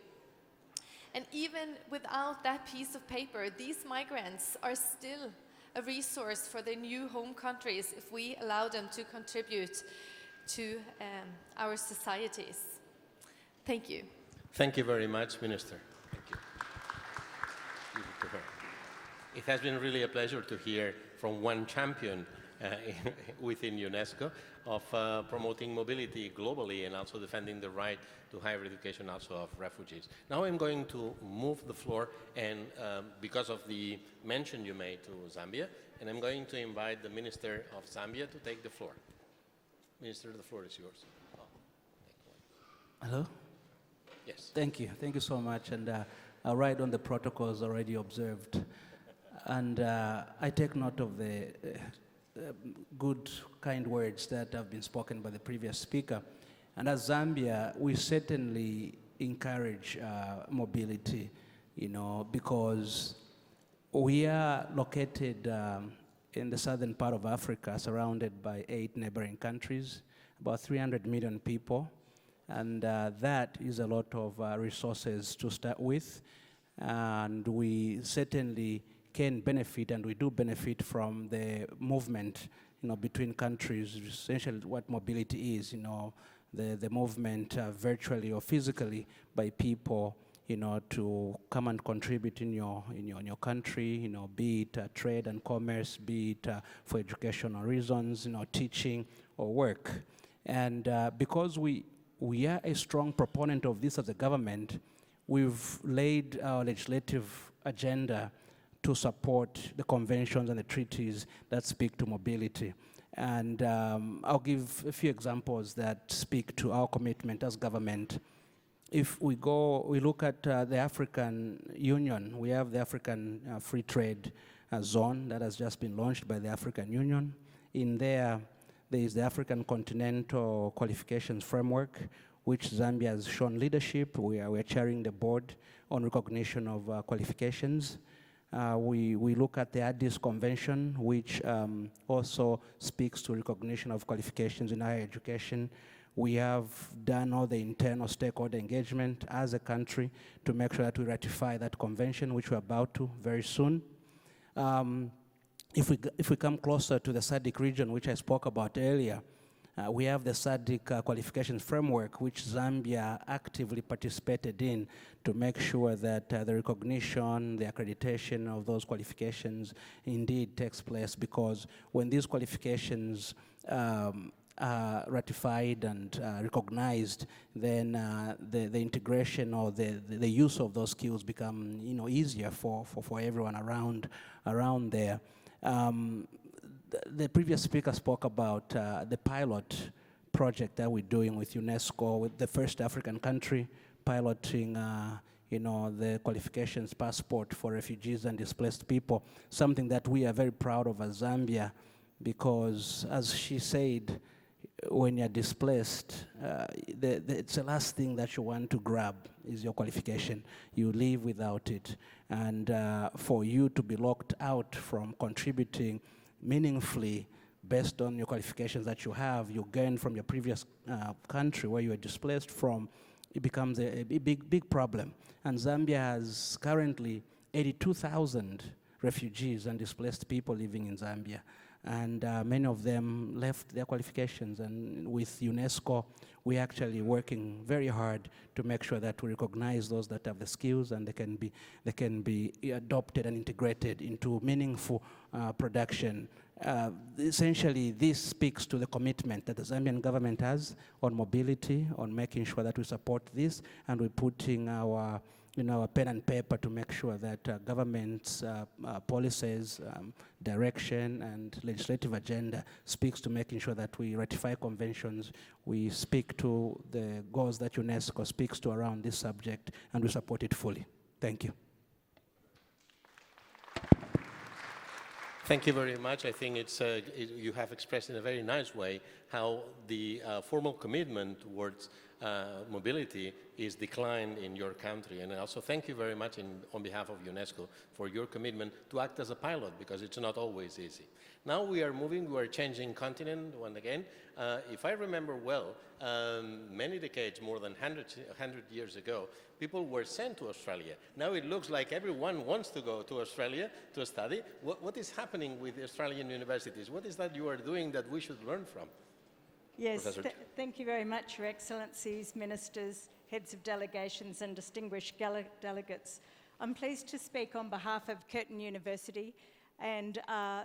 And even without that piece of paper, these migrants are still a resource for their new home countries if we allow them to contribute to our societies. Thank you. Thank you very much, Minister. Thank you. Give it to her. It has been really a pleasure to hear from one champion within UNESCO of promoting mobility globally and also defending the right to higher education also of refugees. Now I'm going to move the floor and because of the mention you made to Zambia, and I'm going to invite the Minister of Zambia to take the floor. Minister, the floor is yours. Hello? Yes. Thank you. Thank you so much. And I'll write on the protocols already observed. And I take note of the good, kind words that have been spoken by the previous speaker. And as Zambia, we certainly encourage mobility, you know, because we are located in the southern part of Africa, surrounded by 8 neighboring countries, about 300 million people. And that is a lot of resources to start with. And we certainly can benefit, and we do benefit from the movement, you know, between countries, essentially what mobility is, you know, the movement virtually or physically by people, you know, to come and contribute in your country, you know, be it trade and commerce, be it for educational reasons, you know, teaching or work. And because we are a strong proponent of this as a government, we've laid our legislative agenda to support the conventions and the treaties that speak to mobility. And I'll give a few examples that speak to our commitment as government. If we look at the African Union, we have the African Free Trade Zone that has just been launched by the African Union. In there is the African Continental Qualifications Framework, which Zambia has shown leadership. We are chairing the board on recognition of qualifications. We look at the Addis Convention, which also speaks to recognition of qualifications in higher education. We have done all the internal stakeholder engagement as a country to make sure that we ratify that convention, which we're about to very soon. If we come closer to the SADC region, which I spoke about earlier, we have the SADC qualifications framework, which Zambia actively participated in to make sure that the recognition, the accreditation of those qualifications indeed takes place, because when these qualifications are ratified and recognized, then the integration or the use of those skills become, you know, easier for everyone around there. The previous speaker spoke about the pilot project that we're doing with Unesco, with the first African country piloting, you know, the qualifications passport for refugees and displaced people, something that we are very proud of as Zambia, because as she said, when you're displaced, it's the last thing that you want to grab is your qualification. You leave without it. And for you to be locked out from contributing meaningfully based on your qualifications that you have, you gain from your previous country where you were displaced from, it becomes a big problem. And Zambia has currently 82,000 refugees and displaced people living in Zambia. and many of them left their qualifications. And with UNESCO, we're actually working very hard to make sure that we recognize those that have the skills and they can be adopted and integrated into meaningful production. Essentially, this speaks to the commitment that the Zambian government has on mobility, on making sure that we support this, and we're putting our pen and paper to make sure that government's policies, direction, and legislative agenda speaks to making sure that we ratify conventions, we speak to the goals that UNESCO speaks to around this subject, and we support it fully. Thank you. Thank you very much. I think you have expressed in a very nice way how the formal commitment towards mobility is declined in your country. And also thank you very much on behalf of UNESCO for your commitment to act as a pilot, because it's not always easy. Now we are changing continent once again. If I remember well, many decades, more than 100 years ago, people were sent to Australia. Now it looks like everyone wants to go to Australia to study. What is happening with the Australian universities? What is that you are doing that we should learn from? Yes, thank you very much, Your Excellencies, Ministers, Heads of Delegations and distinguished delegates. I'm pleased to speak on behalf of Curtin University and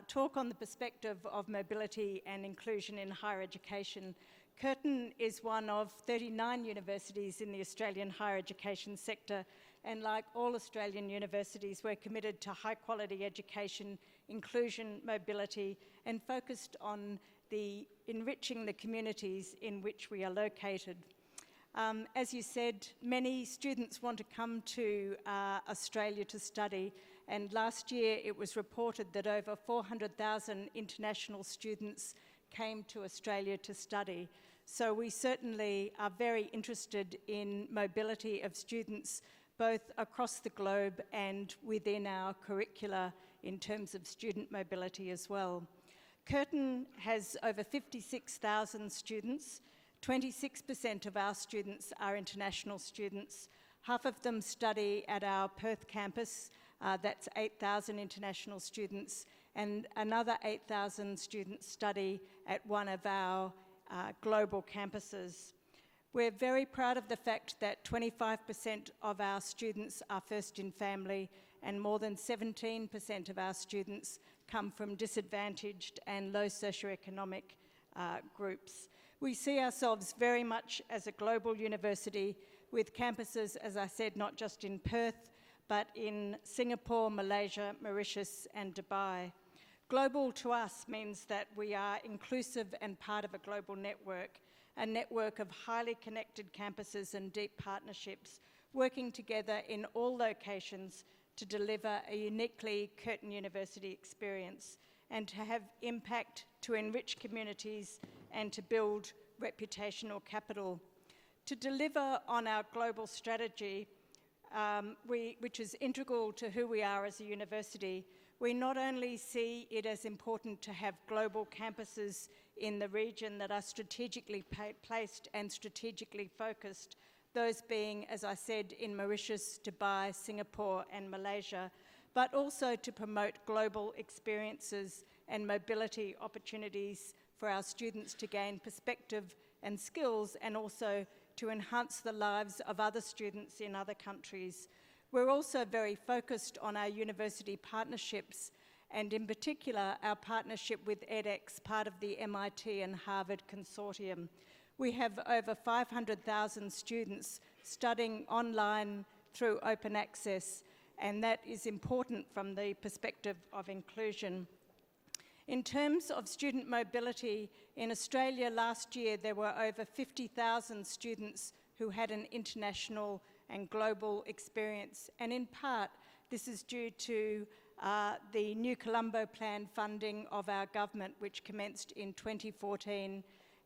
talk on the perspective of mobility and inclusion in higher education. Curtin is one of 39 universities in the Australian higher education sector, and like all Australian universities, we're committed to high quality education, inclusion, mobility, and focused on enriching the communities in which we are located. As you said, many students want to come to Australia to study, and last year it was reported that over 400,000 international students came to Australia to study. So we certainly are very interested in mobility of students both across the globe and within our curricula in terms of student mobility as well. Curtin has over 56,000 students. 26% of our students are international students. Half of them study at our Perth campus, that's 8,000 international students, and another 8,000 students study at one of our global campuses. We're very proud of the fact that 25% of our students are first in family, and more than 17% of our students come from disadvantaged and low socioeconomic groups. We see ourselves very much as a global university with campuses, as I said, not just in Perth, but in Singapore, Malaysia, Mauritius, and Dubai. Global to us means that we are inclusive and part of a global network, a network of highly connected campuses and deep partnerships, working together in all locations to deliver a uniquely Curtin University experience and to have impact to enrich communities and to build reputational capital. To deliver on our global strategy, which is integral to who we are as a university, we not only see it as important to have global campuses in the region that are strategically placed and strategically focused, those being, as I said, in Mauritius, Dubai, Singapore, and Malaysia, but also to promote global experiences and mobility opportunities for our students to gain perspective and skills, and also to enhance the lives of other students in other countries. We're also very focused on our university partnerships, and in particular, our partnership with edX, part of the MIT and Harvard consortium. We have over 500,000 students studying online through open access, and that is important from the perspective of inclusion. In terms of student mobility, in Australia last year there were over 50,000 students who had an international and global experience, and in part this is due to the New Colombo Plan funding of our government, which commenced in 2014,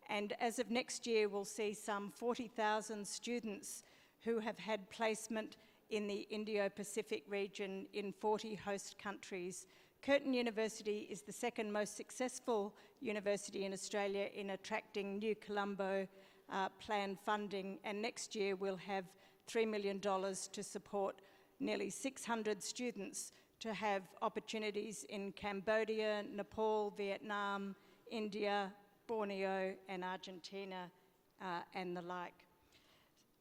and as of next year we'll see some 40,000 students who have had placement in the Indo-Pacific region in 40 host countries. Curtin University is the second most successful university in Australia in attracting New Colombo Plan funding, and next year we'll have $3 million to support nearly 600 students to have opportunities in Cambodia, Nepal, Vietnam, India, Borneo, and Argentina, and the like.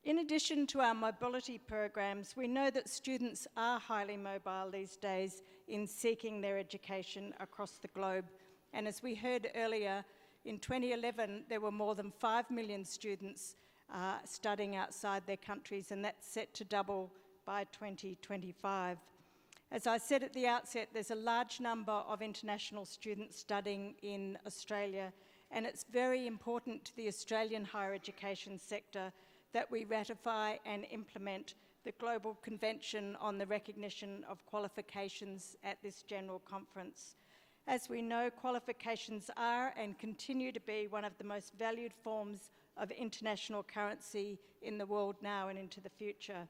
In addition to our mobility programs, we know that students are highly mobile these days in seeking their education across the globe. And as we heard earlier, in 2011, there were more than 5 million students studying outside their countries, and that's set to double by 2025. As I said at the outset, there's a large number of international students studying in Australia, and it's very important to the Australian higher education sector that we ratify and implement the Global Convention on the Recognition of Qualifications at this General Conference. As we know, qualifications are and continue to be one of the most valued forms of international currency in the world now and into the future.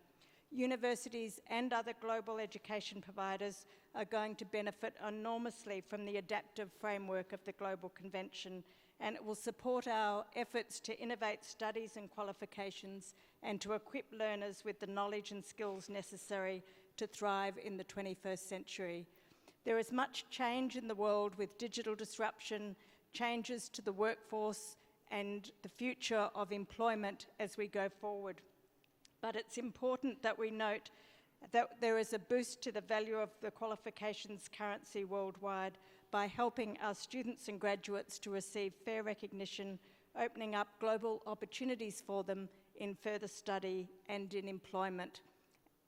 Universities and other global education providers are going to benefit enormously from the adaptive framework of the Global Convention, and it will support our efforts to innovate studies and qualifications and to equip learners with the knowledge and skills necessary to thrive in the 21st century. There is much change in the world with digital disruption, changes to the workforce, and the future of employment as we go forward. But it's important that we note that there is a boost to the value of the qualifications currency worldwide by helping our students and graduates to receive fair recognition, opening up global opportunities for them in further study and in employment,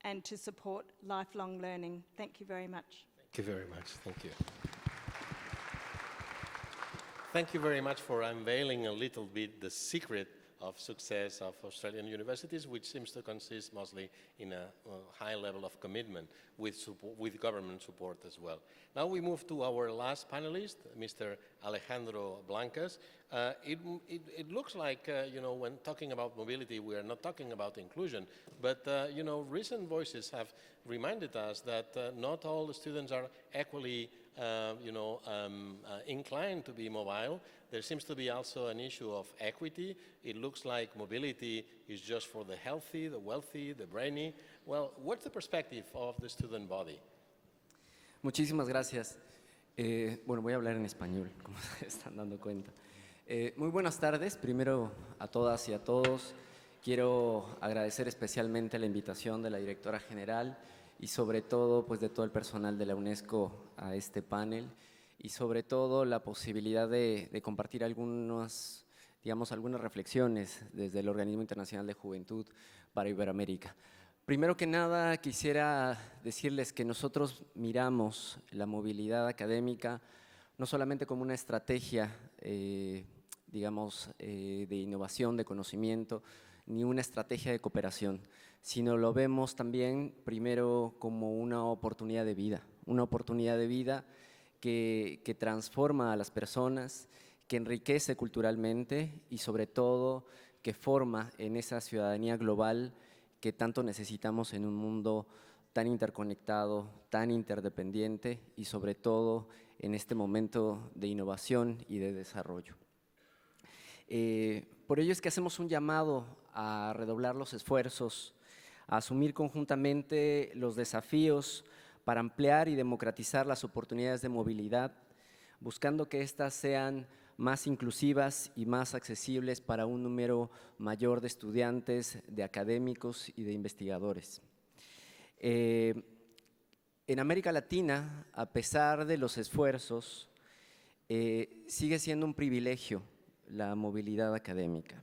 and to support lifelong learning. Thank you very much. Thank you very much. Thank you. Thank you very much for unveiling a little bit the secret of success of Australian universities, which seems to consist mostly in a high level of commitment with government support as well. Now we move to our last panelist, Mr. Alejandro Blancas. It looks like, when talking about mobility, we are not talking about inclusion, but, recent voices have reminded us that not all the students are equally inclined to be mobile. There seems to be also an issue of equity. It looks like mobility is just for the healthy, the wealthy, the brainy. Well, what's the perspective of the student body? Muchísimas gracias. Bueno, voy a hablar en español, como se están dando cuenta. Muy buenas tardes, primero a todas y a todos. Quiero agradecer especialmente la invitación de la directora general y sobre todo, pues, de todo el personal de la Unesco a este panel, y sobre todo la posibilidad de compartir algunas reflexiones desde el Organismo Internacional de Juventud para Iberoamérica. Primero que nada, quisiera decirles que nosotros miramos la movilidad académica no solamente como una estrategia, de innovación, de conocimiento, ni una estrategia de cooperación, sino lo vemos también primero como una oportunidad de vida que transforma a las personas, que enriquece culturalmente y sobre todo que forma en esa ciudadanía global que tanto necesitamos en un mundo tan interconectado, tan interdependiente y sobre todo en este momento de innovación y de desarrollo. Por ello es que hacemos un llamado a redoblar los esfuerzos, a asumir conjuntamente los desafíos para ampliar y democratizar las oportunidades de movilidad, buscando que éstas sean más inclusivas y más accesibles para un número mayor de estudiantes, de académicos y de investigadores. En América Latina, a pesar de los esfuerzos, sigue siendo un privilegio la movilidad académica.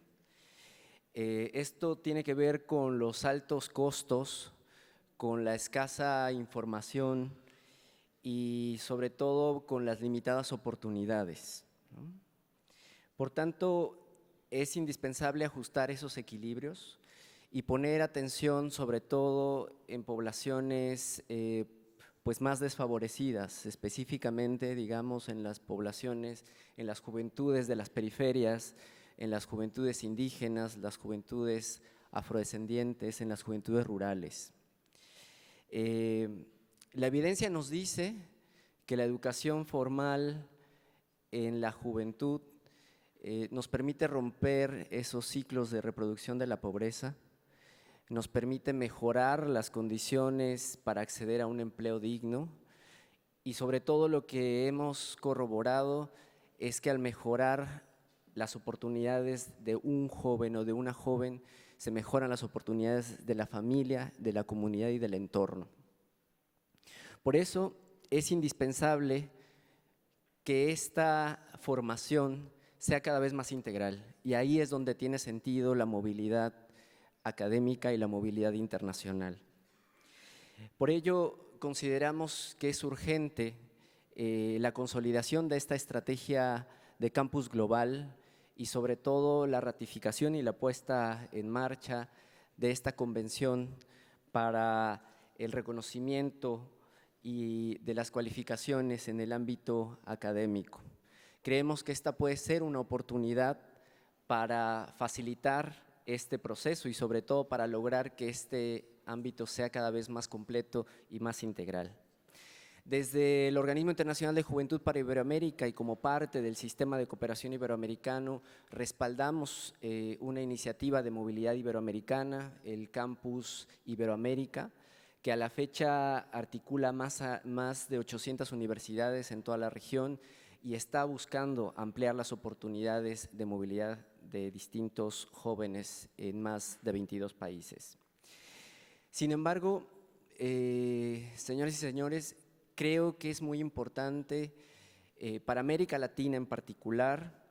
Esto tiene que ver con los altos costos, con la escasa información y sobre todo con las limitadas oportunidades, ¿no? Por tanto, es indispensable ajustar esos equilibrios y poner atención sobre todo en poblaciones pues más desfavorecidas, específicamente, digamos, en las poblaciones, en las juventudes de las periferias, en las juventudes indígenas, las juventudes afrodescendientes, en las juventudes rurales. La evidencia nos dice que la educación formal en la juventud nos permite romper esos ciclos de reproducción de la pobreza, nos permite mejorar las condiciones para acceder a un empleo digno, y sobre todo lo que hemos corroborado es que al mejorar las oportunidades de un joven o de una joven, se mejoran las oportunidades de la familia, de la comunidad y del entorno. Por eso es indispensable que esta formación sea cada vez más integral, y ahí es donde tiene sentido la movilidad académica y la movilidad internacional. Por ello, consideramos que es urgente la consolidación de esta estrategia de campus global y sobre todo la ratificación y la puesta en marcha de esta convención para el reconocimiento y de las cualificaciones en el ámbito académico. Creemos que esta puede ser una oportunidad para facilitar este proceso y sobre todo para lograr que este ámbito sea cada vez más completo y más integral. Desde el Organismo Internacional de Juventud para Iberoamérica y como parte del Sistema de Cooperación Iberoamericano, respaldamos una iniciativa de movilidad iberoamericana, el Campus Iberoamérica, que a la fecha articula más de 800 universidades en toda la región y está buscando ampliar las oportunidades de movilidad de distintos jóvenes en más de 22 países. Sin embargo, señoras y señores, creo que es muy importante para América Latina en particular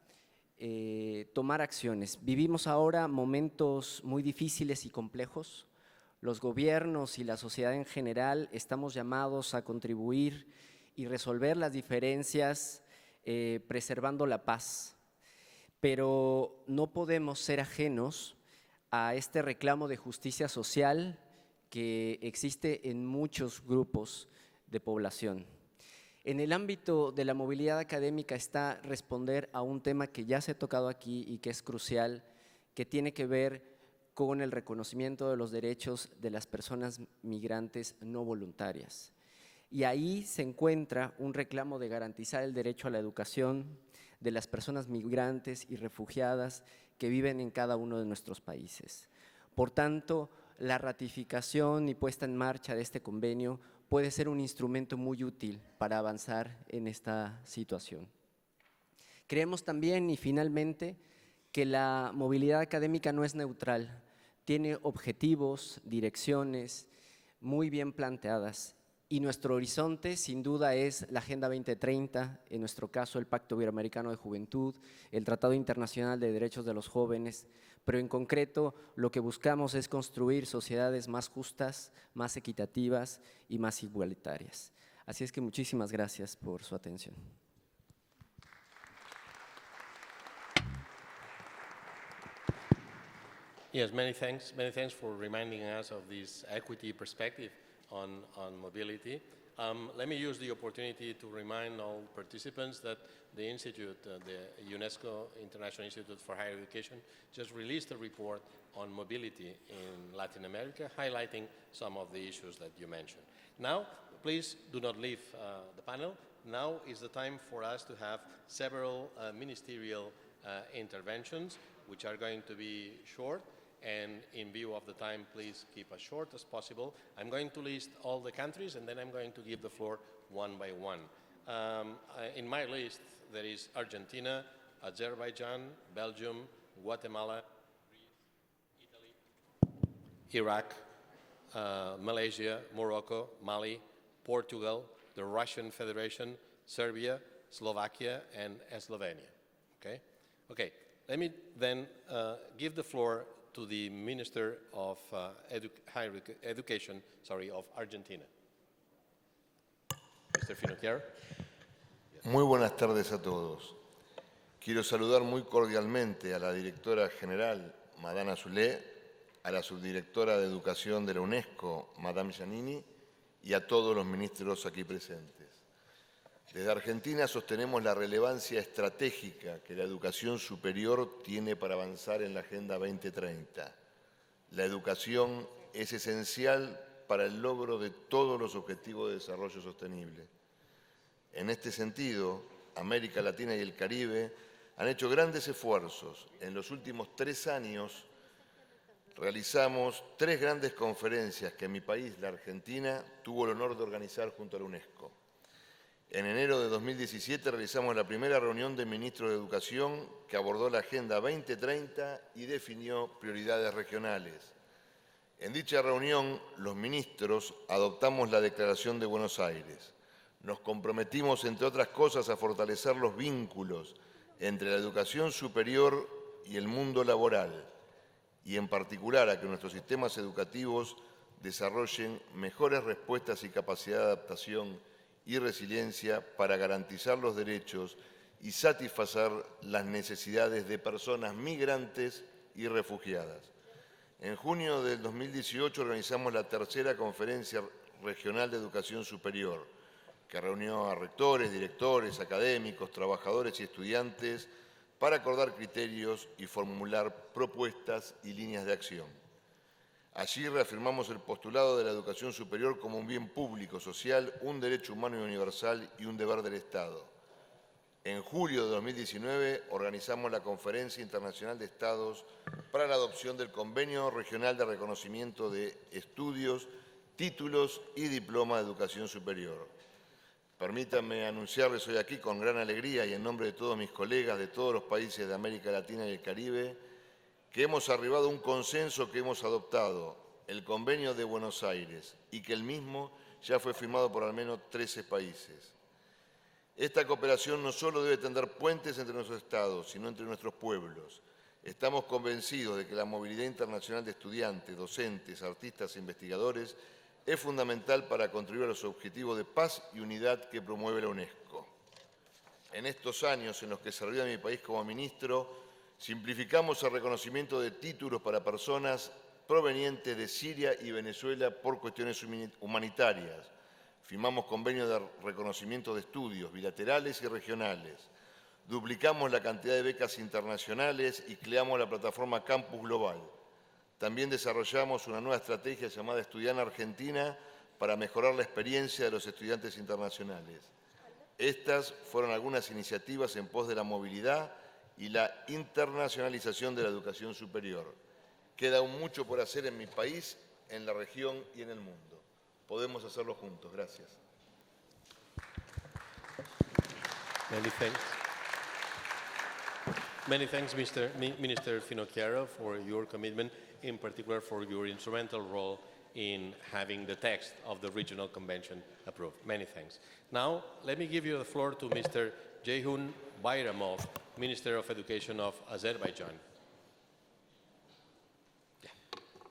tomar acciones. Vivimos ahora momentos muy difíciles y complejos. Los gobiernos y la sociedad en general estamos llamados a contribuir y resolver las diferencias preservando la paz. Pero no podemos ser ajenos a este reclamo de justicia social que existe en muchos grupos de población. En el ámbito de la movilidad académica está responder a un tema que ya se ha tocado aquí y que es crucial, que tiene que ver con el reconocimiento de los derechos de las personas migrantes no voluntarias. Y ahí se encuentra un reclamo de garantizar el derecho a la educación de las personas migrantes y refugiadas que viven en cada uno de nuestros países. Por tanto, la ratificación y puesta en marcha de este convenio puede ser un instrumento muy útil para avanzar en esta situación. Creemos también, y finalmente, que la movilidad académica no es neutral, tiene objetivos, direcciones muy bien planteadas y nuestro horizonte sin duda es la Agenda 2030, en nuestro caso el Pacto Iberoamericano de Juventud, el Tratado Internacional de Derechos de los Jóvenes, pero en concreto lo que buscamos es construir sociedades más justas, más equitativas y más igualitarias. Así es que muchísimas gracias por su atención. Yes, many thanks for reminding us of this equity perspective on mobility. Let me use the opportunity to remind all participants that the Institute, the UNESCO International Institute for Higher Education, just released a report on mobility in Latin America, highlighting some of the issues that you mentioned. Now, please do not leave the panel. Now is the time for us to have several ministerial interventions, which are going to be short. And in view of the time, please keep as short as possible. I'm going to list all the countries, and then I'm going to give the floor one by one. In my list, there is Argentina, Azerbaijan, Belgium, Guatemala, Greece, Italy, Iraq, Malaysia, Morocco, Mali, Portugal, the Russian Federation, Serbia, Slovakia, and Slovenia. Okay? Okay, let me then give the floor to the Minister of Higher Education, of Argentina. Mr. Finocchiaro. Muy buenas tardes a todos. Quiero saludar muy cordialmente a la directora general, Madame Azulé, a la subdirectora de Educación de la Unesco, Madame Giannini, y a todos los ministros aquí presentes. Desde Argentina sostenemos la relevancia estratégica que la educación superior tiene para avanzar en la Agenda 2030. La educación es esencial para el logro de todos los objetivos de desarrollo sostenible. En este sentido, América Latina y el Caribe han hecho grandes esfuerzos. En los últimos 3 años realizamos 3 grandes conferencias que mi país, la Argentina, tuvo el honor de organizar junto a la Unesco. En enero de 2017 realizamos la primera reunión de ministros de Educación que abordó la Agenda 2030 y definió prioridades regionales. En dicha reunión, los ministros adoptamos la Declaración de Buenos Aires. Nos comprometimos, entre otras cosas, a fortalecer los vínculos entre la educación superior y el mundo laboral, y en particular a que nuestros sistemas educativos desarrollen mejores respuestas y capacidad de adaptación y resiliencia para garantizar los derechos y satisfacer las necesidades de personas migrantes y refugiadas. En junio del 2018 organizamos la tercera Conferencia Regional de Educación Superior, que reunió a rectores, directores, académicos, trabajadores y estudiantes para acordar criterios y formular propuestas y líneas de acción. Allí reafirmamos el postulado de la educación superior como un bien público, social, un derecho humano y universal y un deber del Estado. En julio de 2019 organizamos la Conferencia Internacional de Estados para la adopción del Convenio Regional de Reconocimiento de Estudios, Títulos y Diploma de Educación Superior. Permítanme anunciarles hoy aquí con gran alegría y en nombre de todos mis colegas de todos los países de América Latina y el Caribe que hemos arribado a un consenso que hemos adoptado, el Convenio de Buenos Aires, y que el mismo ya fue firmado por al menos 13 países. Esta cooperación no solo debe tender puentes entre nuestros estados, sino entre nuestros pueblos. Estamos convencidos de que la movilidad internacional de estudiantes, docentes, artistas e investigadores es fundamental para contribuir a los objetivos de paz y unidad que promueve la Unesco. En estos años en los que serví a mi país como ministro, simplificamos el reconocimiento de títulos para personas provenientes de Siria y Venezuela por cuestiones humanitarias. Firmamos convenios de reconocimiento de estudios bilaterales y regionales. Duplicamos la cantidad de becas internacionales y creamos la plataforma Campus Global. También desarrollamos una nueva estrategia llamada Estudiante Argentina para mejorar la experiencia de los estudiantes internacionales. Estas fueron algunas iniciativas en pos de la movilidad y la internacionalización de la educación superior. Queda aún mucho por hacer en mi país, en la región y en el mundo. Podemos hacerlo juntos. Gracias. Many thanks, Minister Finocchiaro, for your commitment, in particular for your instrumental role in having the text of the Regional Convention approved. Many thanks. Now, let me give you the floor to Mr. Ceyhun Bayramov, Minister of Education of Azerbaijan.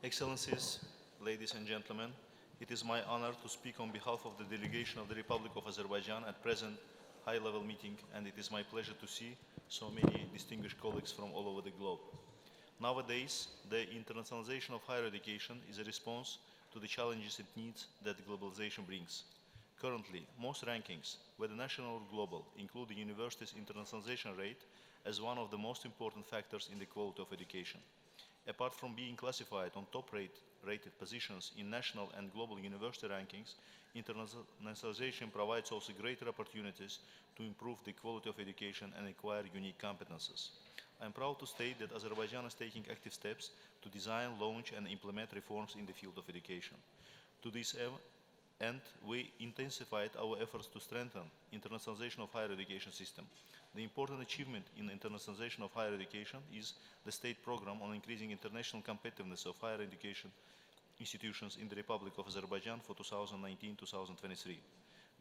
Excellencies, ladies and gentlemen, it is my honor to speak on behalf of the delegation of the Republic of Azerbaijan at present high-level meeting, and it is my pleasure to see so many distinguished colleagues from all over the globe. Nowadays, the internationalization of higher education is a response to the challenges and needs that globalization brings. Currently, most rankings, whether national or global, include the university's internationalization rate as one of the most important factors in the quality of education. Apart from being classified on top-rated positions in national and global university rankings, internationalization provides also greater opportunities to improve the quality of education and acquire unique competences. I am proud to state that Azerbaijan is taking active steps to design, launch, and implement reforms in the field of education. To this end, we intensified our efforts to strengthen internationalization of higher education system. The important achievement in internationalization of higher education is the state program on increasing international competitiveness of higher education institutions in the Republic of Azerbaijan for 2019-2023.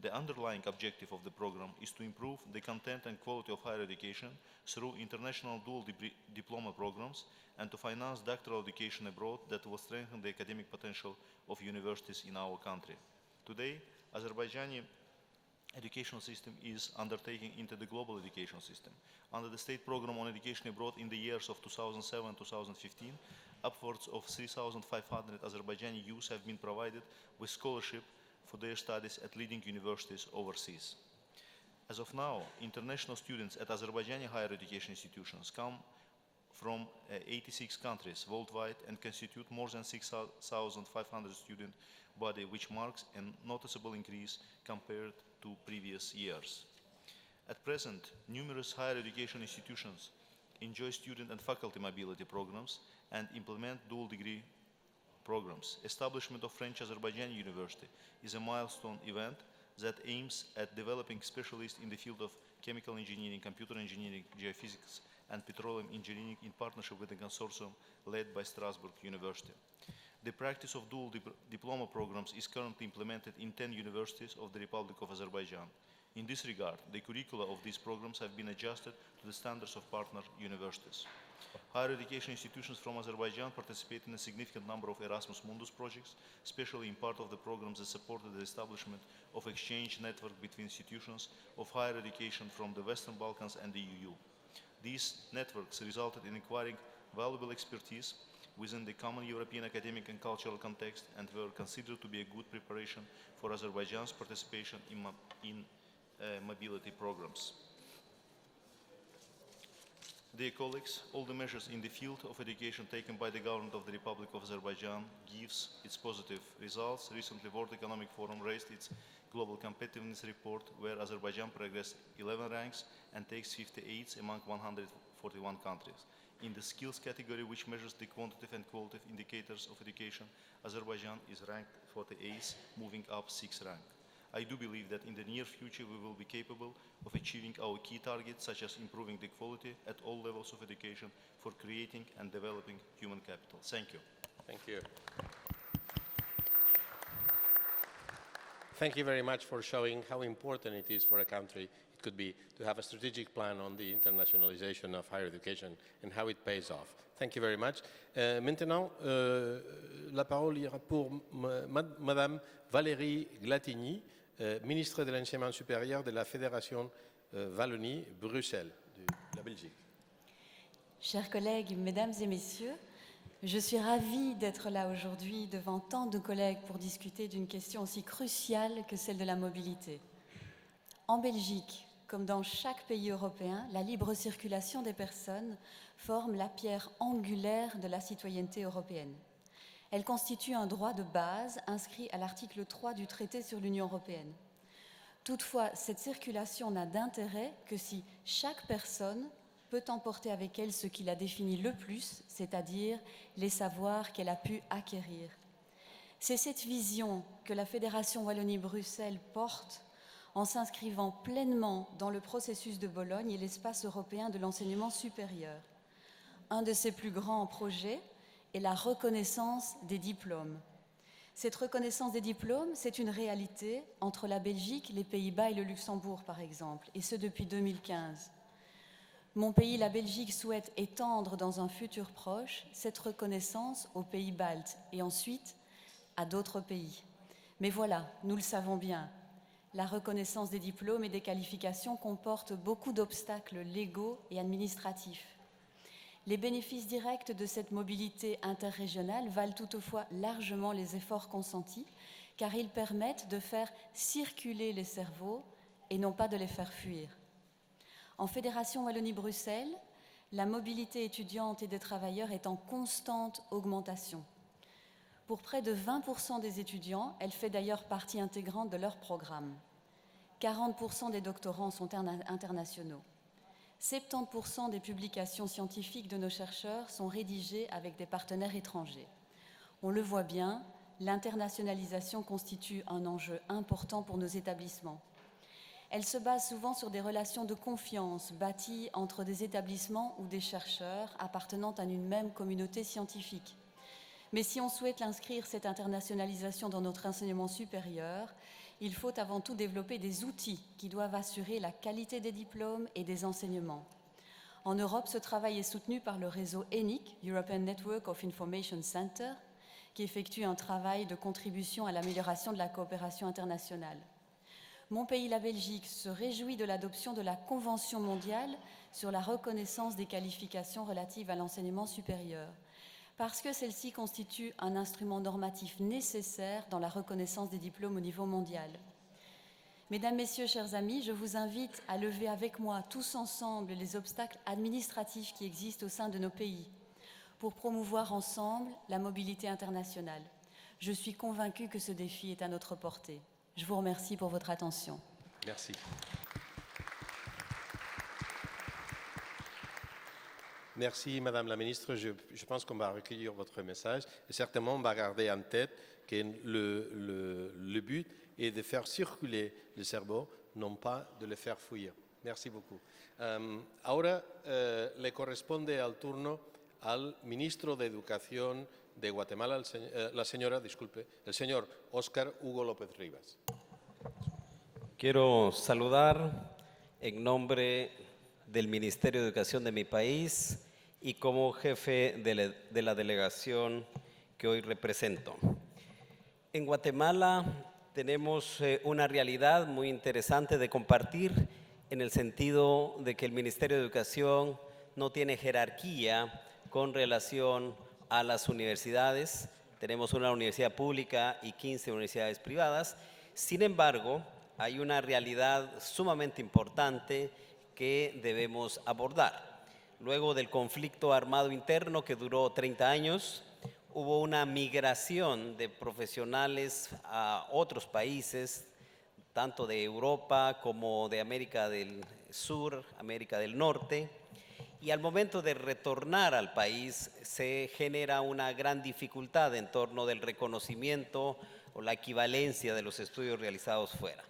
The underlying objective of the program is to improve the content and quality of higher education through international dual diploma programs and to finance doctoral education abroad that will strengthen the academic potential of universities in our country. Today, Azerbaijani educational system is undertaking into the global education system. Under the state program on education abroad in the years of 2007-2015, upwards of 3,500 Azerbaijani youth have been provided with scholarship for their studies at leading universities overseas. As of now, international students at Azerbaijani higher education institutions come from 86 countries worldwide and constitute more than 6,500 student body, which marks a noticeable increase compared to previous years. At present, numerous higher education institutions enjoy student and faculty mobility programs and implement dual degree programs. Establishment of French Azerbaijani University is a milestone event that aims at developing specialists in the field of chemical engineering, computer engineering, geophysics, and petroleum engineering in partnership with a consortium led by Strasbourg University. The practice of dual diploma programs is currently implemented in 10 universities of the Republic of Azerbaijan. In this regard, the curricula of these programs have been adjusted to the standards of partner universities. Higher education institutions from Azerbaijan participate in a significant number of Erasmus Mundus projects, especially in part of the programs that supported the establishment of exchange network between institutions of higher education from the Western Balkans and the EU. These networks resulted in acquiring valuable expertise within the common European academic and cultural context and were considered to be a good preparation for Azerbaijan's participation in mobility programs. Dear colleagues, all the measures in the field of education taken by the government of the Republic of Azerbaijan gives its positive results. Recently, World Economic Forum raised its Global Competitiveness Report, where Azerbaijan progressed 11 ranks and takes 58th among 141 countries. In the skills category, which measures the quantitative and qualitative indicators of education, Azerbaijan is ranked 48th, moving up 6th rank. I do believe that in the near future we will be capable of achieving our key targets, such as improving the quality at all levels of education for creating and developing human capital. Thank you. Thank you. Thank you very much for showing how important it is for a country, it could be, to have a strategic plan on the internationalization of higher education and how it pays off. Thank you very much. Maintenant, la parole ira pour Madame Valérie Glatigny, ministre de l'Enseignement supérieur de la Fédération Wallonie-Bruxelles, de la Belgique. Chers collègues, mesdames et messieurs, je suis ravie d'être là aujourd'hui devant tant de collègues pour discuter d'une question aussi cruciale que celle de la mobilité. En Belgique, comme dans chaque pays européen, la libre circulation des personnes forme la pierre angulaire de la citoyenneté européenne. Elle constitue un droit de base inscrit à l'article 3 du traité sur l'Union européenne. Toutefois, cette circulation n'a d'intérêt que si chaque personne peut emporter avec elle ce qui la définit le plus, c'est-à-dire les savoirs qu'elle a pu acquérir. C'est cette vision que la Fédération Wallonie-Bruxelles porte en s'inscrivant pleinement dans le processus de Bologne et l'espace européen de l'enseignement supérieur. Un de ses plus grands projets est la reconnaissance des diplômes. Cette reconnaissance des diplômes, c'est une réalité entre la Belgique, les Pays-Bas et le Luxembourg, par exemple, et ce depuis 2015. Mon pays, la Belgique, souhaite étendre dans un futur proche cette reconnaissance aux pays baltes et ensuite à d'autres pays. Mais voilà, nous le savons bien, la reconnaissance des diplômes et des qualifications comporte beaucoup d'obstacles légaux et administratifs. Les bénéfices directs de cette mobilité interrégionale valent toutefois largement les efforts consentis, car ils permettent de faire circuler les cerveaux et non pas de les faire fuir. En Fédération Wallonie-Bruxelles, la mobilité étudiante et des travailleurs est en constante augmentation. Pour près de 20% des étudiants, elle fait d'ailleurs partie intégrante de leur programme. 40% des doctorants sont internationaux. 70% des publications scientifiques de nos chercheurs sont rédigées avec des partenaires étrangers. On le voit bien, l'internationalisation constitue un enjeu important pour nos établissements. Elle se base souvent sur des relations de confiance bâties entre des établissements ou des chercheurs appartenant à une même communauté scientifique. Mais si on souhaite inscrire cette internationalisation dans notre enseignement supérieur, il faut avant tout développer des outils qui doivent assurer la qualité des diplômes et des enseignements. En Europe, ce travail est soutenu par le réseau ENIC, European Network of Information Center, qui effectue un travail de contribution à l'amélioration de la coopération internationale. Mon pays, la Belgique, se réjouit de l'adoption de la Convention mondiale sur la reconnaissance des qualifications relatives à l'enseignement supérieur, parce que celle-ci constitue un instrument normatif nécessaire dans la reconnaissance des diplômes au niveau mondial. Mesdames, Messieurs, chers amis, je vous invite à lever avec moi, tous ensemble, les obstacles administratifs qui existent au sein de nos pays pour promouvoir ensemble la mobilité internationale. Je suis convaincue que ce défi est à notre portée. Je vous remercie pour votre attention. Merci. Merci, Madame la Ministre. Je pense qu'on va recueillir votre message et certainement on va garder en tête que le but et de faire circuler le cerveau, non pas de le faire fuir. Merci beaucoup. Ahora le corresponde al turno al ministro de Educación de Guatemala, el señor Óscar Hugo López Rivas. Quiero saludar en nombre del Ministerio de Educación de mi país y como jefe de la delegación que hoy represento. En Guatemala tenemos una realidad muy interesante de compartir en el sentido de que el Ministerio de Educación no tiene jerarquía con relación a las universidades. Tenemos una universidad pública y 15 universidades privadas. Sin embargo, hay una realidad sumamente importante que debemos abordar. Luego del conflicto armado interno que duró 30 años, hubo una migración de profesionales a otros países, tanto de Europa como de América del Sur, América del Norte, y al momento de retornar al país se genera una gran dificultad en torno del reconocimiento o la equivalencia de los estudios realizados fuera.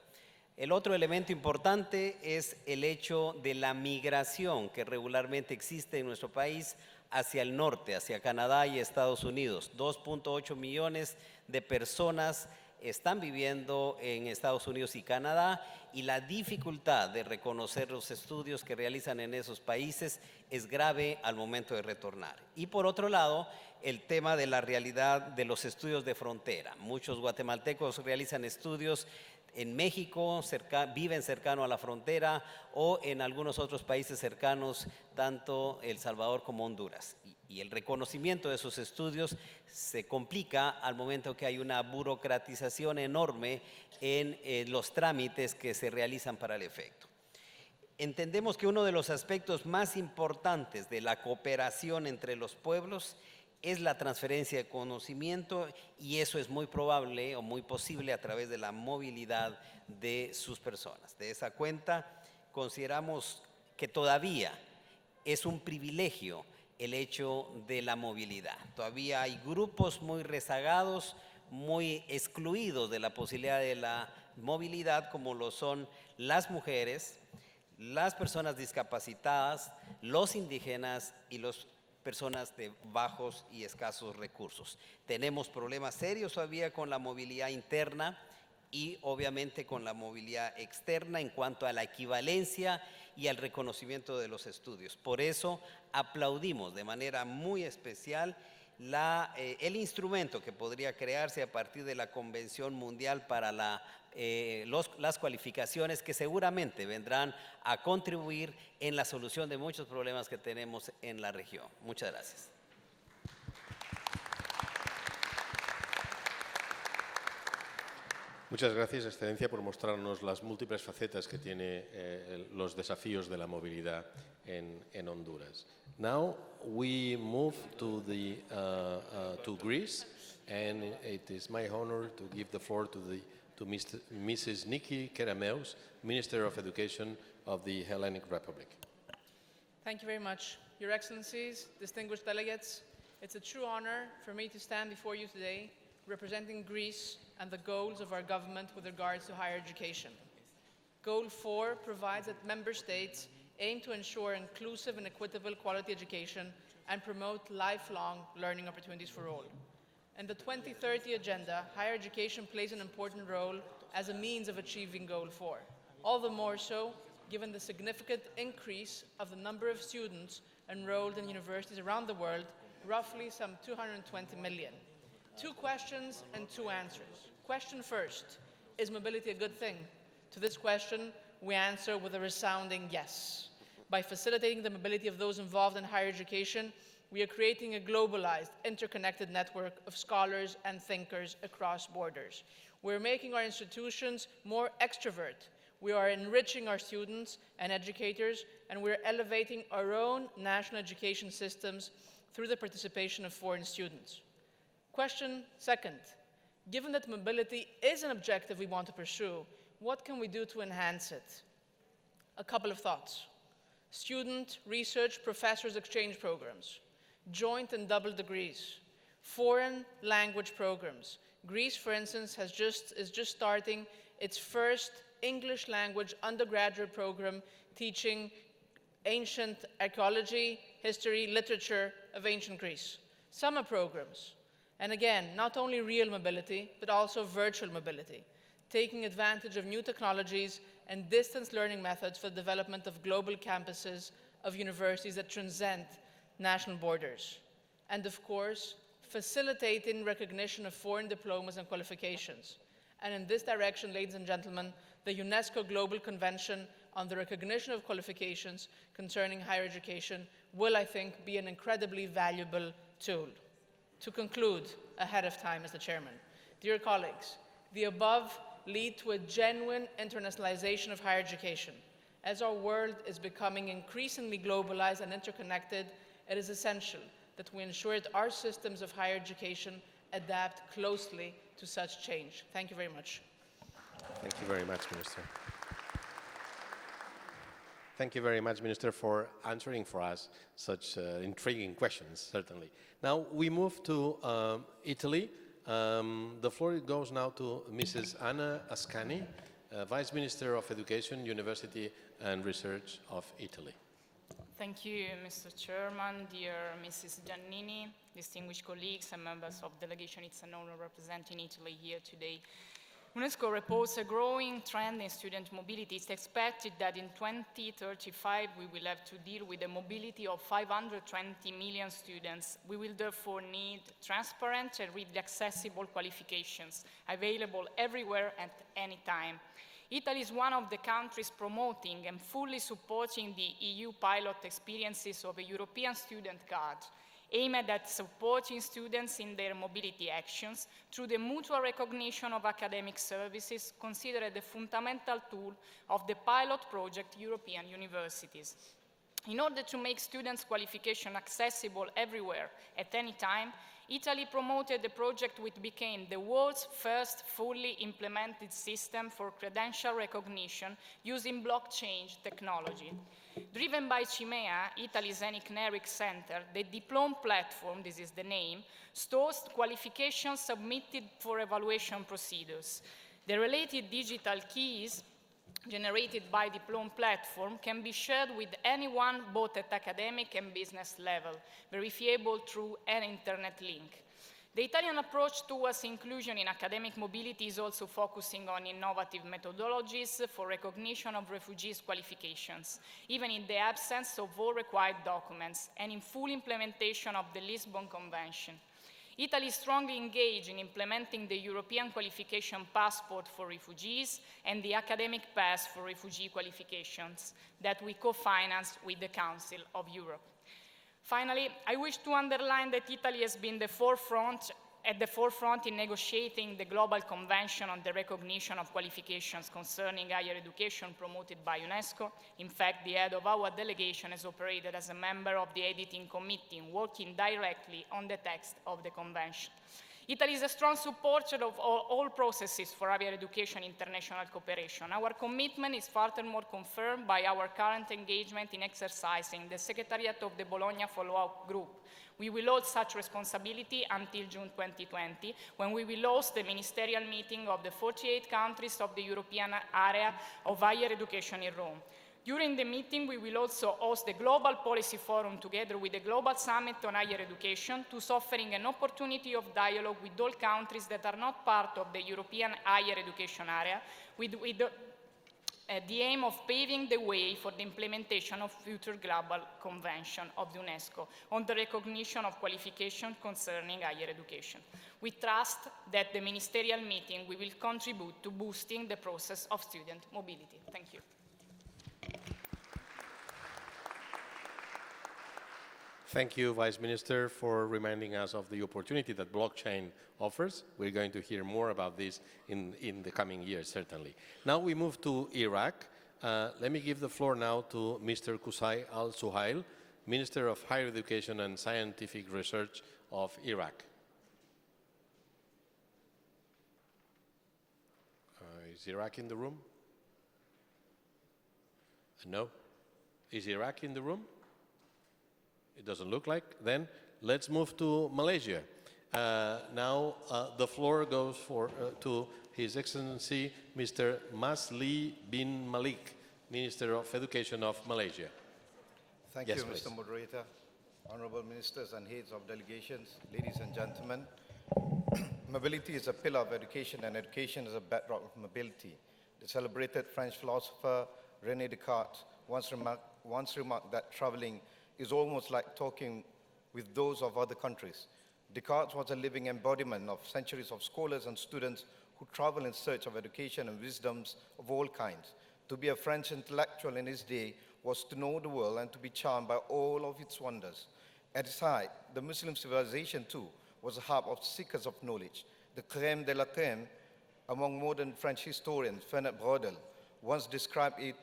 El otro elemento importante es el hecho de la migración que regularmente existe en nuestro país hacia el norte, hacia Canadá y Estados Unidos. 2.8 millones de personas están viviendo en Estados Unidos y Canadá, y la dificultad de reconocer los estudios que realizan en esos países es grave al momento de retornar. Y por otro lado, el tema de la realidad de los estudios de frontera. Muchos guatemaltecos realizan estudios en México, viven cercano a la frontera, o en algunos otros países cercanos, tanto El Salvador como Honduras. Y el reconocimiento de esos estudios se complica al momento que hay una burocratización enorme en los trámites que se realizan para el efecto. Entendemos que uno de los aspectos más importantes de la cooperación entre los pueblos es la transferencia de conocimiento, y eso es muy probable o muy posible a través de la movilidad de sus personas. De esa cuenta, consideramos que todavía es un privilegio el hecho de la movilidad. Todavía hay grupos muy rezagados, muy excluidos de la posibilidad de la movilidad, como lo son las mujeres, las personas discapacitadas, los indígenas y las personas de bajos y escasos recursos. Tenemos problemas serios todavía con la movilidad interna y obviamente con la movilidad externa en cuanto a la equivalencia y al reconocimiento de los estudios. Por eso aplaudimos de manera muy especial el instrumento que podría crearse a partir de la Convención Mundial para las cualificaciones, que seguramente vendrán a contribuir en la solución de muchos problemas que tenemos en la región. Muchas gracias. Muchas gracias, Excelencia, por mostrarnos las múltiples facetas que tiene los desafíos de la movilidad en Honduras. Now we move to Greece, and it is my honor to give the floor to Mrs. Nikki Kerameus, Minister of Education of the Hellenic Republic. Thank you very much. Your Excellencies, distinguished delegates, it's a true honor for me to stand before you today representing Greece and the goals of our government with regards to higher education. Goal 4 provides that member states aim to ensure inclusive and equitable quality education and promote lifelong learning opportunities for all. In the 2030 agenda, higher education plays an important role as a means of achieving Goal 4, all the more so given the significant increase of the number of students enrolled in universities around the world, roughly some 220 million. 2 questions and 2 answers. Question first, is mobility a good thing? To this question, we answer with a resounding yes. By facilitating the mobility of those involved in higher education, we are creating a globalized, interconnected network of scholars and thinkers across borders. We're making our institutions more extrovert. We are enriching our students and educators, and we're elevating our own national education systems through the participation of foreign students. Question second, given that mobility is an objective we want to pursue, what can we do to enhance it? A couple of thoughts. Student, research, professors exchange programs, joint and double degrees, foreign language programs, Greece, for instance, is just starting its first English language undergraduate program teaching ancient archaeology, history, literature of ancient Greece. Summer programs. And again, not only real mobility, but also virtual mobility, taking advantage of new technologies and distance learning methods for the development of global campuses of universities that transcend national borders. And of course, facilitating recognition of foreign diplomas and qualifications. And in this direction, ladies and gentlemen, the UNESCO Global Convention on the Recognition of Qualifications concerning higher education will, I think, be an incredibly valuable tool. To conclude, ahead of time, Mr. Chairman, dear colleagues, the above lead to a genuine internationalization of higher education. As our world is becoming increasingly globalized and interconnected, it is essential that we ensure that our systems of higher education adapt closely to such change. Thank you very much. Thank you very much, Minister. Thank you very much, Minister, for answering for us such intriguing questions, certainly. Now we move to Italy. The floor goes now to Mrs. Anna Ascani, Vice Minister of Education, University and Research of Italy. Thank you, Mr. Chairman, dear Mrs. Giannini, distinguished colleagues and members of delegation. It's an honor representing Italy here today. UNESCO reports a growing trend in student mobility. It's expected that in 2035 we will have to deal with a mobility of 520 million students. We will therefore need transparent and readily accessible qualifications available everywhere at any time. Italy is one of the countries promoting and fully supporting the EU pilot experiences of a European student card, aimed at supporting students in their mobility actions through the mutual recognition of academic services, considered a fundamental tool of the pilot project European universities. In order to make students' qualification accessible everywhere at any time, Italy promoted a project which became the world's first fully implemented system for credential recognition using blockchain technology. Driven by CIMEA, Italy's ENIC Center, the Diploma platform, this is the name, stores qualifications submitted for evaluation procedures. The related digital keys generated by Diploma platform can be shared with anyone both at academic and business level, verifiable through an internet link. The Italian approach towards inclusion in academic mobility is also focusing on innovative methodologies for recognition of refugees' qualifications, even in the absence of all required documents, and in full implementation of the Lisbon Convention. Italy is strongly engaged in implementing the European Qualification Passport for refugees and the Academic Pass for refugee qualifications that we co-finance with the Council of Europe. Finally, I wish to underline that Italy has been at the forefront in negotiating the Global Convention on the Recognition of Qualifications concerning higher education promoted by UNESCO. In fact, the head of our delegation has operated as a member of the editing committee, working directly on the text of the convention. Italy is a strong supporter of all processes for higher education international cooperation. Our commitment is furthermore confirmed by our current engagement in exercising the Secretariat of the Bologna Follow-up Group. We will hold such responsibility until June 2020, when we will host the ministerial meeting of the 48 countries of the European area of higher education in Rome. During the meeting, we will also host the Global Policy Forum together with the Global Summit on Higher Education, thus offering an opportunity of dialogue with all countries that are not part of the European higher education area, with the aim of paving the way for the implementation of future Global Convention of the UNESCO on the recognition of qualification concerning higher education. We trust that the ministerial meeting will contribute to boosting the process of student mobility. Thank you. Thank you, Vice Minister, for reminding us of the opportunity that blockchain offers. We're going to hear more about this in the coming years, certainly. Now we move to Iraq. Let me give the floor now to Mr. Qusay Al-Suhail, Minister of Higher Education and Scientific Research of Iraq. Is Iraq in the room? No? Is Iraq in the room? It doesn't look like. Then let's move to Malaysia. Now the floor goes to His Excellency Mr. Masli bin Malik, Minister of Education of Malaysia. Thank Yes, you, please. Mr. Moderator, honorable ministers and heads of delegations, ladies and gentlemen. Mobility is a pillar of education, and education is a bedrock of mobility. The celebrated French philosopher René Descartes once remarked that traveling is almost like talking with those of other countries. Descartes was a living embodiment of centuries of scholars and students who travel in search of education and wisdoms of all kinds. To be a French intellectual in his day was to know the world and to be charmed by all of its wonders. At its height, the Muslim civilization too was a hub of seekers of knowledge. The crème de la crème among modern French historians, Fernand Braudel, once described it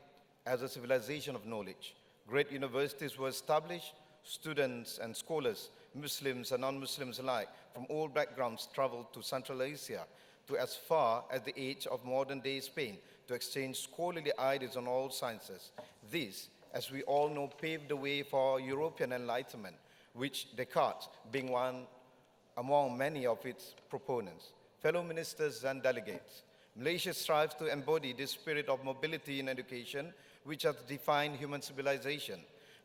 as a civilization of knowledge. Great universities were established, students and scholars, Muslims and non-Muslims alike, from all backgrounds traveled to Central Asia, to as far as the age of modern-day Spain, to exchange scholarly ideas on all sciences. This, as we all know, paved the way for European enlightenment, which Descartes being one among many of its proponents. Fellow ministers and delegates, Malaysia strives to embody this spirit of mobility in education, which has defined human civilization.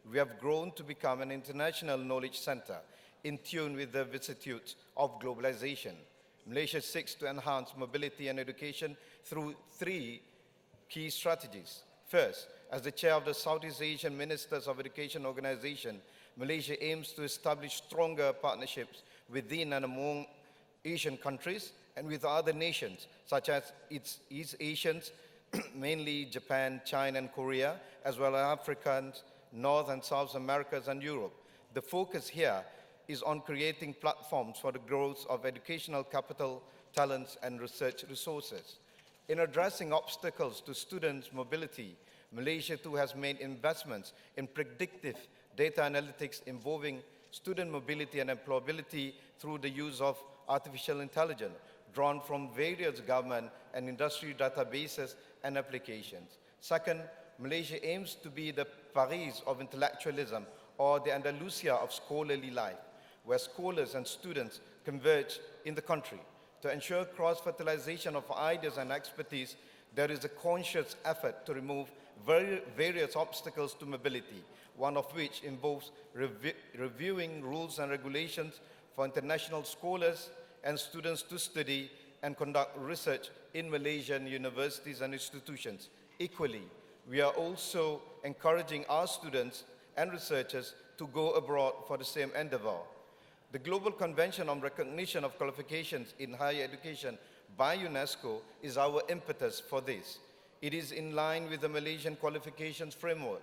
We have grown to become an international knowledge center in tune with the vicissitudes of globalization. Malaysia seeks to enhance mobility and education through three key strategies. First, as the chair of the Southeast Asian Ministers of Education Organization, Malaysia aims to establish stronger partnerships within and among Asian countries and with other nations, such as its East Asians, mainly Japan, China, and Korea, as well as Africans, North and South Americas, and Europe. The focus here is on creating platforms for the growth of educational capital, talents, and research resources. In addressing obstacles to students' mobility, Malaysia too has made investments in predictive data analytics involving student mobility and employability through the use of artificial intelligence, drawn from various government and industry databases and applications. Second, Malaysia aims to be the Paris of intellectualism, or the Andalusia of scholarly life, where scholars and students converge in the country. To ensure cross-fertilization of ideas and expertise, there is a conscious effort to remove various obstacles to mobility, one of which involves reviewing rules and regulations for international scholars and students to study and conduct research in Malaysian universities and institutions. Equally, we are also encouraging our students and researchers to go abroad for the same endeavor. The Global Convention on Recognition of Qualifications in Higher Education by UNESCO is our impetus for this. It is in line with the Malaysian Qualifications framework,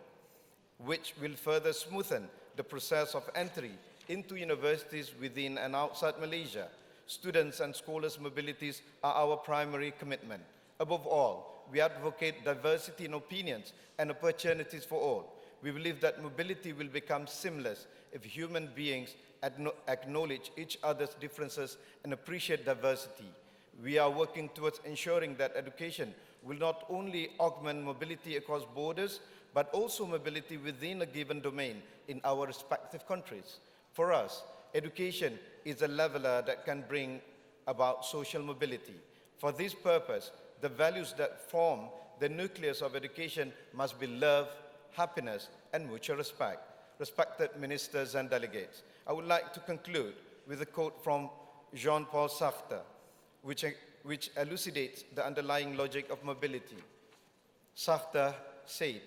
which will further smoothen the process of entry into universities within and outside Malaysia. Students and scholars' mobilities are our primary commitment. Above all, we advocate diversity in opinions and opportunities for all. We believe that mobility will become seamless if human beings acknowledge each other's differences and appreciate diversity. We are working towards ensuring that education will not only augment mobility across borders, but also mobility within a given domain in our respective countries. For us, education is a leveler that can bring about social mobility. For this purpose, the values that form the nucleus of education must be love, happiness, and mutual respect. Respected ministers and delegates, I would like to conclude with a quote from Jean-Paul Sartre, which elucidates the underlying logic of mobility. Sartre said,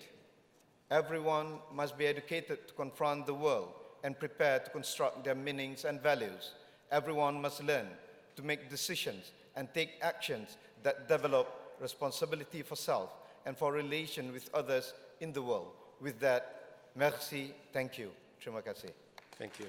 "Everyone must be educated to confront the world and prepared to construct their meanings and values. Everyone must learn to make decisions and take actions that develop responsibility for self and for relation with others in the world." With that, merci, thank you. Terima kasih. Thank you.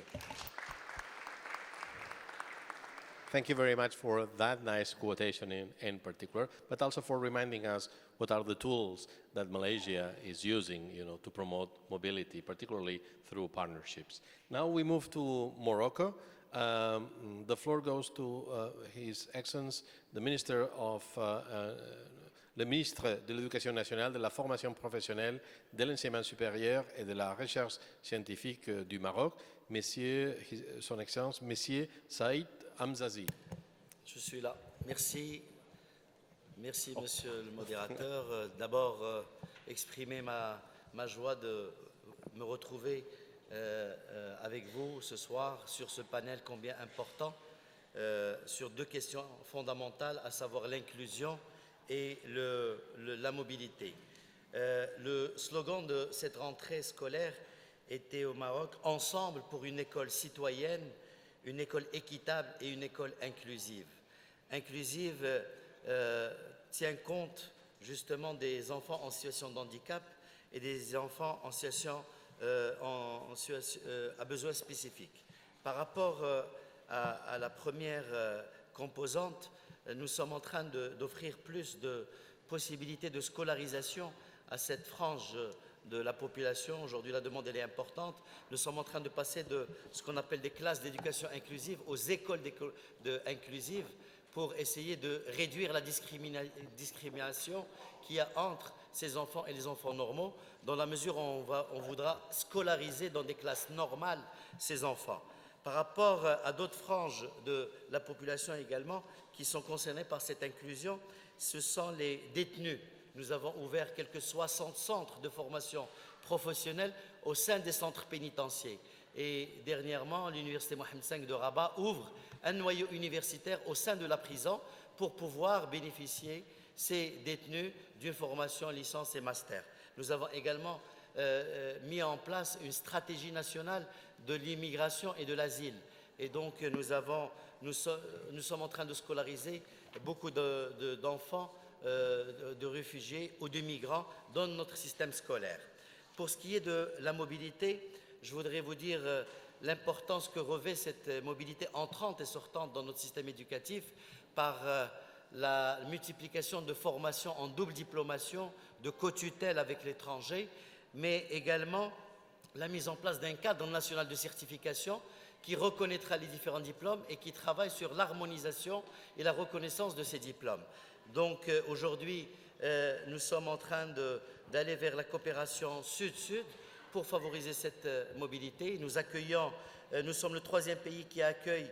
Thank you very much for that nice quotation in particular, but also for reminding us what are the tools that Malaysia is using, to promote mobility, particularly through partnerships. Now we move to Morocco. The floor goes to His Excellency, the le ministre de l'Éducation nationale, de la formation professionnelle, de l'enseignement supérieur et de la recherche scientifique du Maroc, Son Excellence, Monsieur Saïd Hamzazi. Je suis là. Merci. Merci, Monsieur le modérateur. D'abord, exprimer ma joie de me retrouver avec vous ce soir sur ce panel combien important sur deux questions fondamentales, à savoir l'inclusion et la mobilité. Le slogan de cette rentrée scolaire était au Maroc « Ensemble pour une école citoyenne, une école équitable et une école inclusive ». Inclusive tient compte justement des enfants en situation de handicap et des enfants en situation à besoins spécifiques. Par rapport à la première composante, nous sommes en train d'offrir plus de possibilités de scolarisation à cette frange de la population. Aujourd'hui, la demande elle est importante. Nous sommes en train de passer de ce qu'on appelle des classes d'éducation inclusive aux écoles inclusives pour essayer de réduire la discrimination qu'il y a entre ces enfants et les enfants normaux, dans la mesure où on voudra scolariser dans des classes normales ces enfants. Par rapport à d'autres franges de la population également qui sont concernées par cette inclusion, ce sont les détenus. Nous avons ouvert quelques 60 centres de formation professionnelle au sein des centres pénitentiaires. Et dernièrement, l'Université Mohamed V de Rabat ouvre un noyau universitaire au sein de la prison pour pouvoir bénéficier, ces détenus, d'une formation licence et master. Nous avons également mis en place une stratégie nationale de l'immigration et de l'asile. Et donc, nous sommes en train de scolariser beaucoup d'enfants, de réfugiés ou de migrants dans notre système scolaire. Pour ce qui est de la mobilité, je voudrais vous dire l'importance que revêt cette mobilité entrante et sortante dans notre système éducatif par la multiplication de formations en double diplomation, de co-tutelle avec l'étranger, mais également la mise en place d'un cadre national de certification qui reconnaîtra les différents diplômes et qui travaille sur l'harmonisation et la reconnaissance de ces diplômes. Donc aujourd'hui, nous sommes en train d'aller vers la coopération sud-sud pour favoriser cette mobilité. Nous sommes le 3e pays qui accueille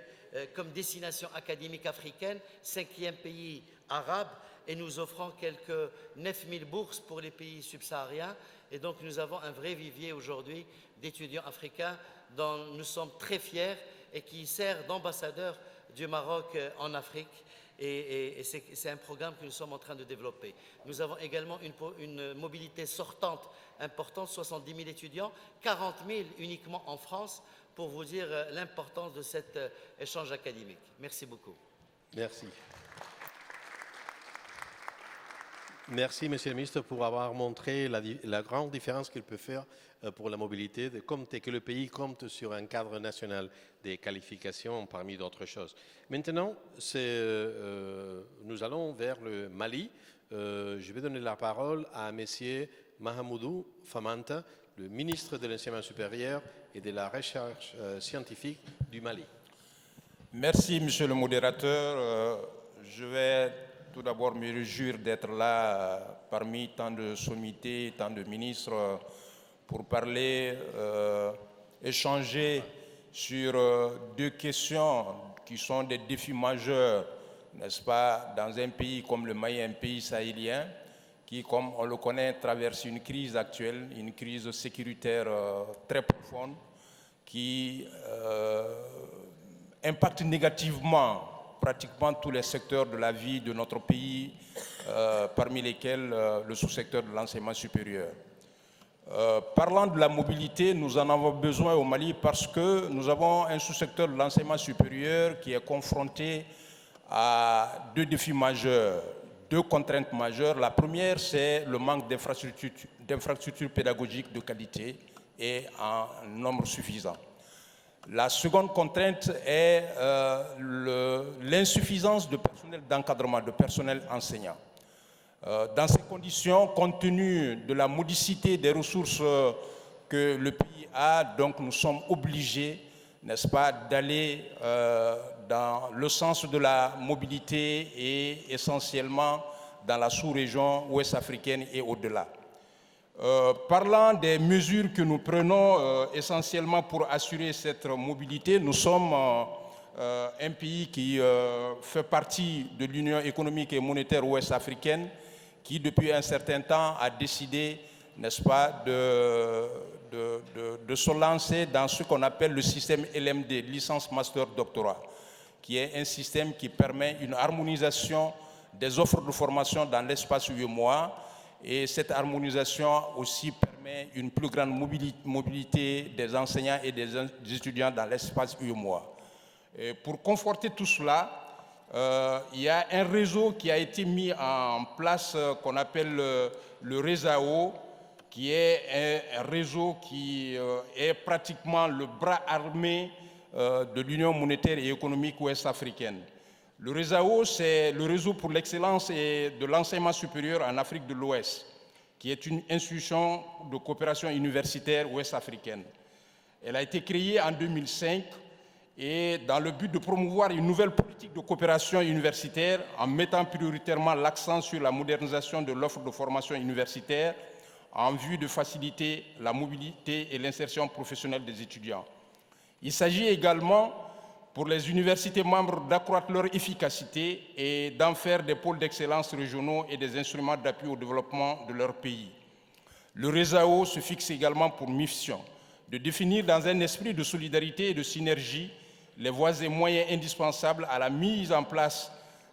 comme destination académique africaine, 5e pays arabe, et nous offrons quelques 9000 bourses pour les pays subsahariens. Et donc nous avons un vrai vivier aujourd'hui d'étudiants africains dont nous sommes très fiers et qui sert d'ambassadeur du Maroc en Afrique. Et c'est un programme que nous sommes en train de développer. Nous avons également une mobilité sortante importante, 70 000 étudiants, 40 000 uniquement en France, pour vous dire l'importance de cet échange académique. Merci beaucoup. Merci. Merci, Monsieur le Ministre, pour avoir montré la grande différence qu'il peut faire pour la mobilité, que le pays compte sur un cadre national des qualifications parmi d'autres choses. Maintenant, nous allons vers le Mali. Je vais donner la parole à Monsieur Mahamoudou Famanta, le ministre de l'Enseignement supérieur et de la Recherche scientifique du Mali. Merci, Monsieur le modérateur. Je vais tout d'abord me réjouir d'être là parmi tant de sommités, tant de ministres pour parler, échanger sur deux questions qui sont des défis majeurs, n'est-ce pas, dans un pays comme le Mali, un pays sahélien, qui, comme on le connaît, traverse une crise actuelle, une crise sécuritaire très profonde, qui impacte négativement pratiquement tous les secteurs de la vie de notre pays, parmi lesquels le sous-secteur de l'enseignement supérieur. Parlant de la mobilité, nous en avons besoin au Mali parce que nous avons un sous-secteur de l'enseignement supérieur qui est confronté à deux défis majeurs, deux contraintes majeures. La première, c'est le manque d'infrastructures pédagogiques de qualité et en nombre suffisant. La seconde contrainte est l'insuffisance de personnel d'encadrement, de personnel enseignant. Dans ces conditions, compte tenu de la modicité des ressources que le pays a, donc nous sommes obligés, n'est-ce pas, d'aller dans le sens de la mobilité et essentiellement dans la sous-région ouest-africaine et au-delà. Parlant des mesures que nous prenons essentiellement pour assurer cette mobilité, nous sommes un pays qui fait partie de l'Union économique et monétaire ouest-africaine, qui depuis un certain temps a décidé, n'est-ce pas, de se lancer dans ce qu'on appelle le système LMD, licence master doctorat, qui est un système qui permet une harmonisation des offres de formation dans l'espace UEMOA, et cette harmonisation aussi permet une plus grande mobilité des enseignants et des étudiants dans l'espace UEMOA. Et pour conforter tout cela, il y a un réseau qui a été mis en place qu'on appelle le RESAO, qui est un réseau qui est pratiquement le bras armé de l'Union monétaire et économique ouest-africaine. Le RESAO, c'est le réseau pour l'excellence et de l'enseignement supérieur en Afrique de l'Ouest, qui est une institution de coopération universitaire ouest-africaine. Elle a été créée en 2005 et dans le but de promouvoir une nouvelle politique de coopération universitaire en mettant prioritairement l'accent sur la modernisation de l'offre de formation universitaire en vue de faciliter la mobilité et l'insertion professionnelle des étudiants. Il s'agit également pour les universités membres d'accroître leur efficacité et d'en faire des pôles d'excellence régionaux et des instruments d'appui au développement de leur pays. Le RESAO se fixe également pour mission de définir dans un esprit de solidarité et de synergie les voies et moyens indispensables à la mise en place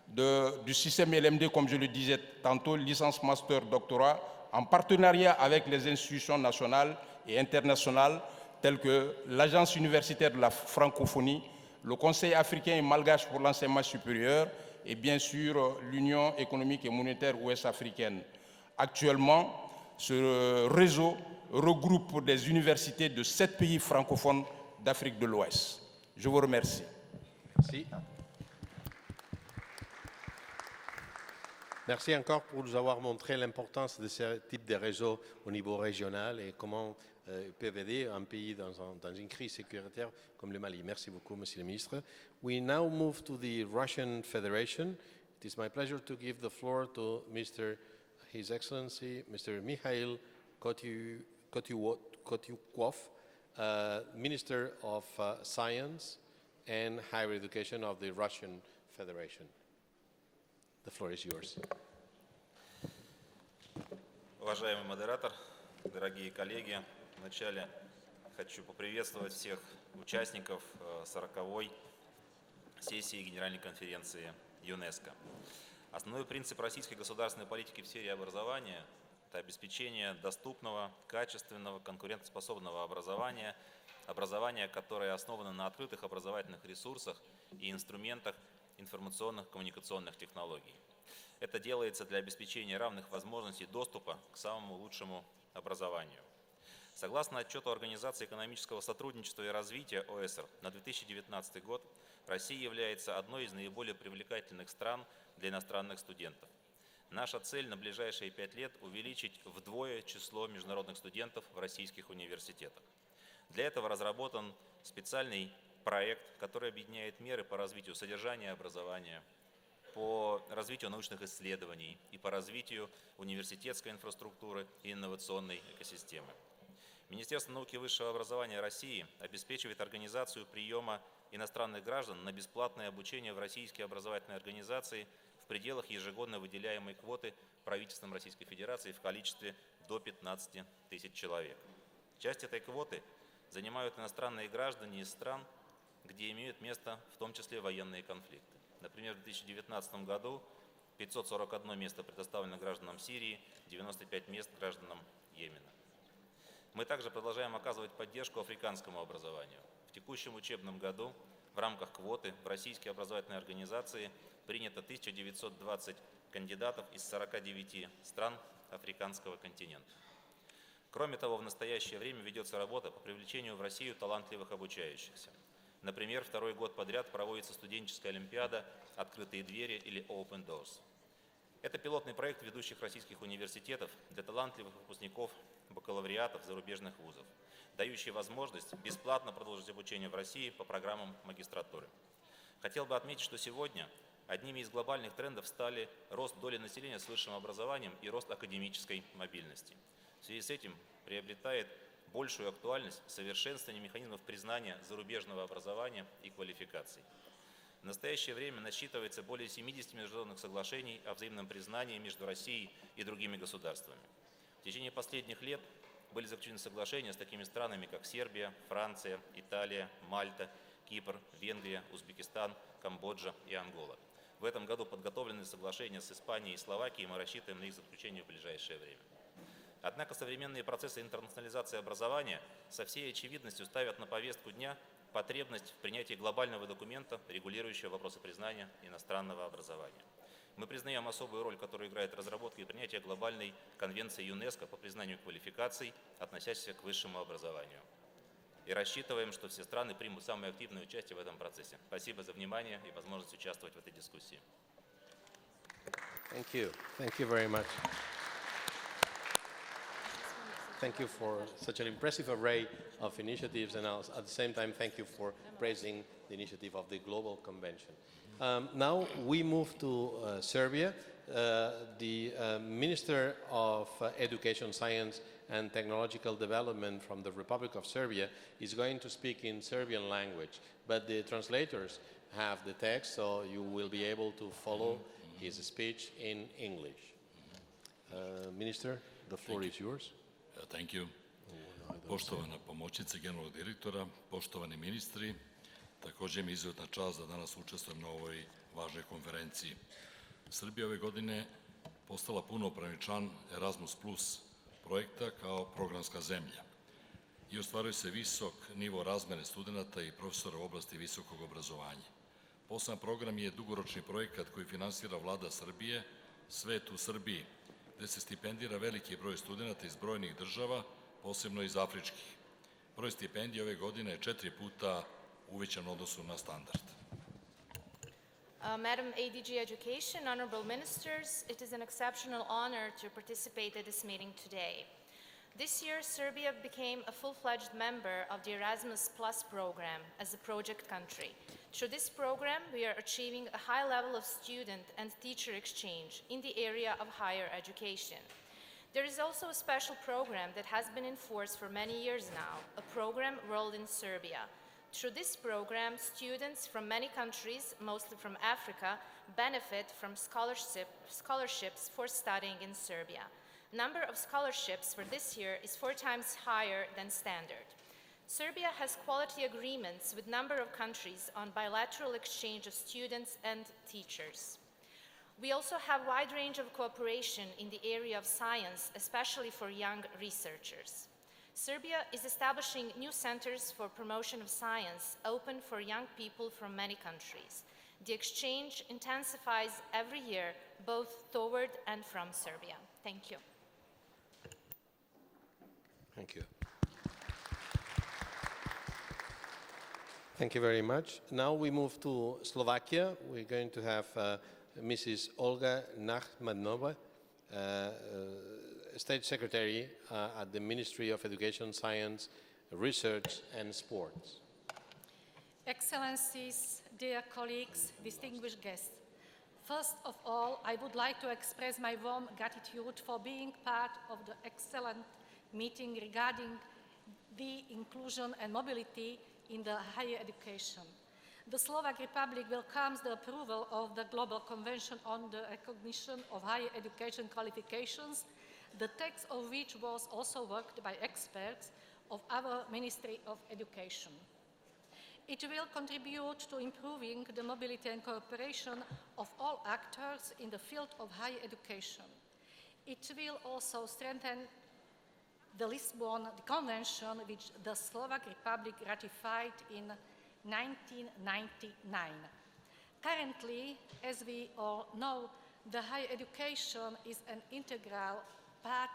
du système LMD, comme je le disais tantôt, licence, master, doctorat, en partenariat avec les institutions nationales et internationales telles que l'Agence universitaire de la francophonie, le Conseil africain et malgache pour l'enseignement supérieur et bien sûr l'Union économique et monétaire ouest-africaine. Actuellement, ce réseau regroupe des universités de 7 pays francophones d'Afrique de l'Ouest. Je vous remercie. Merci. Merci encore pour nous avoir montré l'importance de ce type de réseau au niveau régional et comment peuvent aider un pays dans une crise sécuritaire comme le Mali. Merci beaucoup, Monsieur le Ministre. We now move to the Russian Federation. It is my pleasure to give the floor to His Excellency, Mr. Mikhail Kotyukov, Minister of Science and Higher Education of the Russian Federation. The floor is yours. Уважаемый модератор, дорогие коллеги, вначале хочу поприветствовать всех участников 40-й сессии Генеральной конференции ЮНЕСКО. Основной принцип российской государственной политики в сфере образования – это обеспечение доступного, качественного, конкурентоспособного образования, которое основано на открытых образовательных ресурсах и инструментах информационных коммуникационных технологий. Это делается для обеспечения равных возможностей доступа к самому лучшему образованию. Согласно отчету Организации экономического сотрудничества и развития ОЭСР на 2019 год, Россия является одной из наиболее привлекательных стран для иностранных студентов. Наша цель на ближайшие 5 лет – увеличить вдвое число международных студентов в российских университетах. Для этого разработан специальный проект, который объединяет меры по развитию содержания образования, по развитию научных исследований и по развитию университетской инфраструктуры и инновационной экосистемы. Министерство науки и высшего образования России обеспечивает организацию приема иностранных граждан на бесплатное обучение в российские образовательные организации в пределах ежегодно выделяемой квоты правительством Российской Федерации в количестве до 15 тысяч человек. Часть этой квоты занимают иностранные граждане из стран, где имеют место в том числе военные конфликты. Например, в 2019 году 541 место предоставлено гражданам Сирии, 95 мест гражданам Йемена. Мы также продолжаем оказывать поддержку африканскому образованию. В текущем учебном году в рамках квоты в российские образовательные организации принято 1920 кандидатов из 49 стран африканского континента. Кроме того, в настоящее время ведется работа по привлечению в Россию талантливых обучающихся. Например, второй год подряд проводится студенческая олимпиада «Открытые двери» или «Open Doors». Это пилотный проект ведущих российских университетов для талантливых выпускников бакалавриатов зарубежных вузов, дающий возможность бесплатно продолжить обучение в России по программам магистратуры. Хотел бы отметить, что сегодня одними из глобальных трендов стали рост доли населения с высшим образованием и рост академической мобильности. В связи с этим приобретает большую актуальность совершенствование механизмов признания зарубежного образования и квалификаций. В настоящее время насчитывается более 70 международных соглашений о взаимном признании между Россией и другими государствами. В течение последних лет были заключены соглашения с такими странами, как Сербия, Франция, Италия, Мальта, Кипр, Венгрия, Узбекистан, Камбоджа и Ангола. В этом году подготовлены соглашения с Испанией и Словакией, и мы рассчитываем на их заключение в ближайшее время. Однако современные процессы интернационализации образования со всей очевидностью ставят на повестку дня потребность в принятии глобального документа, регулирующего вопросы признания иностранного образования. Мы признаем особую роль, которую играет разработка и принятие глобальной конвенции ЮНЕСКО по признанию квалификаций, относящихся к высшему образованию. И рассчитываем, что все страны примут самое активное участие в этом процессе. Спасибо за внимание и возможность участвовать в этой дискуссии. Thank you. Thank you very much. Thank you for such an impressive array of initiatives, and at the same time, thank you for praising the initiative of the Global Convention. Now we move to Serbia. The Minister of Education, Science and Technological Development from the Republic of Serbia is going to speak in Serbian language, but the translators have the text, so you will be able to follow his speech in English. Minister, the floor is yours. Thank you. Poštovana pomoćnice generalnog direktora, poštovani ministri, također mi je izuzetna čast da danas učestvujem na ovoj važnoj konferenciji. Srbija ove godine postala punopravni član Erasmus Plus projekta kao programska zemlja i ostvaruje se visok nivo razmene studenta i profesora u oblasti visokog obrazovanja. Poseban program je dugoročni projekat koji finansira Vlada Srbije, Svet u Srbiji, gde se stipendira veliki broj studenta iz brojnih država, posebno iz afričkih. Broj stipendija ove godine je 4 puta uvećan u odnosu na standard. Madam ADG Education, honorable ministers, it is an exceptional honor to participate at this meeting today. This year, Serbia became a full-fledged member of the Erasmus Plus program as a project country. Through this program, we are achieving a high level of student and teacher exchange in the area of higher education. There is also a special program that has been in force for many years now, a program rolled in Serbia. Through this program, students from many countries, mostly from Africa, benefit from scholarships for studying in Serbia. Number of scholarships for this year is 4 times higher than standard. Serbia has quality agreements with a number of countries on bilateral exchange of students and teachers. We also have a wide range of cooperation in the area of science, especially for young researchers. Serbia is establishing new centers for promotion of science, open for young people from many countries. The exchange intensifies every year, both toward and from Serbia. Thank you. Thank you. Thank you very much. Now we move to Slovakia. We're going to have Mrs. Olga Nachmanova, State Secretary at the Ministry of Education, Science, Research and Sports. Excellencies, dear colleagues, distinguished guests. First of all, I would like to express my warm gratitude for being part of the excellent meeting regarding the inclusion and mobility in the higher education. The Slovak Republic welcomes the approval of the Global Convention on the Recognition of Higher Education Qualifications, the text of which was also worked by experts of our Ministry of Education. It will contribute to improving the mobility and cooperation of all actors in the field of higher education. It will also strengthen the Convention, which the Slovak Republic ratified in 1999. Currently, as we all know, the higher education is an integral part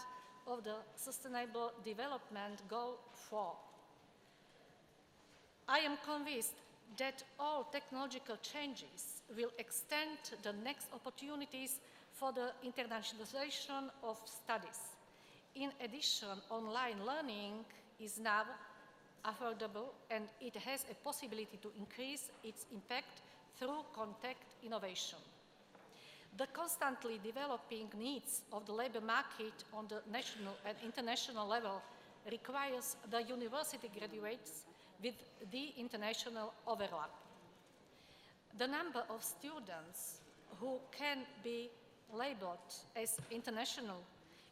of the Sustainable Development Goal 4. I am convinced that all technological changes will extend the next opportunities for the internationalization of studies. In addition, online learning is now affordable and it has a possibility to increase its impact through contact innovation. The constantly developing needs of the labor market on the national and international level requires the university graduates with the international overlap. The number of students who can be labeled as international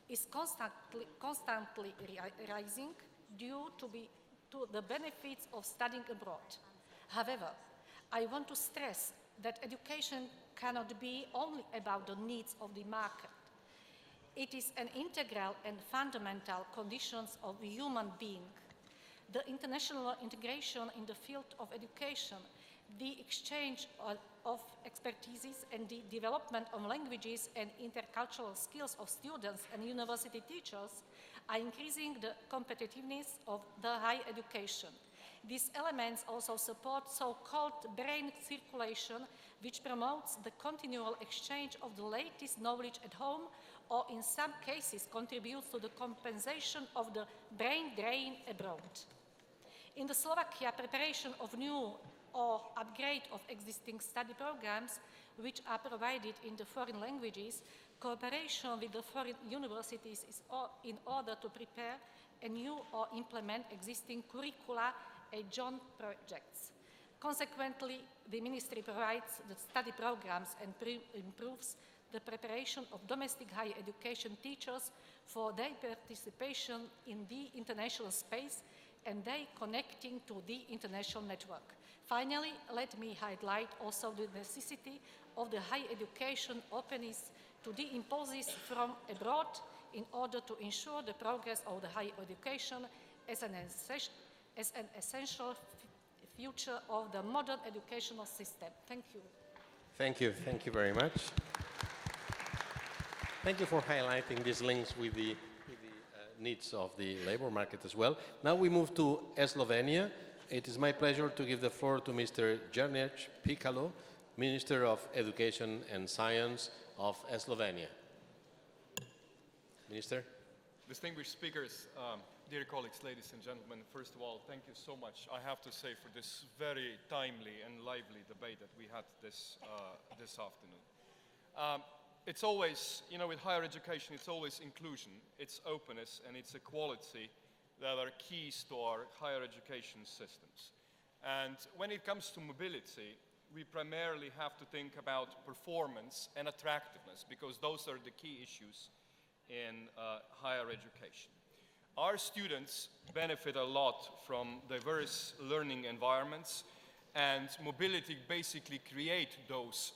is constantly rising due to the benefits of studying abroad. However, I want to stress that education cannot be only about the needs of the market. It is an integral and fundamental condition of human being. The international integration in the field of education, the exchange of expertises and the development of languages and intercultural skills of students and university teachers are increasing the competitiveness of the higher education. These elements also support so-called brain circulation, which promotes the continual exchange of the latest knowledge at home, or in some cases contributes to the compensation of the brain drain abroad. In the Slovakia, preparation of new or upgrade of existing study programs which are provided in the foreign languages, cooperation with the foreign universities is in order to prepare a new or implement existing curricula and joint projects. Consequently, the Ministry provides the study programs and improves the preparation of domestic higher education teachers for their participation in the international space and their connecting to the international network. Finally, let me highlight also the necessity of the higher education openness to the impulses from abroad in order to ensure the progress of the higher education as an essential future of the modern educational system. Thank you. Thank you. Thank you very much. Thank you for highlighting these links with the needs of the labor market as well. Now we move to Slovenia. It is my pleasure to give the floor to Mr. Jernej Pikalo, Minister of Education and Science of Slovenia. Minister. Distinguished speakers, dear colleagues, ladies and gentlemen, first of all, thank you so much, I have to say, for this very timely and lively debate that we had this afternoon. It's always, you know, with higher education, it's always inclusion, it's openness, and it's equality that are keys to our higher education systems. And when it comes to mobility, we primarily have to think about performance and attractiveness, because those are the key issues in higher education. Our students benefit a lot from diverse learning environments, and mobility basically creates those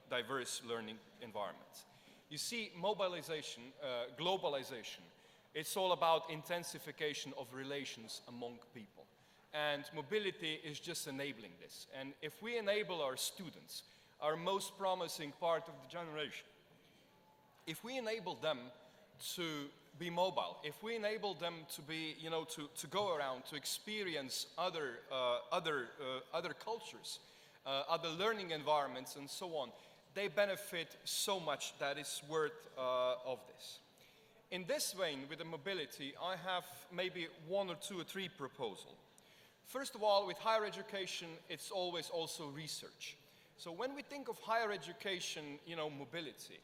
diverse learning environments. You see, mobilization, globalization, it's all about intensification of relations among people. And mobility is just enabling this. And if we enable our students, our most promising part of the generation, if we enable them to be mobile, if we enable them to be, you know, to go around, to experience other cultures, other learning environments and so on, they benefit so much that is worth of this. In this vein, with the mobility, I have maybe one or two or three proposals. First of all, with higher education, it's always also research. So when we think of higher education, you know, mobility,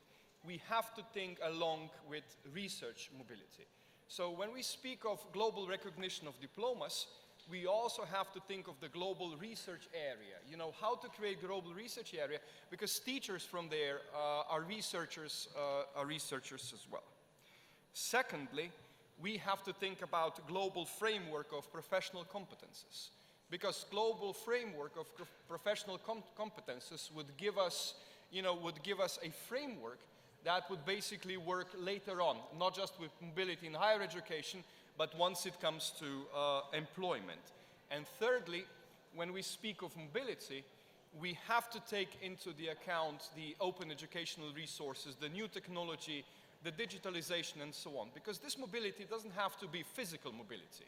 we have to think along with research mobility. So when we speak of global recognition of diplomas, we also have to think of the global research area. You know, how to create global research area, because teachers from there are researchers as well. Secondly, we have to think about global framework of professional competences, because global framework of professional competences would give us, you know, a framework that would basically work later on, not just with mobility in higher education, but once it comes to employment. And thirdly, when we speak of mobility, we have to take into the account the open educational resources, the new technology, the digitalization and so on, because this mobility doesn't have to be physical mobility.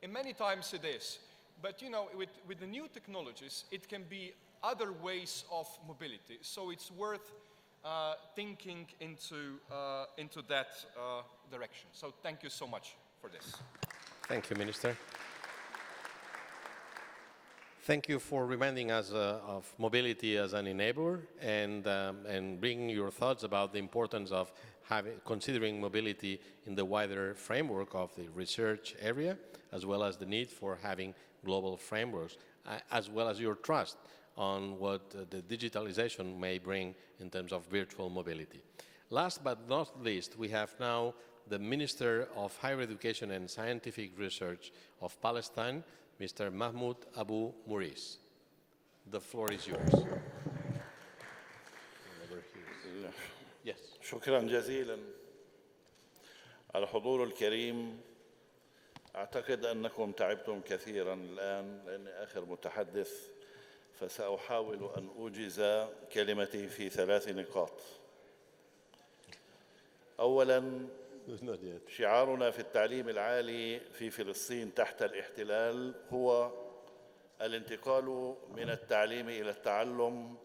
And many times it is, but you know, with the new technologies, it can be other ways of mobility. So it's worth thinking into that direction. So thank you so much for this. Thank you, Minister. Thank you for reminding us of mobility as an enabler and bringing your thoughts about the importance of considering mobility in the wider framework of the research area, as well as the need for having global frameworks, as well as your trust on what the digitalization may bring in terms of virtual mobility. Last but not least, we have now the Minister of Higher Education and Scientific Research of Palestine, Mr. Mahmoud Abu Muris. The floor is yours. Yes. شكرا جزيلا على الحضور الكريم. أعتقد أنكم تعبتم كثيرا الآن لأني آخر متحدث، فسأحاول أن أوجز كلمتي في 3 نقاط. أولاً، شعارنا في التعليم العالي في فلسطين تحت الاحتلال هو الانتقال من التعليم إلى التعلم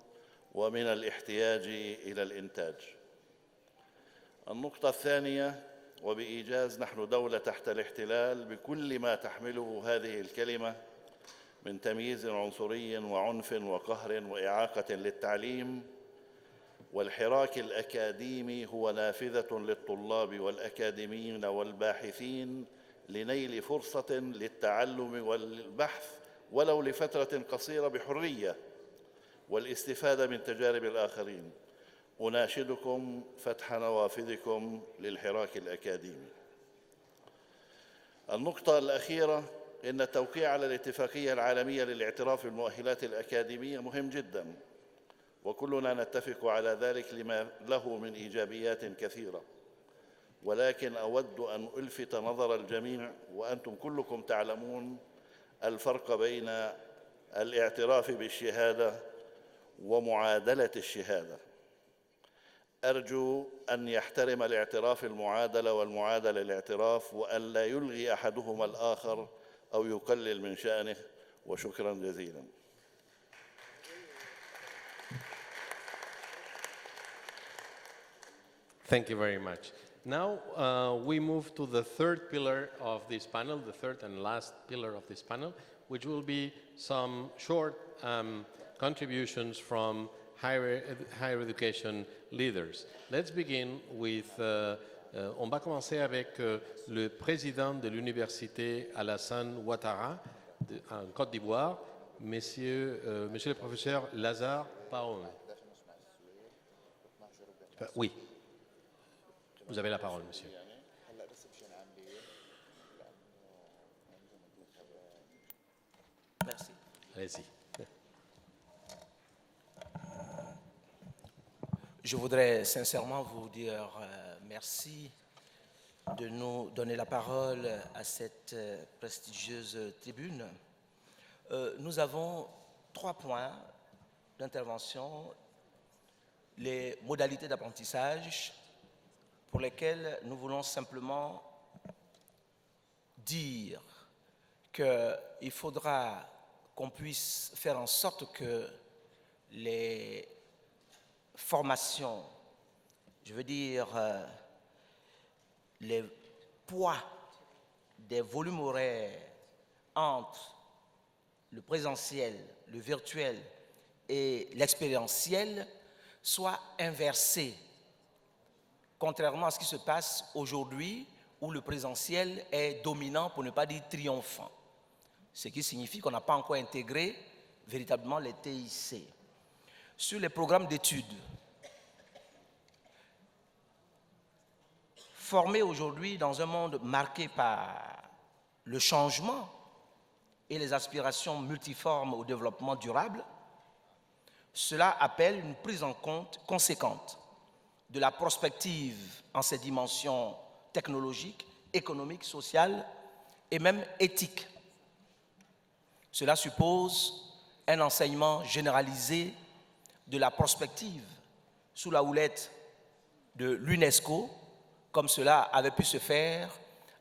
ومن الاحتياج إلى الإنتاج. النقطة الثانية، وبإيجاز نحن دولة تحت الاحتلال بكل ما تحمله هذه الكلمة من تمييز عنصري وعنف وقهر وإعاقة للتعليم، والحراك الأكاديمي هو نافذة للطلاب والأكاديميين والباحثين لنيل فرصة للتعلم والبحث ولو لفترة قصيرة بحرية والاستفادة من تجارب الآخرين. أناشدكم فتح نوافذكم للحراك الأكاديمي. النقطة الأخيرة، إن التوقيع على الاتفاقية العالمية للاعتراف بالمؤهلات الأكاديمية مهم جداً، وكلنا نتفق على ذلك لما له من إيجابيات كثيرة، ولكن أود أن ألفت نظر الجميع وأنتم كلكم تعلمون الفرق بين الاعتراف بالشهادة ومعادلة الشهادة. أرجو أن يحترم الاعتراف المعادلة والمعادلة الاعتراف، وأن لا يلغي أحدهما الآخر أو يقلل من شأنه، وشكرا جزيلا. Thank you very much. Now we move to the third pillar of this panel, the third and last pillar of this panel, which will be some short contributions from higher education leaders. Let's begin with, on va commencer avec le président de l'université Alassane Ouattara en Côte d'Ivoire, monsieur le professeur Lazare Paone. Oui. Vous avez la parole, monsieur. Merci. Allez-y. Je voudrais sincèrement vous dire merci de nous donner la parole à cette prestigieuse tribune. Nous avons 3 points d'intervention. Les modalités d'apprentissage, pour lesquelles nous voulons simplement dire qu'il faudra qu'on puisse faire en sorte que les formations, je veux dire les poids des volumes horaires entre le présentiel, le virtuel et l'expérientiel soient inversés, contrairement à ce qui se passe aujourd'hui où le présentiel est dominant, pour ne pas dire triomphant. Ce qui signifie qu'on n'a pas encore intégré véritablement les TIC. Sur les programmes d'études, formés aujourd'hui dans un monde marqué par le changement et les aspirations multiformes au développement durable, cela appelle une prise en compte conséquente de la prospective en ses dimensions technologiques, économiques, sociales et même éthiques. Cela suppose un enseignement généralisé de la prospective sous la houlette de l'Unesco, comme cela avait pu se faire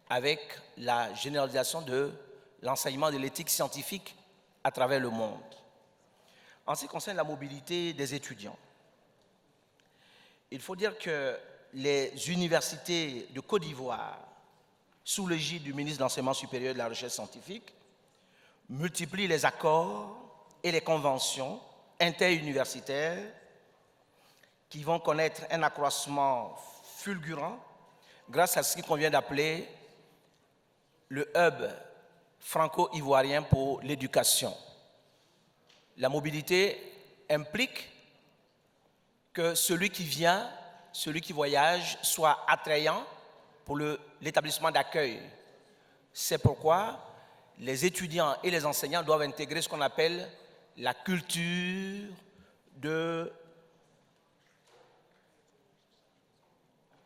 avec la généralisation de l'enseignement de l'éthique scientifique à travers le monde. En ce qui concerne la mobilité des étudiants, il faut dire que les universités de Côte d'Ivoire, sous l'égide du ministre de l'Enseignement supérieur et de la Recherche scientifique, multiplient les accords et les conventions interuniversitaires qui vont connaître un accroissement fulgurant grâce à ce qu'on vient d'appeler le hub franco-ivoirien pour l'éducation. La mobilité implique que celui qui vient, celui qui voyage, soit attrayant pour l'établissement d'accueil. C'est pourquoi les étudiants et les enseignants doivent intégrer ce qu'on appelle la culture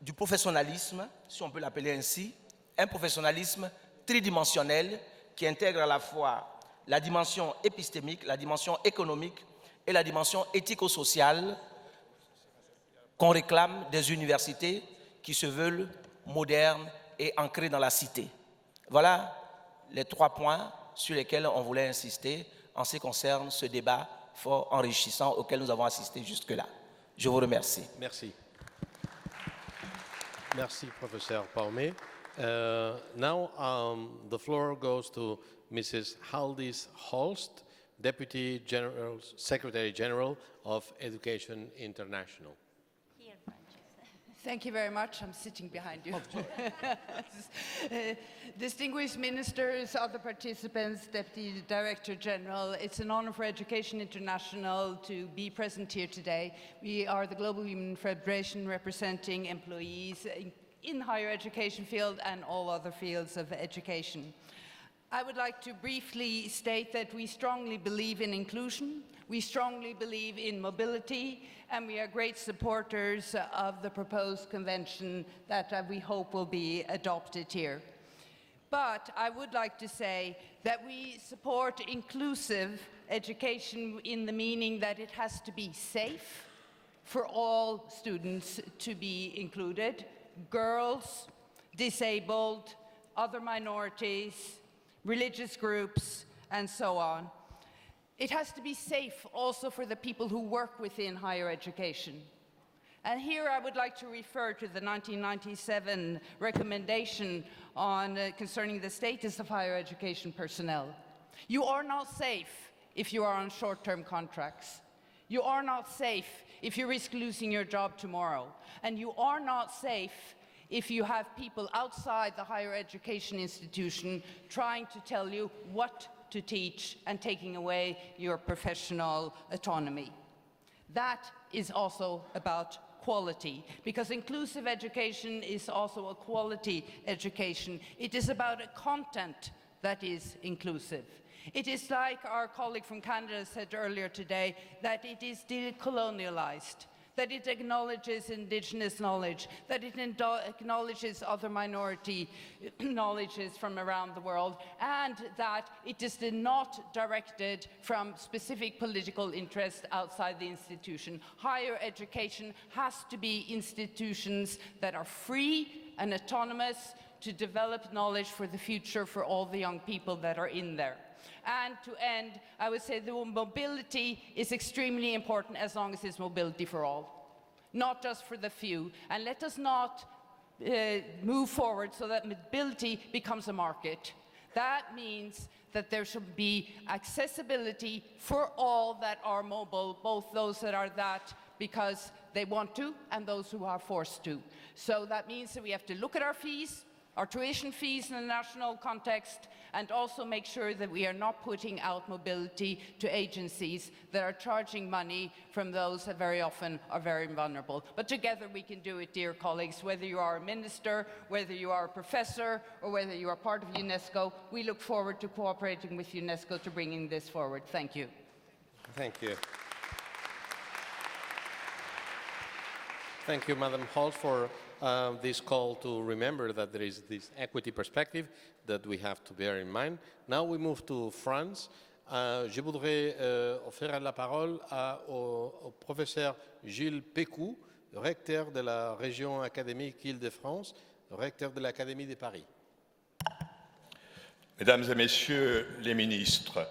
du professionnalisme, si on peut l'appeler ainsi, un professionnalisme tridimensionnel qui intègre à la fois la dimension épistémique, la dimension économique et la dimension éthico-sociale qu'on réclame des universités qui se veulent modernes et ancrées dans la cité. Voilà les 3 points sur lesquels on voulait insister en ce qui concerne ce débat fort enrichissant auquel nous avons assisté jusque-là. Je vous remercie. Merci. Merci, Professor Paume. Now the floor goes to Mrs. Haldis Holst, Deputy Secretary General of Education International. Thank you very much. I'm sitting behind you. Distinguished ministers, other participants, Deputy Director General, it's an honor for Education International to be present here today. We are the Global Human Federation representing employees in higher education field and all other fields of education. I would like to briefly state that we strongly believe in inclusion, we strongly believe in mobility, and we are great supporters of the proposed convention that we hope will be adopted here. But I would like to say that we support inclusive education in the meaning that it has to be safe for all students to be included, girls, disabled, other minorities, religious groups, and so on. It has to be safe also for the people who work within higher education. And here I would like to refer to the 1997 recommendation on concerning the status of higher education personnel. You are not safe if you are on short-term contracts. You are not safe if you risk losing your job tomorrow. And you are not safe if you have people outside the higher education institution trying to tell you what to teach and taking away your professional autonomy. That is also about quality, because inclusive education is also a quality education. It is about a content that is inclusive. It is like our colleague from Canada said earlier today, that it is decolonialized, that it acknowledges indigenous knowledge, that it acknowledges other minority knowledges from around the world, and that it is not directed from specific political interests outside the institution. Higher education has to be institutions that are free and autonomous to develop knowledge for the future for all the young people that are in there. And to end, I would say the mobility is extremely important as long as it's mobility for all, not just for the few. And let us not move forward so that mobility becomes a market. That means that there should be accessibility for all that are mobile, both those that are that because they want to and those who are forced to. So that means that we have to look at our fees, our tuition fees in a national context, and also make sure that we are not putting out mobility to agencies that are charging money from those that very often are very vulnerable. But together we can do it, dear colleagues, whether you are a minister, whether you are a professor, or whether you are part of UNESCO. We look forward to cooperating with UNESCO to bringing this forward. Thank you. Thank you. Thank you, Madam Hall, for this call to remember that there is this equity perspective that we have to bear in mind. Now we move to France. Je voudrais offrir la parole au professeur Gilles Pécou, recteur de la région académique Île-de-France, recteur de l'Académie de Paris. Mesdames et Messieurs les ministres,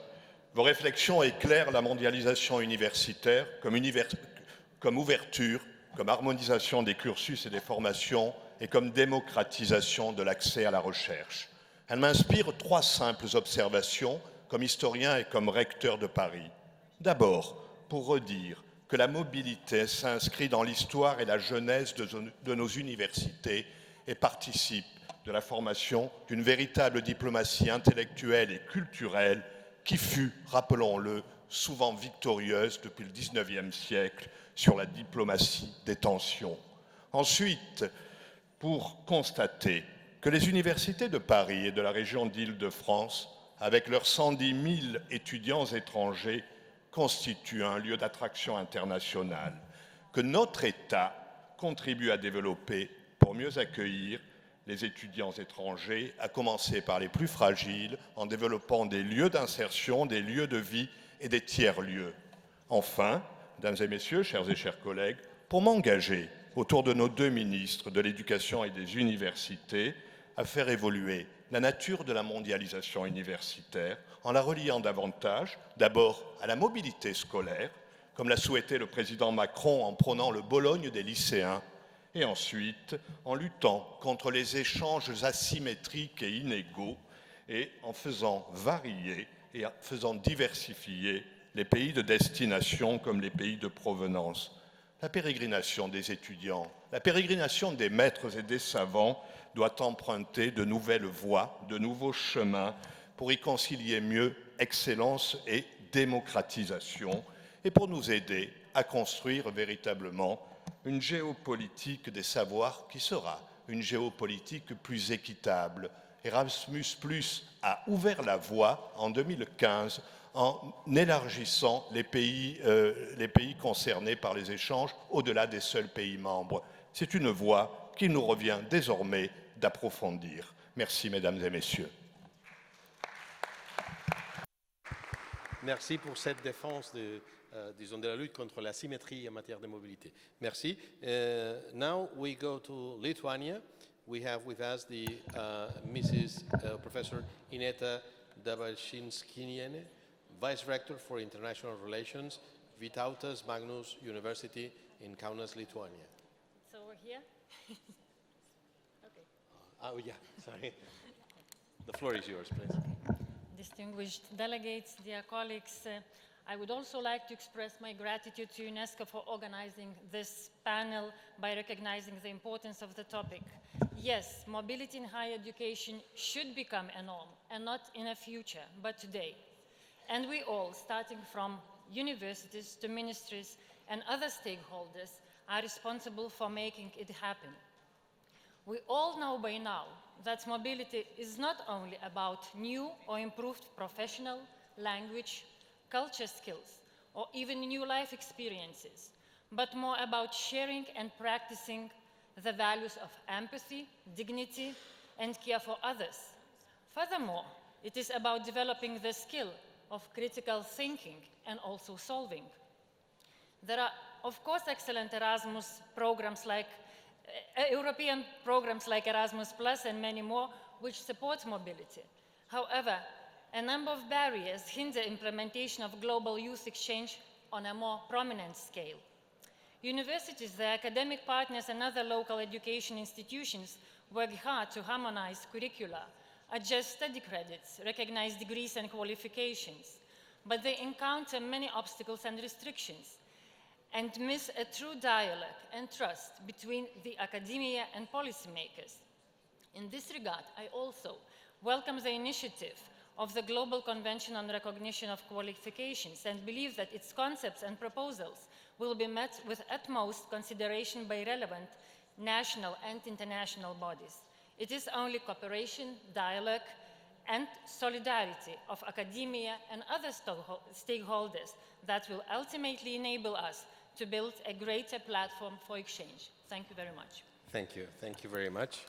vos réflexions éclairent la mondialisation universitaire comme ouverture, comme harmonisation des cursus et des formations et comme démocratisation de l'accès à la recherche. Elle m'inspire 3 simples observations comme historien et comme recteur de Paris. D'abord, pour redire que la mobilité s'inscrit dans l'histoire et la genèse de nos universités et participe de la formation d'une véritable diplomatie intellectuelle et culturelle qui fut, rappelons-le, souvent victorieuse depuis le XIXe siècle sur la diplomatie des tensions. Ensuite, pour constater que les universités de Paris et de la région d'Île-de-France, avec leurs 110 000 étudiants étrangers, constituent un lieu d'attraction internationale, que notre État contribue à développer pour mieux accueillir les étudiants étrangers, à commencer par les plus fragiles, en développant des lieux d'insertion, des lieux de vie et des tiers-lieux. Enfin, mesdames et messieurs, chers et chers collègues, pour m'engager autour de nos deux ministres de l'Éducation et des universités à faire évoluer la nature de la mondialisation universitaire en la reliant davantage, d'abord à la mobilité scolaire, comme l'a souhaité le président Macron en prônant le Bologne des lycéens, et ensuite en luttant contre les échanges asymétriques et inégaux et en faisant varier et en faisant diversifier les pays de destination comme les pays de provenance. La pérégrination des étudiants, la pérégrination des maîtres et des savants doit emprunter de nouvelles voies, de nouveaux chemins pour y concilier mieux excellence et démocratisation et pour nous aider à construire véritablement une géopolitique des savoirs qui sera une géopolitique plus équitable. Erasmus+ a ouvert la voie en 2015 en élargissant les pays concernés par les échanges au-delà des seuls pays membres. C'est une voie qu'il nous revient désormais d'approfondir. Merci, mesdames et messieurs. Merci pour cette défense disons, de la lutte contre l'asymétrie en matière de mobilité. Merci. Now we go to Lithuania. We have with us the Mrs. Professor Ineta Dabašinskienė, Vice Rector for International Relations, Vytautas Magnus University in Kaunas, Lithuania. So we're here? Okay. Oh, yeah, sorry. The floor is yours, please. Distinguished delegates, dear colleagues, I would also like to express my gratitude to UNESCO for organizing this panel by recognizing the importance of the topic. Yes, mobility in higher education should become a norm, and not in a future, but today. And we all, starting from universities to ministries and other stakeholders, are responsible for making it happen. We all know by now that mobility is not only about new or improved professional, language, culture skills, or even new life experiences, but more about sharing and practicing the values of empathy, dignity, and care for others. Furthermore, it is about developing the skill of critical thinking and also solving. There are, of course, excellent Erasmus programs like European programs like Erasmus+ and many more, which support mobility. However, a number of barriers hinder implementation of global youth exchange on a more prominent scale. Universities, their academic partners, and other local education institutions work hard to harmonize curricula, adjust study credits, recognize degrees and qualifications, but they encounter many obstacles and restrictions and miss a true dialogue and trust between the academia and policymakers. In this regard, I also welcome the initiative of the Global Convention on Recognition of Qualifications and believe that its concepts and proposals will be met with utmost consideration by relevant national and international bodies. It is only cooperation, dialogue, and solidarity of academia and other stakeholders that will ultimately enable us to build a greater platform for exchange. Thank you very much. Thank you. Thank you very much.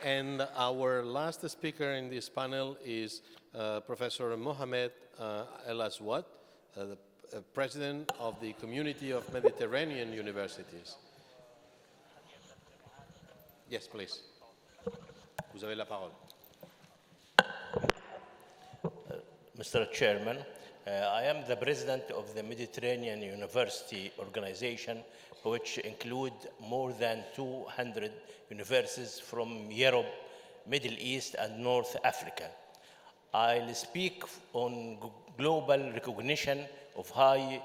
And our last speaker in this panel is Professor Mohamed El Aswad, the President of the Community of Mediterranean Universities. Yes, please. Vous avez la parole. Mr. Chairman, I am the President of the Mediterranean University Organization, which include more than 200 universities from Europe, Middle East, and North Africa. I'll speak on global recognition of high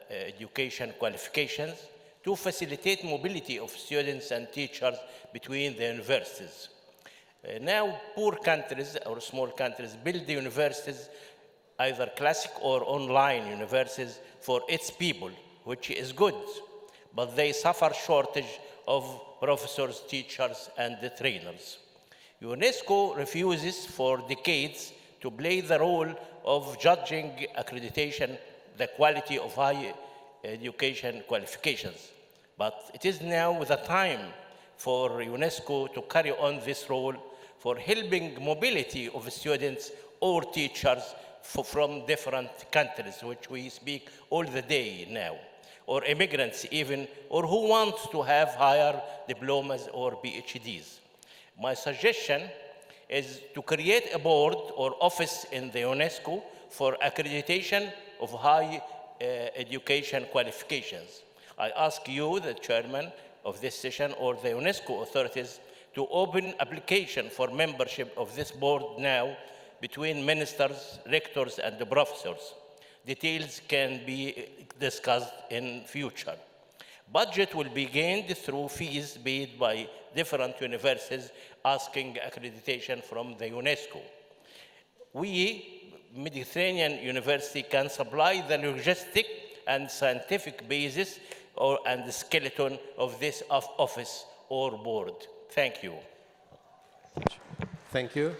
education qualifications to facilitate mobility of students and teachers between the universities. Now, poor countries or small countries build the universities, either classic or online universities, for its people, which is good, but they suffer shortage of professors, teachers, and the trainers. UNESCO refuses for decades to play the role of judging accreditation, the quality of higher education qualifications. But it is now the time for UNESCO to carry on this role for helping mobility of students or teachers from different countries, which we speak all the day now, or immigrants even, or who want to have higher diplomas or PhDs. My suggestion is to create a board or office in the UNESCO for accreditation of high education qualifications. I ask you, the chairman of this session, or the UNESCO authorities, to open application for membership of this board now between ministers, rectors, and the professors. Details can be discussed in future. Budget will be gained through fees paid by different universities asking accreditation from the UNESCO. We, Mediterranean University, can supply the logistic and scientific basis and the skeleton of this office or board. Thank you. Thank you.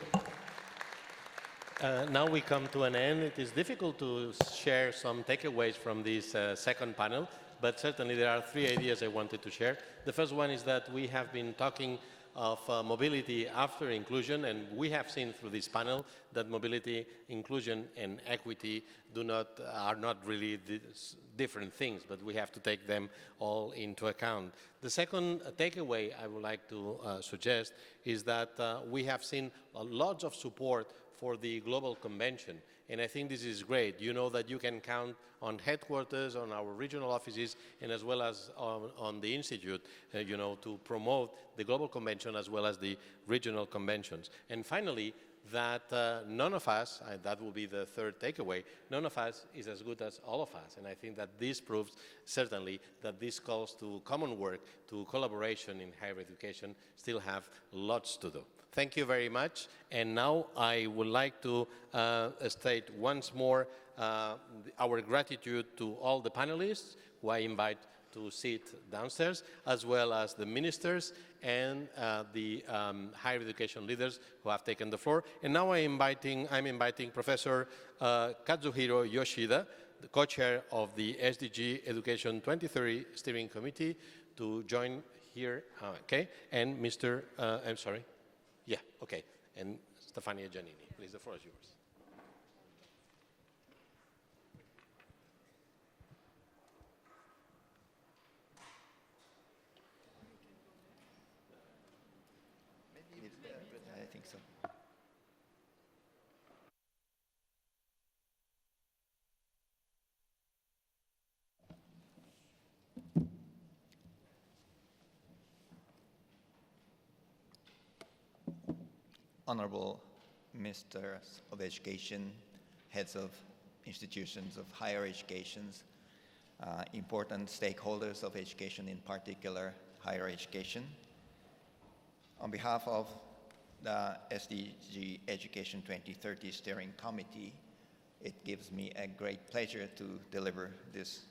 Now we come to an end. It is difficult to share some takeaways from this second panel, but certainly there are three ideas I wanted to share. The first one is that we have been talking of mobility after inclusion, and we have seen through this panel that mobility, inclusion, and equity are not really different things, but we have to take them all into account. The second takeaway I would like to suggest is that we have seen lots of support for the Global Convention, and I think this is great. You know that you can count on headquarters, on our regional offices, and as well as on the Institute, you know, to promote the Global Convention as well as the regional conventions. And finally, that none of us, that will be the third takeaway, none of us is as good as all of us. And I think that this proves certainly that these calls to common work, to collaboration in higher education still have lots to do. Thank you very much. And now I would like to state once more our gratitude to all the panelists who I invite to sit downstairs, as well as the ministers and the higher education leaders who have taken the floor. And now I'm inviting Professor Kazuhiro Yoshida, the co-chair of the SDG Education 2030 Steering Committee, to join here. Okay, and Mr. I'm sorry. Yeah, okay. And Stefania Giannini, please, the floor is yours. I think so. Honorable Ministers of Education, heads of institutions of higher educations, important stakeholders of education, in particular higher education. On behalf of the SDG Education 2030 Steering Committee, it gives me a great pleasure to deliver this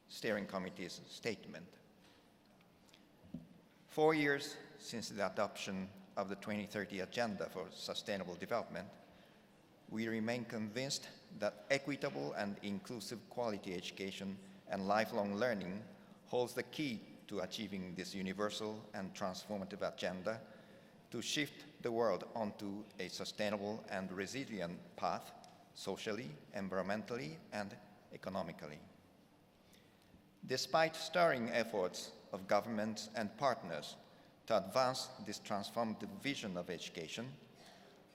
Steering Committee's statement. 4 years since the adoption of the 2030 Agenda for Sustainable Development, we remain convinced that equitable and inclusive quality education and lifelong learning holds the key to achieving this universal and transformative agenda to shift the world onto a sustainable and resilient path, socially, environmentally, and economically. Despite stirring efforts of governments and partners to advance this transformative vision of education,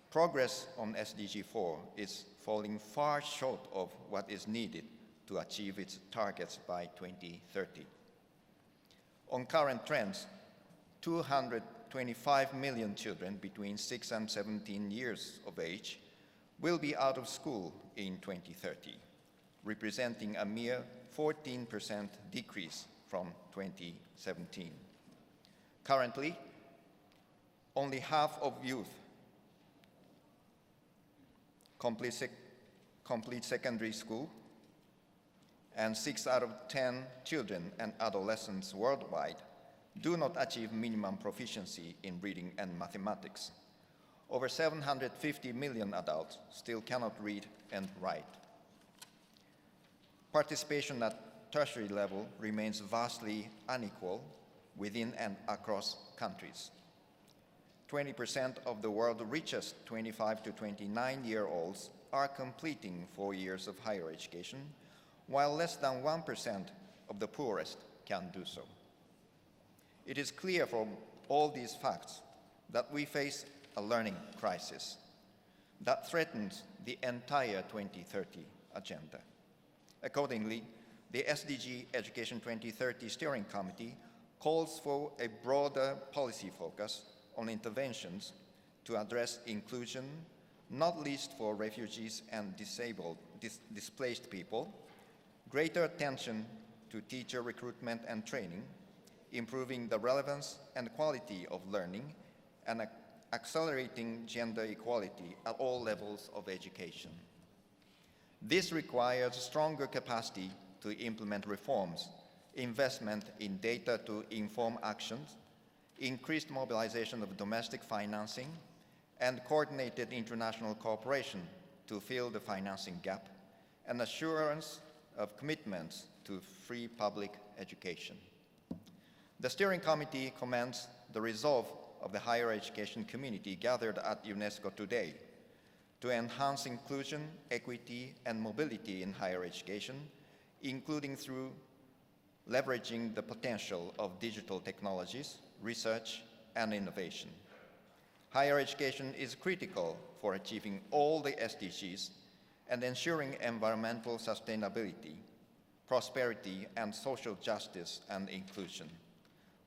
progress on SDG 4 is falling far short of what is needed to achieve its targets by 2030. On current trends, 225 million children between 6 and 17 years of age will be out of school in 2030, representing a mere 14% decrease from 2017. Currently, Only half of youth complete secondary school, and 6 out of 10 children and adolescents worldwide do not achieve minimum proficiency in reading and mathematics. Over 750 million adults still cannot read and write. Participation at tertiary level remains vastly unequal within and across countries. 20% of the world's richest 25 to 29-year-olds are completing 4 years of higher education, while less than 1% of the poorest can do so. It is clear from all these facts that we face a learning crisis that threatens the entire 2030 agenda. Accordingly, the SDG Education 2030 Steering Committee calls for a broader policy focus on interventions to address inclusion, not least for refugees and displaced people, greater attention to teacher recruitment and training, improving the relevance and quality of learning, and accelerating gender equality at all levels of education. This requires stronger capacity to implement reforms, investment in data to inform actions, increased mobilization of domestic financing, and coordinated international cooperation to fill the financing gap, and assurance of commitments to free public education. The Steering Committee commends the resolve of the higher education community gathered at UNESCO today to enhance inclusion, equity, and mobility in higher education, including through leveraging the potential of digital technologies, research, and innovation. Higher education is critical for achieving all the SDGs and ensuring environmental sustainability, prosperity, and social justice and inclusion.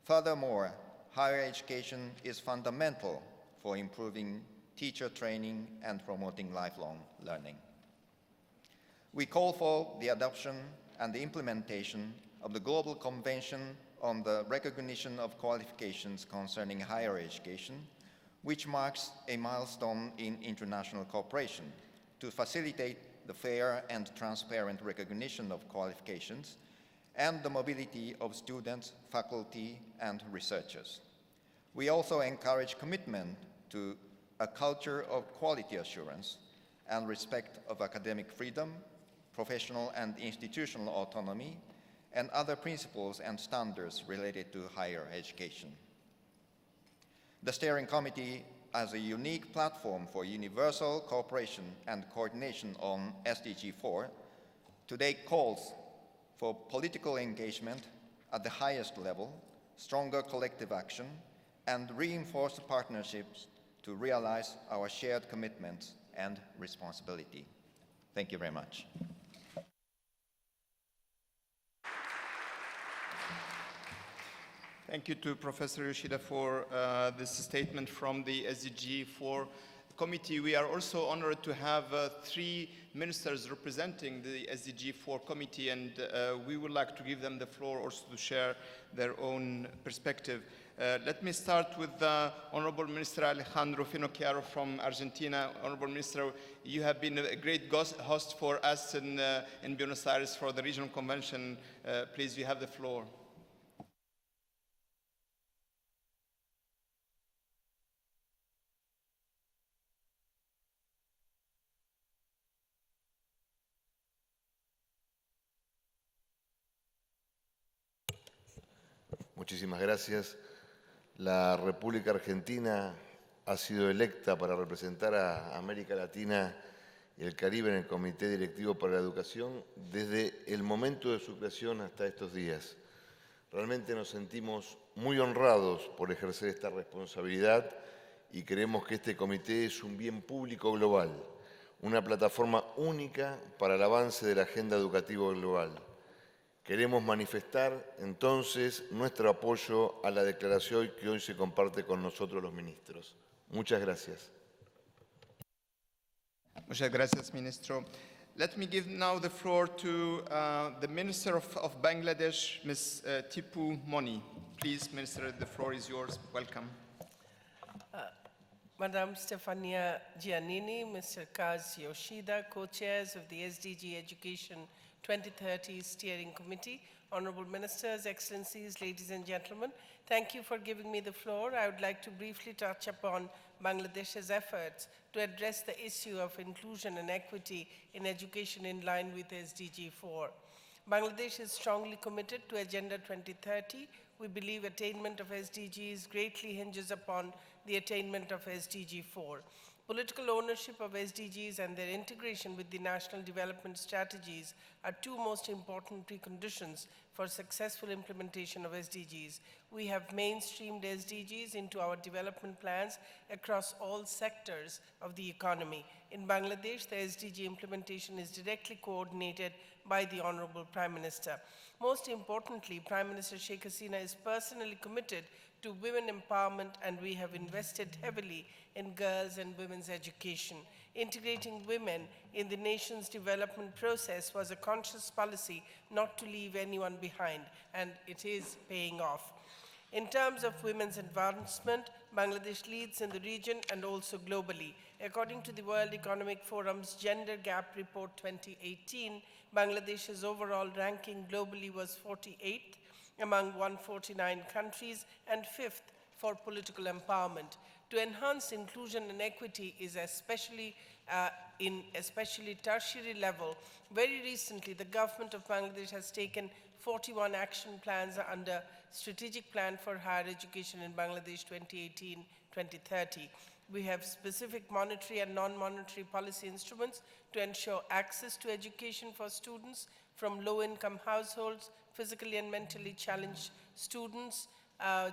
Furthermore, higher education is fundamental for improving teacher training and promoting lifelong learning. We call for the adoption and the implementation of the Global Convention on the Recognition of Qualifications concerning higher education, which marks a milestone in international cooperation to facilitate the fair and transparent recognition of qualifications and the mobility of students, faculty, and researchers. We also encourage commitment to a culture of quality assurance and respect of academic freedom, professional and institutional autonomy, and other principles and standards related to higher education. The Steering Committee, as a unique platform for universal cooperation and coordination on SDG 4, today calls for political engagement at the highest level, stronger collective action, and reinforced partnerships to realize our shared commitments and responsibility. Thank you very much. Thank you to Professor Yoshida for this statement from the SDG 4 committee. We are also honored to have 3 ministers representing the SDG 4 committee, and we would like to give them the floor also to share their own perspective. Let me start with Honorable Minister Alejandro Finocchiaro from Argentina. Honorable Minister, you have been a great host for us in Buenos Aires for the regional convention. Please, you have the floor. Muchísimas gracias. La República Argentina ha sido electa para representar a América Latina y el Caribe en el Comité Directivo para la Educación desde el momento de su creación hasta estos días. Realmente nos sentimos muy honrados por ejercer esta responsabilidad y creemos que este comité es un bien público global, una plataforma única para el avance de la agenda educativa global. Queremos manifestar entonces nuestro apoyo a la declaración que hoy se comparte con nosotros los ministros. Muchas gracias. Muchas gracias, Ministro. Let me give now the floor to the Minister of Bangladesh, Ms. Tipu Moni. Please, Minister, the floor is yours. Welcome. Madam Stefania Giannini, Mr. Kaz Yoshida, co-chairs of the SDG Education 2030 Steering Committee, Honorable Ministers, Excellencies, ladies and gentlemen, thank you for giving me the floor. I would like to briefly touch upon Bangladesh's efforts to address the issue of inclusion and equity in education in line with SDG 4. Bangladesh is strongly committed to Agenda 2030. We believe attainment of SDGs greatly hinges upon the attainment of SDG 4. Political ownership of SDGs and their integration with the national development strategies are two most important preconditions for successful implementation of SDGs. We have mainstreamed SDGs into our development plans across all sectors of the economy. In Bangladesh, the SDG implementation is directly coordinated by the Honorable Prime Minister. Most importantly, Prime Minister Sheikh Hasina is personally committed to women empowerment, and we have invested heavily in girls and women's education. Integrating women in the nation's development process was a conscious policy not to leave anyone behind, and it is paying off. In terms of women's advancement, Bangladesh leads in the region and also globally. According to the World Economic Forum's Gender Gap Report 2018, Bangladesh's overall ranking globally was 48th among 149 countries and 5th for political empowerment. To enhance inclusion and equity is especially tertiary level. Very recently, the government of Bangladesh has taken 41 action plans under Strategic Plan for Higher Education in Bangladesh 2018-2030. We have specific monetary and non-monetary policy instruments to ensure access to education for students from low-income households, physically and mentally challenged students,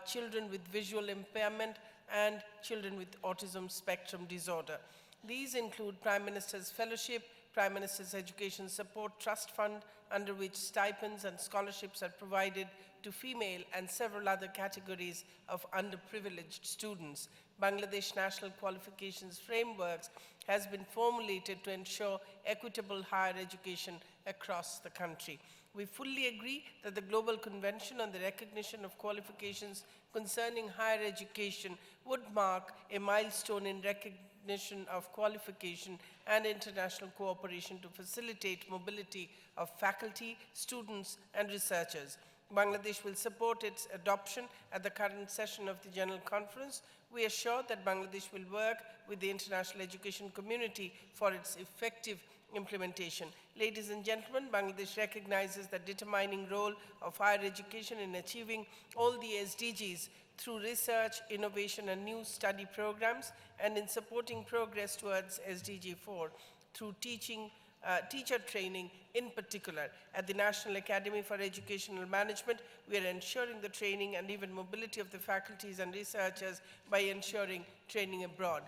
children with visual impairment, and children with autism spectrum disorder. These include Prime Minister's Fellowship, Prime Minister's Education Support Trust Fund, under which stipends and scholarships are provided to female and several other categories of underprivileged students. Bangladesh National Qualifications Frameworks has been formulated to ensure equitable higher education across the country. We fully agree that the Global Convention on the Recognition of Qualifications concerning higher education would mark a milestone in recognition of qualification and international cooperation to facilitate mobility of faculty, students, and researchers. Bangladesh will support its adoption at the current session of the General Conference. We are sure that Bangladesh will work with the international education community for its effective implementation. Ladies and gentlemen, Bangladesh recognizes the determining role of higher education in achieving all the SDGs through research, innovation, and new study programs, and in supporting progress towards SDG 4 through teacher training in particular. At the National Academy for Educational Management, we are ensuring the training and even mobility of the faculties and researchers by ensuring training abroad.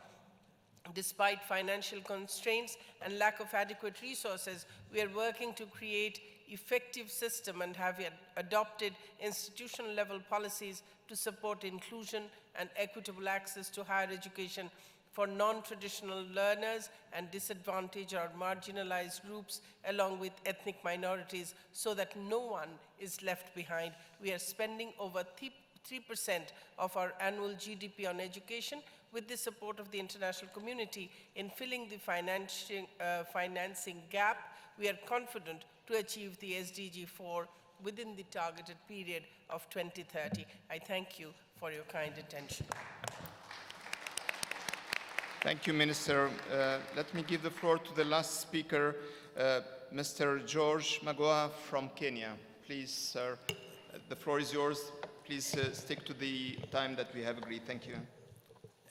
Despite financial constraints and lack of adequate resources, we are working to create effective system and have adopted institutional level policies to support inclusion and equitable access to higher education for non-traditional learners and disadvantaged or marginalized groups, along with ethnic minorities, so that no one is left behind. We are spending over 3% of our annual GDP on education, with the support of the international community in filling the financing gap. We are confident to achieve the SDG 4 within the targeted period of 2030. I thank you for your kind attention. Thank you, Minister. Let me give the floor to the last speaker, Mr. George Magoha from Kenya. Please, sir, the floor is yours. Please stick to the time that we have agreed. Thank you.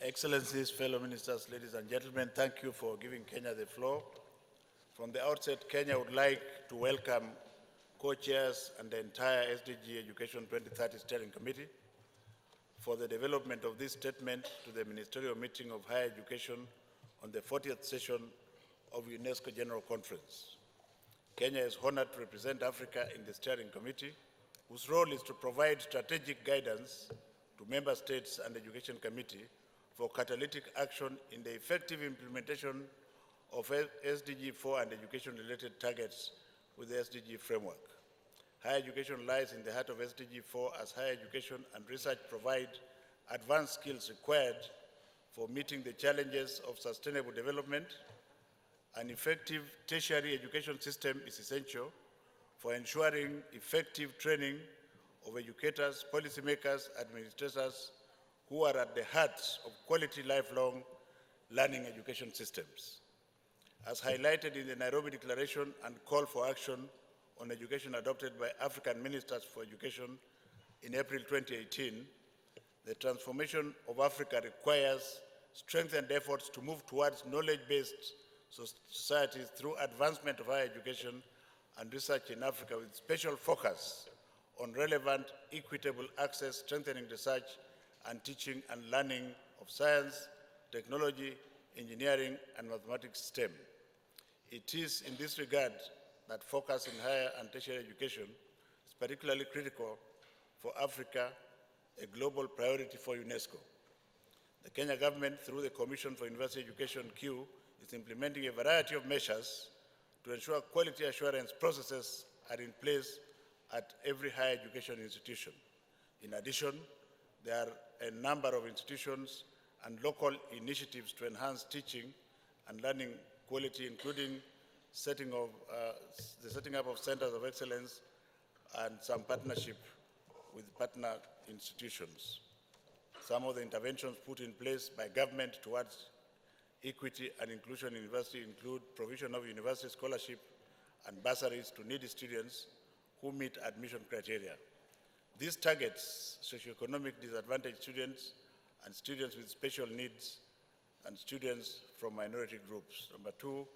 Excellencies, fellow ministers, ladies and gentlemen, thank you for giving Kenya the floor. From the outset, Kenya would like to welcome co-chairs and the entire SDG Education 2030 Steering Committee for the development of this statement to the Ministerial Meeting of Higher Education on the 40th session of Unesco General Conference. Kenya is honored to represent Africa in the Steering Committee, whose role is to provide strategic guidance to member states and the Education Committee for catalytic action in the effective implementation of SDG 4 and education-related targets with the SDG framework. Higher education lies in the heart of SDG 4 as higher education and research provide advanced skills required for meeting the challenges of sustainable development. An effective tertiary education system is essential for ensuring effective training of educators, policymakers, administrators who are at the heart of quality lifelong learning education systems. As highlighted in the Nairobi Declaration and Call for Action on Education adopted by African Ministers for Education in April 2018, the transformation of Africa requires strengthened efforts to move towards knowledge-based societies through advancement of higher education and research in Africa, with special focus on relevant, equitable access, strengthening research and teaching and learning of science, technology, engineering, and mathematics STEM. It is in this regard that focus in higher and tertiary education is particularly critical for Africa, a global priority for Unesco. The Kenya government, through the Commission for University Education, Q, is implementing a variety of measures to ensure quality assurance processes are in place at every higher education institution. In addition, there are a number of institutions and local initiatives to enhance teaching and learning quality, including the setting up of centers of excellence and some partnership with partner institutions. Some of the interventions put in place by government towards equity and inclusion in university include provision of university scholarship and bursaries to needy students who meet admission criteria. This targets socioeconomic disadvantaged students and students with special needs and students from minority groups. Number two,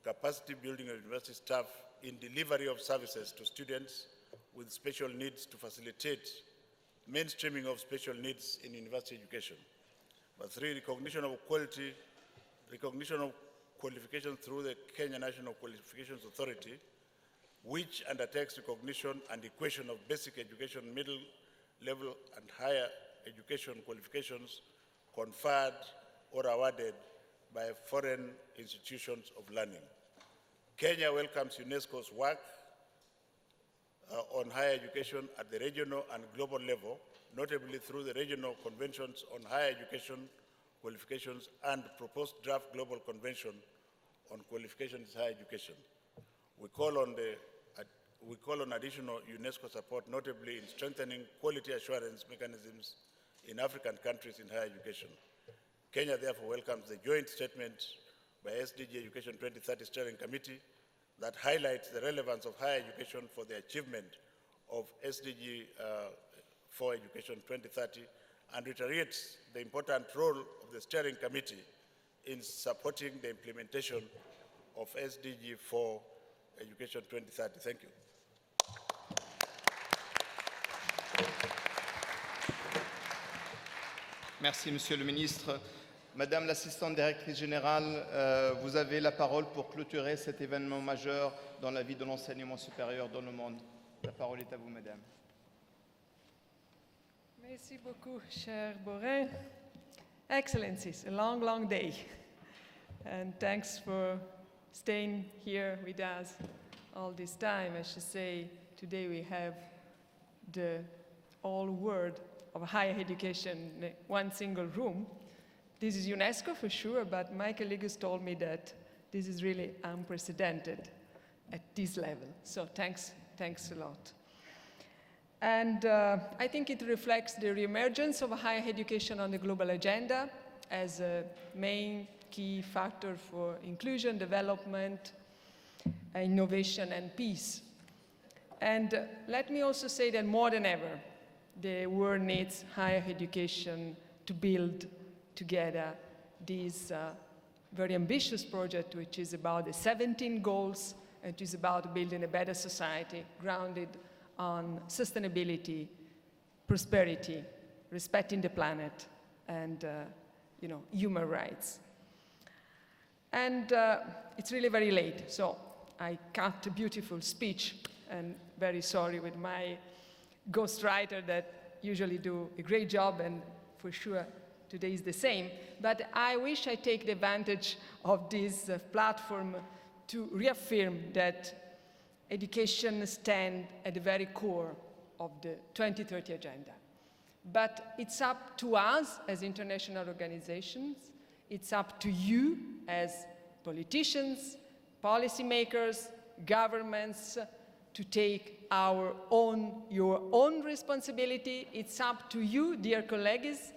capacity building of university staff in delivery of services to students with special needs to facilitate mainstreaming of special needs in university education. Number three, recognition of qualifications through the Kenya National Qualifications Authority, which undertakes recognition and equation of basic education, middle level and higher education qualifications conferred or awarded by foreign institutions of learning. Kenya welcomes UNESCO's work on higher education at the regional and global level, notably through the regional conventions on higher education qualifications and proposed draft global convention on qualifications in higher education. We call on additional UNESCO support, notably in strengthening quality assurance mechanisms in African countries in higher education. Kenya therefore welcomes the joint statement by SDG Education 2030 Steering Committee that highlights the relevance of higher education for the achievement of SDG 4 Education 2030 and reiterates the important role of the Steering Committee in supporting the implementation of SDG 4 Education 2030. Thank you. Merci, Monsieur le Ministre. Madame l'assistante directrice générale, vous avez la parole pour clôturer cet événement majeur dans la vie de l'enseignement supérieur dans le monde. La parole est à vous, Madame. Merci beaucoup, cher Borin. Excellencies, a long, long day. And thanks for staying here with us all this time. I should say, today we have the whole world of higher education in one single room. This is UNESCO for sure, but my colleagues told me that this is really unprecedented at this level. So thanks a lot. And I think it reflects the reemergence of higher education on the global agenda as a main key factor for inclusion, development, innovation, and peace. And let me also say that more than ever, the world needs higher education to build together this very ambitious project, which is about the 17 goals, and which is about building a better society grounded on sustainability, prosperity, respecting the planet, and human rights. And it's really very late, so I cut a beautiful speech, and very sorry with my ghostwriter that usually do a great job, and for sure today is the same. But I wish I take the advantage of this platform to reaffirm that education stands at the very core of the 2030 agenda. but it's up to us as international organizations, it's up to you as politicians, policymakers, governments, to take your own responsibility. It's up to you, dear colleagues.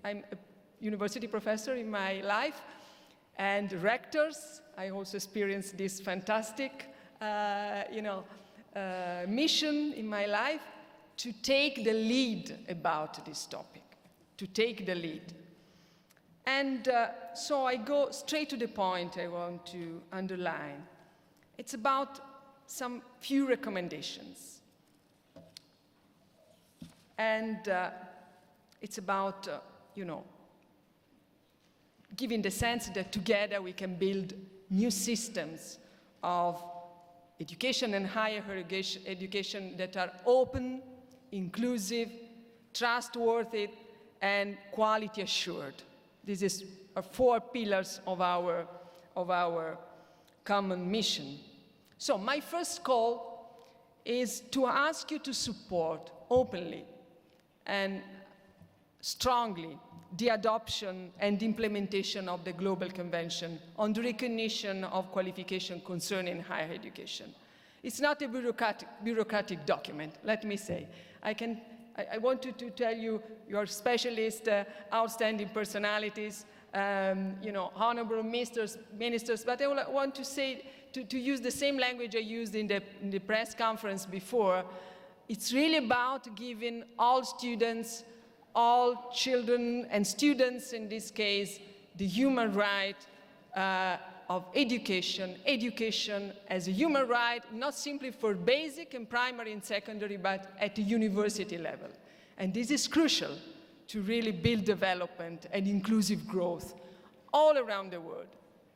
I'm a university professor in my life, and rectors. I also experienced this fantastic, mission in my life to take the lead about this topic, to take the lead. And so I go straight to the point I want to underline. It's about some few recommendations. And it's about, giving the sense that together we can build new systems of education and higher education that are open, inclusive, trustworthy, and quality assured. These are 4 pillars of our common mission. So my first call is to ask you to support openly and strongly the adoption and implementation of the Global Convention on the recognition of qualification concerning higher education. It's not a bureaucratic document, let me say. I want to tell you, you're specialists, outstanding personalities, honorable ministers, but I want to say, to use the same language I used in the press conference before. It's really about giving all students, all children and students in this case, the human right of education as a human right, not simply for basic and primary and secondary, but at the university level. And this is crucial to really build development and inclusive growth all around the world,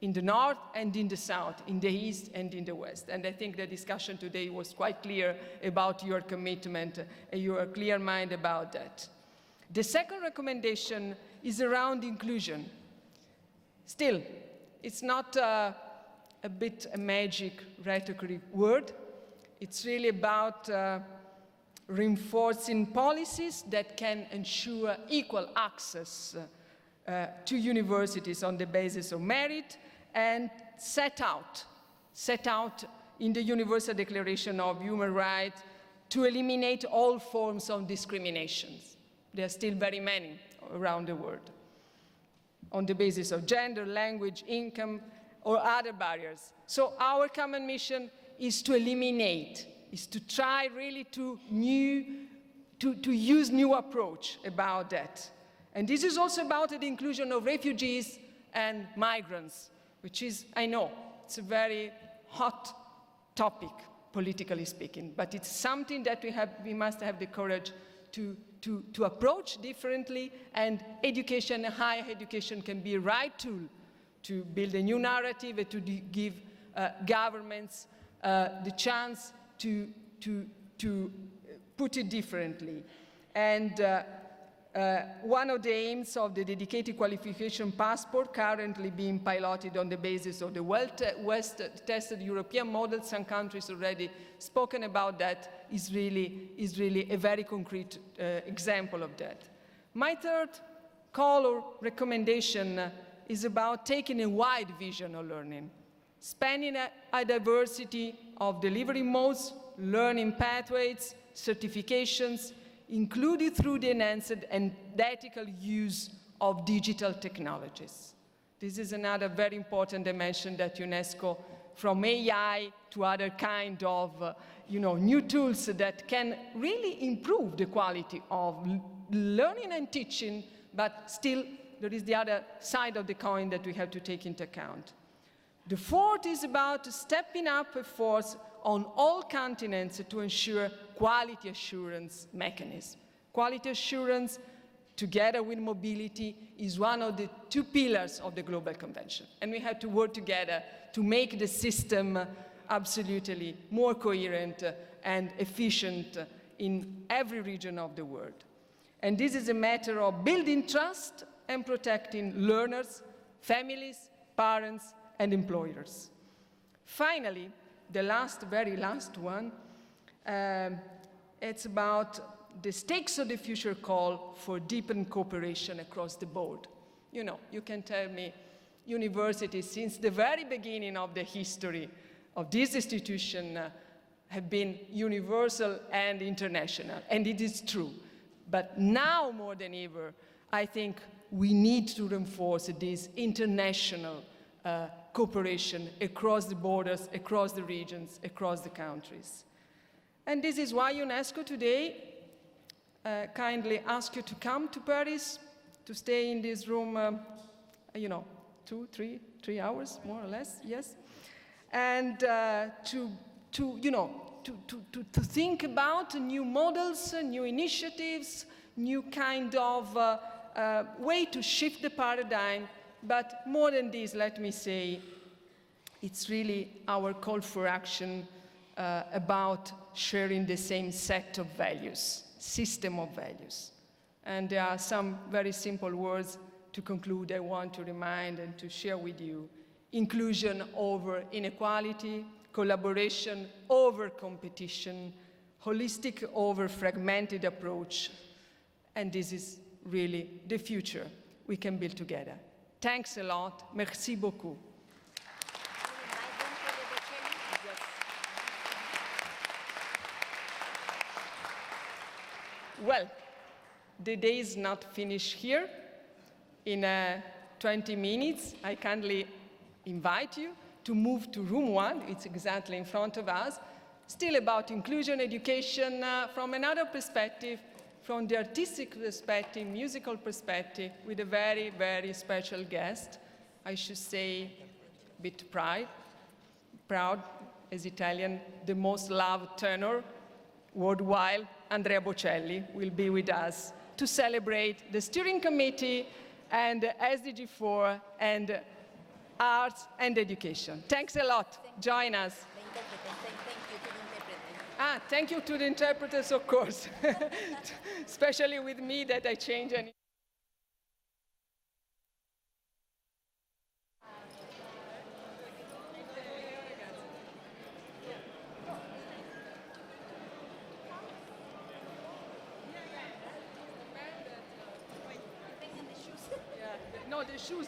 in the north and in the south, in the east and in the west. And I think the discussion today was quite clear about your commitment and your clear mind about that. The second recommendation is around inclusion. Still, it's not a magic rhetoric word. It's really about reinforcing policies that can ensure equal access to universities on the basis of merit and set out in the Universal Declaration of Human Rights to eliminate all forms of discriminations. There are still very many around the world, on the basis of gender, language, income, or other barriers. So our common mission is to eliminate, is to try really to use new approach about that. And this is also about the inclusion of refugees and migrants, which is, I know, it's a very hot topic, politically speaking, but it's something that we must have the courage to approach differently, and education, higher education, can be a right tool to build a new narrative and to give governments the chance to put it differently. And one of the aims of the dedicated qualification passport, currently being piloted on the basis of the well-tested European model, some countries already spoken about that, is really a very concrete example of that. My third call or recommendation is about taking a wide vision of learning, spanning a diversity of delivery modes, learning pathways, certifications, including through the enhanced and ethical use of digital technologies. This is another very important dimension that UNESCO, from AI to other kind of new tools that can really improve the quality of learning and teaching, but still there is the other side of the coin that we have to take into account. The fourth is about stepping up efforts on all continents to ensure quality assurance mechanisms. Quality assurance, together with mobility, is one of the 2 pillars of the Global Convention. And we have to work together to make the system absolutely more coherent and efficient in every region of the world. And this is a matter of building trust and protecting learners, families, parents, and employers. Finally, the very last one, it's about the stakes of the future call for deepened cooperation across the board. You know, you can tell me universities since the very beginning of the history of this institution have been universal and international, and it is true. But now more than ever, I think we need to reinforce this international cooperation across the borders, across the regions, across the countries. And this is why UNESCO today kindly asks you to come to Paris, to stay in this room, you know, 3 hours, more or less, yes, and to think about new models, new initiatives, new kind of way to shift the paradigm. But more than this, let me say, it's really our call for action about sharing the same set of values, system of values. And there are some very simple words to conclude I want to remind and to share with you. Inclusion over inequality, collaboration over competition, holistic over fragmented approach. And this is really the future we can build together. Thanks a lot. Merci beaucoup. Well, the day is not finished here. In 20 minutes, I kindly invite you to move to room 1. It's exactly in front of us. Still about inclusion education from another perspective, from the artistic perspective, musical perspective, with a very, very special guest. I should say, a bit proud as Italian, the most loved tenor worldwide, Andrea Bocelli, will be with us to celebrate the steering committee and SDG 4 and arts and education. Thanks a lot. Join us. Thank you to the interpreters, of course, especially with me that I change any. No, the shoes.